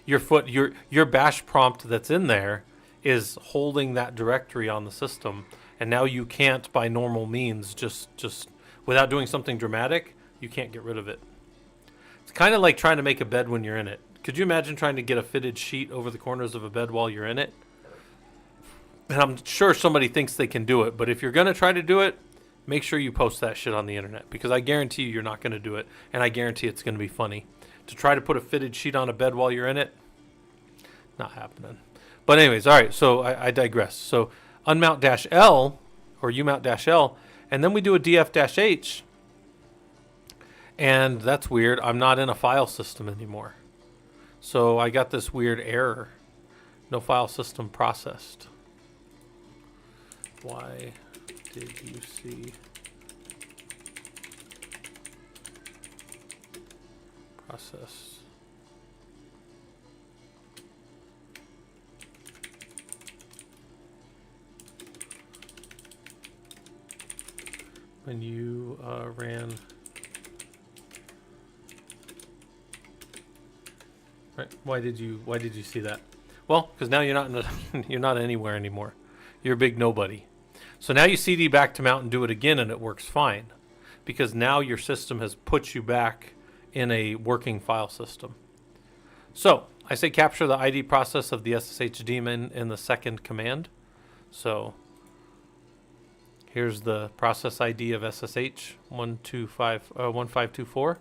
Your bash prompt that's in there is holding that directory on the system. And now you can't, by normal means, just without doing something dramatic, you can't get rid of it. It's kind of like trying to make a bed when you're in it. Could you imagine trying to get a fitted sheet over the corners of a bed while you're in it? And I'm sure somebody thinks they can do it, but if you're going to try to do it, make sure you post that shit on the internet, because I guarantee you're not going to do it, and I guarantee it's going to be funny. To try to put a fitted sheet on a bed while you're in it, not happening. But anyways, all right, so I digress. So unmount-L, or umount-L, and then we do a df-h, and that's weird. I'm not in a file system anymore. So I got this weird error. No file system processed. Why did you see process? When you ran, right? Why did you see that? Well, because now you're not you're not anywhere anymore. You're a big nobody. So now you CD back to mount and do it again, and it works fine, because now your system has put you back in a working file system. So I say capture the ID process of the SSH daemon in the second command. So here's the process ID of SSH 1524,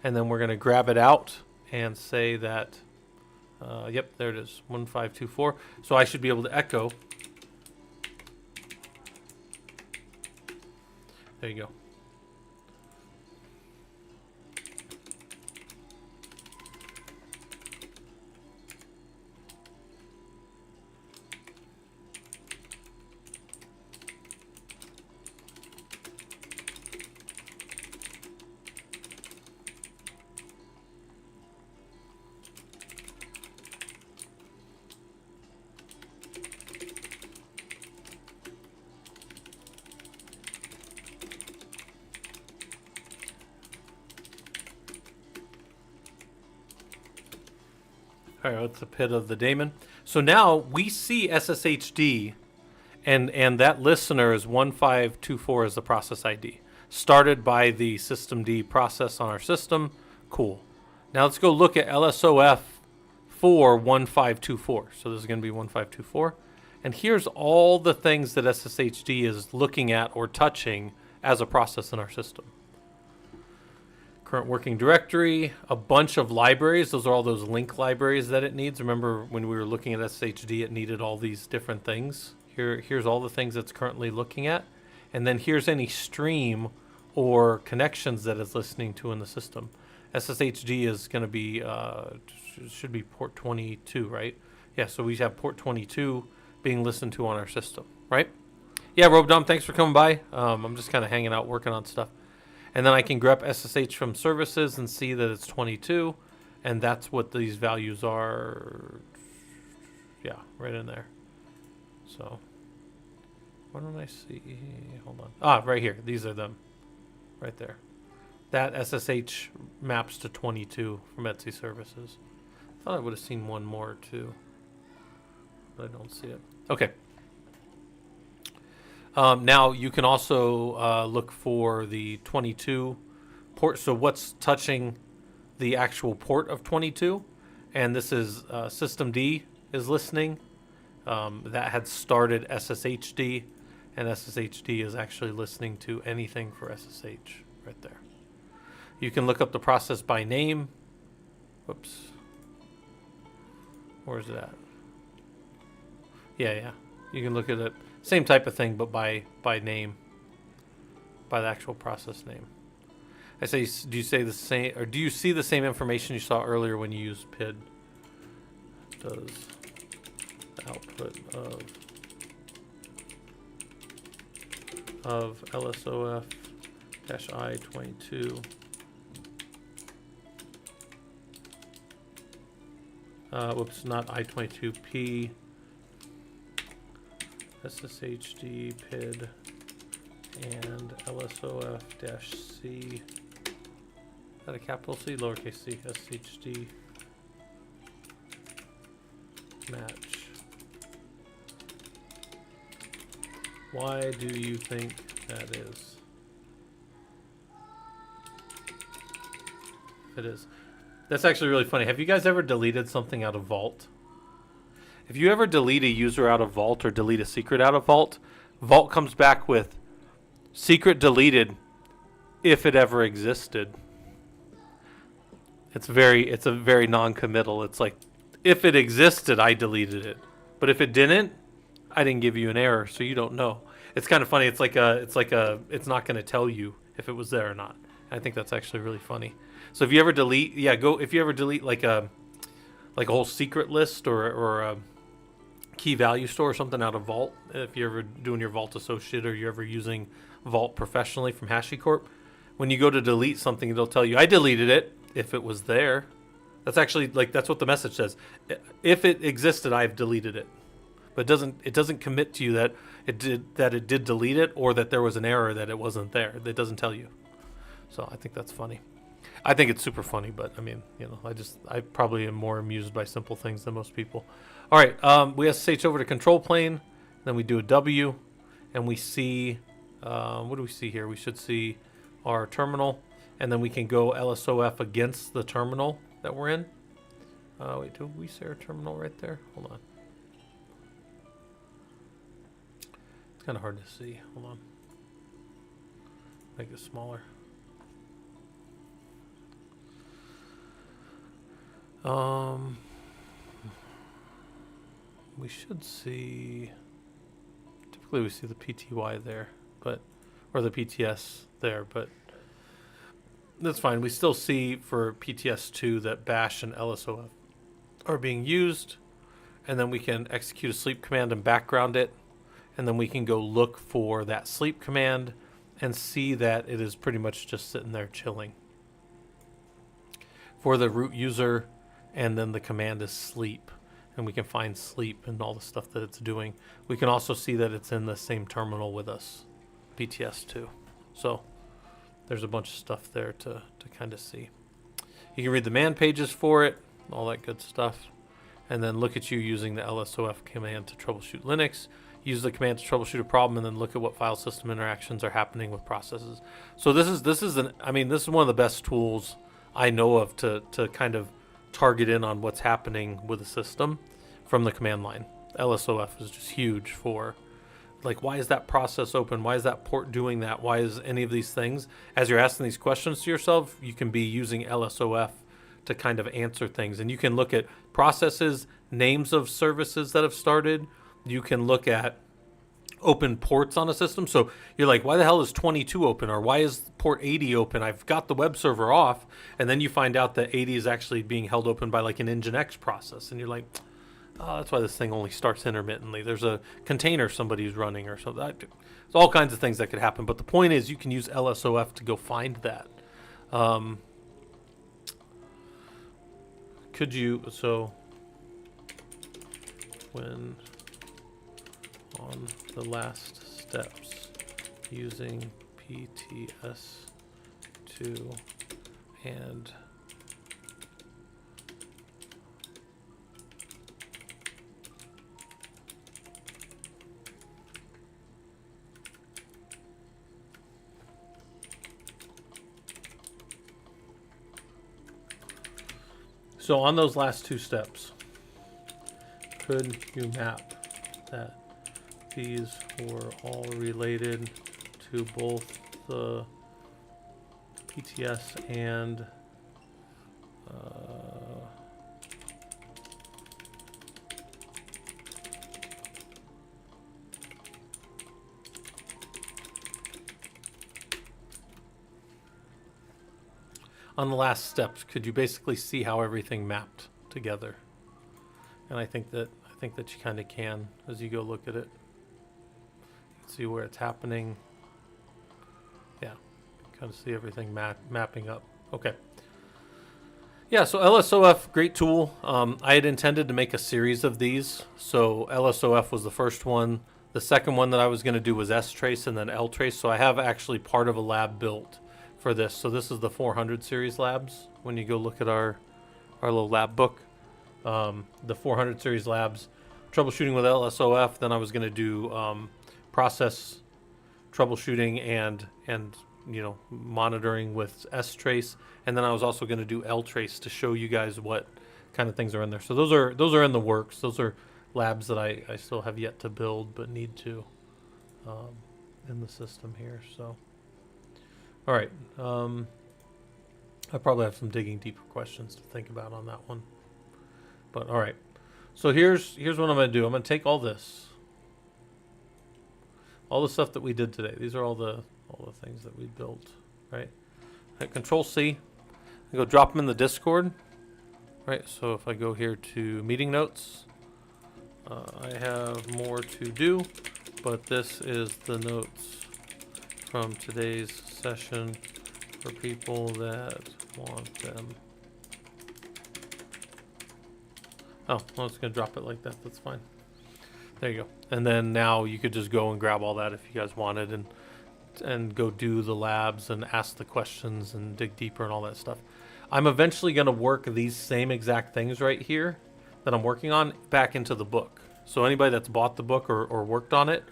and then we're going to grab it out and say that, yep, there it is, 1524. So I should be able to echo. There you go. All right, what's the PID of the daemon? So now we see SSHD, and that listener is 1524 as the process ID. Started by the systemd process on our system. Cool. Now let's go look at LSOF for 1524. So this is going to be 1524. And here's all the things that SSHD is looking at or touching as a process in our system. Current working directory, a bunch of libraries. Those are all those link libraries that it needs. Remember when we were looking at SSHD, it needed all these different things. Here's all the things it's currently looking at. And then here's any stream or connections that it's listening to in the system. SSHD is going to be, should be port 22, right? Yeah, so we have port 22 being listened to on our system, right? Yeah, RobeDom, thanks for coming by. I'm just kind of hanging out working on stuff. And then I can grep SSH from services and see that it's 22. And that's what these values are. Yeah, right in there. So, why don't I see? Hold on. Ah, right here. These are them. Right there. That SSH maps to 22 from Etsy services. I thought I would have seen one more too. But I don't see it. Okay. Now you can also look for the 22 port. So what's touching the actual port of 22? And this is systemd is listening. That had started SSHD, and SSHD is actually listening to anything for SSH right there. You can look up the process by name. Whoops. Where's it at? Yeah. You can look at it. Same type of thing, but by name, by the actual process name. I say, do you say the same, or do you see the same information you saw earlier when you used PID? Does the output of LSOF-I22 whoops, not I22P. SSHD PID and LSOF-C. Is that a capital C? Lowercase c. SSHD match. Why do you think that is? It is. That's actually really funny. Have you guys ever deleted something out of Vault? If you ever delete a user out of Vault or delete a secret out of Vault, Vault comes back with secret deleted if it ever existed. It's a very non-committal. It's like, if it existed, I deleted it. But if it didn't, I didn't give you an error, so you don't know. It's kind of funny. It's not going to tell you if it was there or not. I think that's actually really funny. So if you ever delete, if you ever delete like a whole secret list or a key value store or something out of Vault, if you're ever doing your Vault Associate or you're ever using Vault professionally from HashiCorp, when you go to delete something, it'll tell you, I deleted it if it was there. That's actually, that's what the message says. If it existed, I've deleted it. But it doesn't commit to you that it did delete it or that there was an error that it wasn't there. It doesn't tell you. So I think that's funny. I think it's super funny, but I mean, I probably am more amused by simple things than most people. All right, we SSH over to control plane, then we do a W, and we see, what do we see here? We should see our terminal, and then we can go LSOF against the terminal that we're in. Wait, do we see our terminal right there? Hold on. It's kind of hard to see. Hold on. Make it smaller. We should see, typically we see the PTY there, or the PTS there, but that's fine. We still see for PTS2 that bash and LSOF are being used, and then we can execute a sleep command and background it, and then we can go look for that sleep command and see that it is pretty much just sitting there chilling. For the root user, and then the command is sleep, and we can find sleep and all the stuff that it's doing. We can also see that it's in the same terminal with us, PTS2. So there's a bunch of stuff there to kind of see. You can read the man pages for it, all that good stuff. and then look at you using the LSOF command to troubleshoot Linux. Use the command to troubleshoot a problem, and then look at what file system interactions are happening with processes. So this is one of the best tools I know of to kind of target in on what's happening with the system from the command line. LSOF is just huge for, like, why is that process open? Why is that port doing that? Why is any of these things? As you're asking these questions to yourself, you can be using LSOF to kind of answer things. And you can look at processes, names of services that have started. You can look at open ports on a system. So you're like, why the hell is 22 open? Or why is port 80 open? I've got the web server off. And then you find out that 80 is actually being held open by like an Nginx process. And you're like, oh, that's why this thing only starts intermittently. There's a container somebody's running or something. There's all kinds of things that could happen. But the point is, you can use LSOF to go find that. When on the last steps using PTS2 and so on those last two steps, could you map that these were all related to both the PTS and on the last steps, could you basically see how everything mapped together? And I think that you kind of can as you go look at it. See where it's happening. Yeah, kind of see everything mapping up. Okay. Yeah, so LSOF, great tool. I had intended to make a series of these. So LSOF was the first one. The second one that I was going to do was strace and then ltrace. So I have actually part of a lab built for this. So this is the 400 series labs. When you go look at our little lab book, the 400 series labs, troubleshooting with LSOF. Then I was going to do process troubleshooting and monitoring with strace, and then I was also going to do ltrace to show you guys what kind of things are in there. So those are in the works. Those are labs that I still have yet to build but need to in the system here. So all right, I probably have some digging deeper questions to think about on that one, but all right. So here's what I'm going to do. I'm going to take all the stuff that we did today. These are all the things that we built, right? Hit Control C. I go drop them in the Discord, right? So if I go here to meeting notes, I have more to do, but this is the notes from today's session for people that want them. Oh, well, it's going to drop it like that. That's fine. There you go. And then now you could just go and grab all that if you guys wanted and go do the labs and ask the questions and dig deeper and all that stuff. I'm eventually going to work these same exact things right here that I'm working on back into the book. So anybody that's bought the book or worked on it,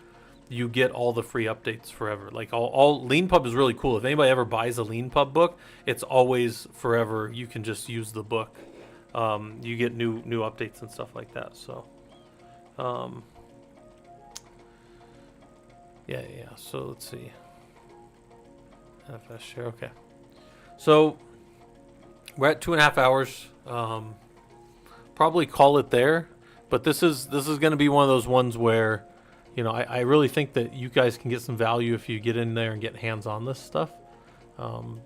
you get all the free updates forever. Like all LeanPub is really cool. If anybody ever buys a LeanPub book, it's always forever. You can just use the book. You get new updates and stuff like that. So, yeah. So let's see. FS share. Okay. So we're at 2.5 hours. Probably call it there. But this is going to be one of those ones where, I really think that you guys can get some value if you get in there and get hands on this stuff.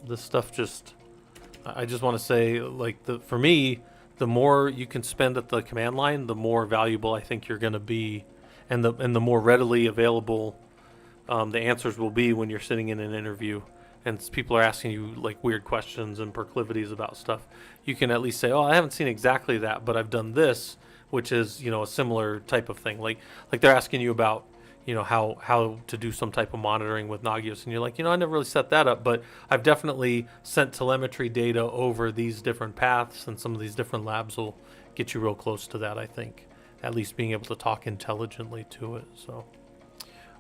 This stuff I just want to say, like, for me, the more you can spend at the command line, the more valuable I think you're going to be, and the more readily available the answers will be when you're sitting in an interview and people are asking you like weird questions and proclivities about stuff. You can at least say, oh, I haven't seen exactly that, but I've done this, which is, a similar type of thing. Like they're asking you about, how to do some type of monitoring with Nagios, and you're like, I never really set that up, but I've definitely sent telemetry data over these different paths, and some of these different labs will get you real close to that, I think. At least being able to talk intelligently to it. So,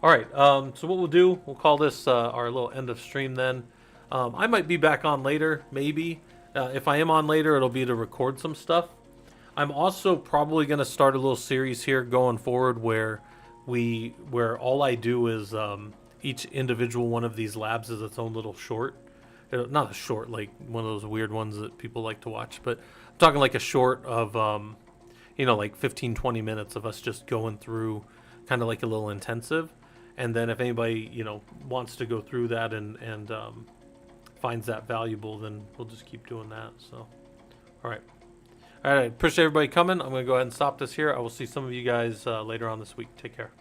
all right. So what we'll do, we'll call this our little end of stream then. I might be back on later, maybe. If I am on later, it'll be to record some stuff. I'm also probably going to start a little series here going forward where all I do is each individual one of these labs is its own little short. Not a short, like one of those weird ones that people like to watch, but I'm talking like a short of, like 15, 20 minutes of us just going through kind of like a little intensive. And then if anybody, wants to go through that and finds that valuable, then we'll just keep doing that. So, all right. All right, I appreciate everybody coming. I'm going to go ahead and stop this here. I will see some of you guys later on this week. Take care.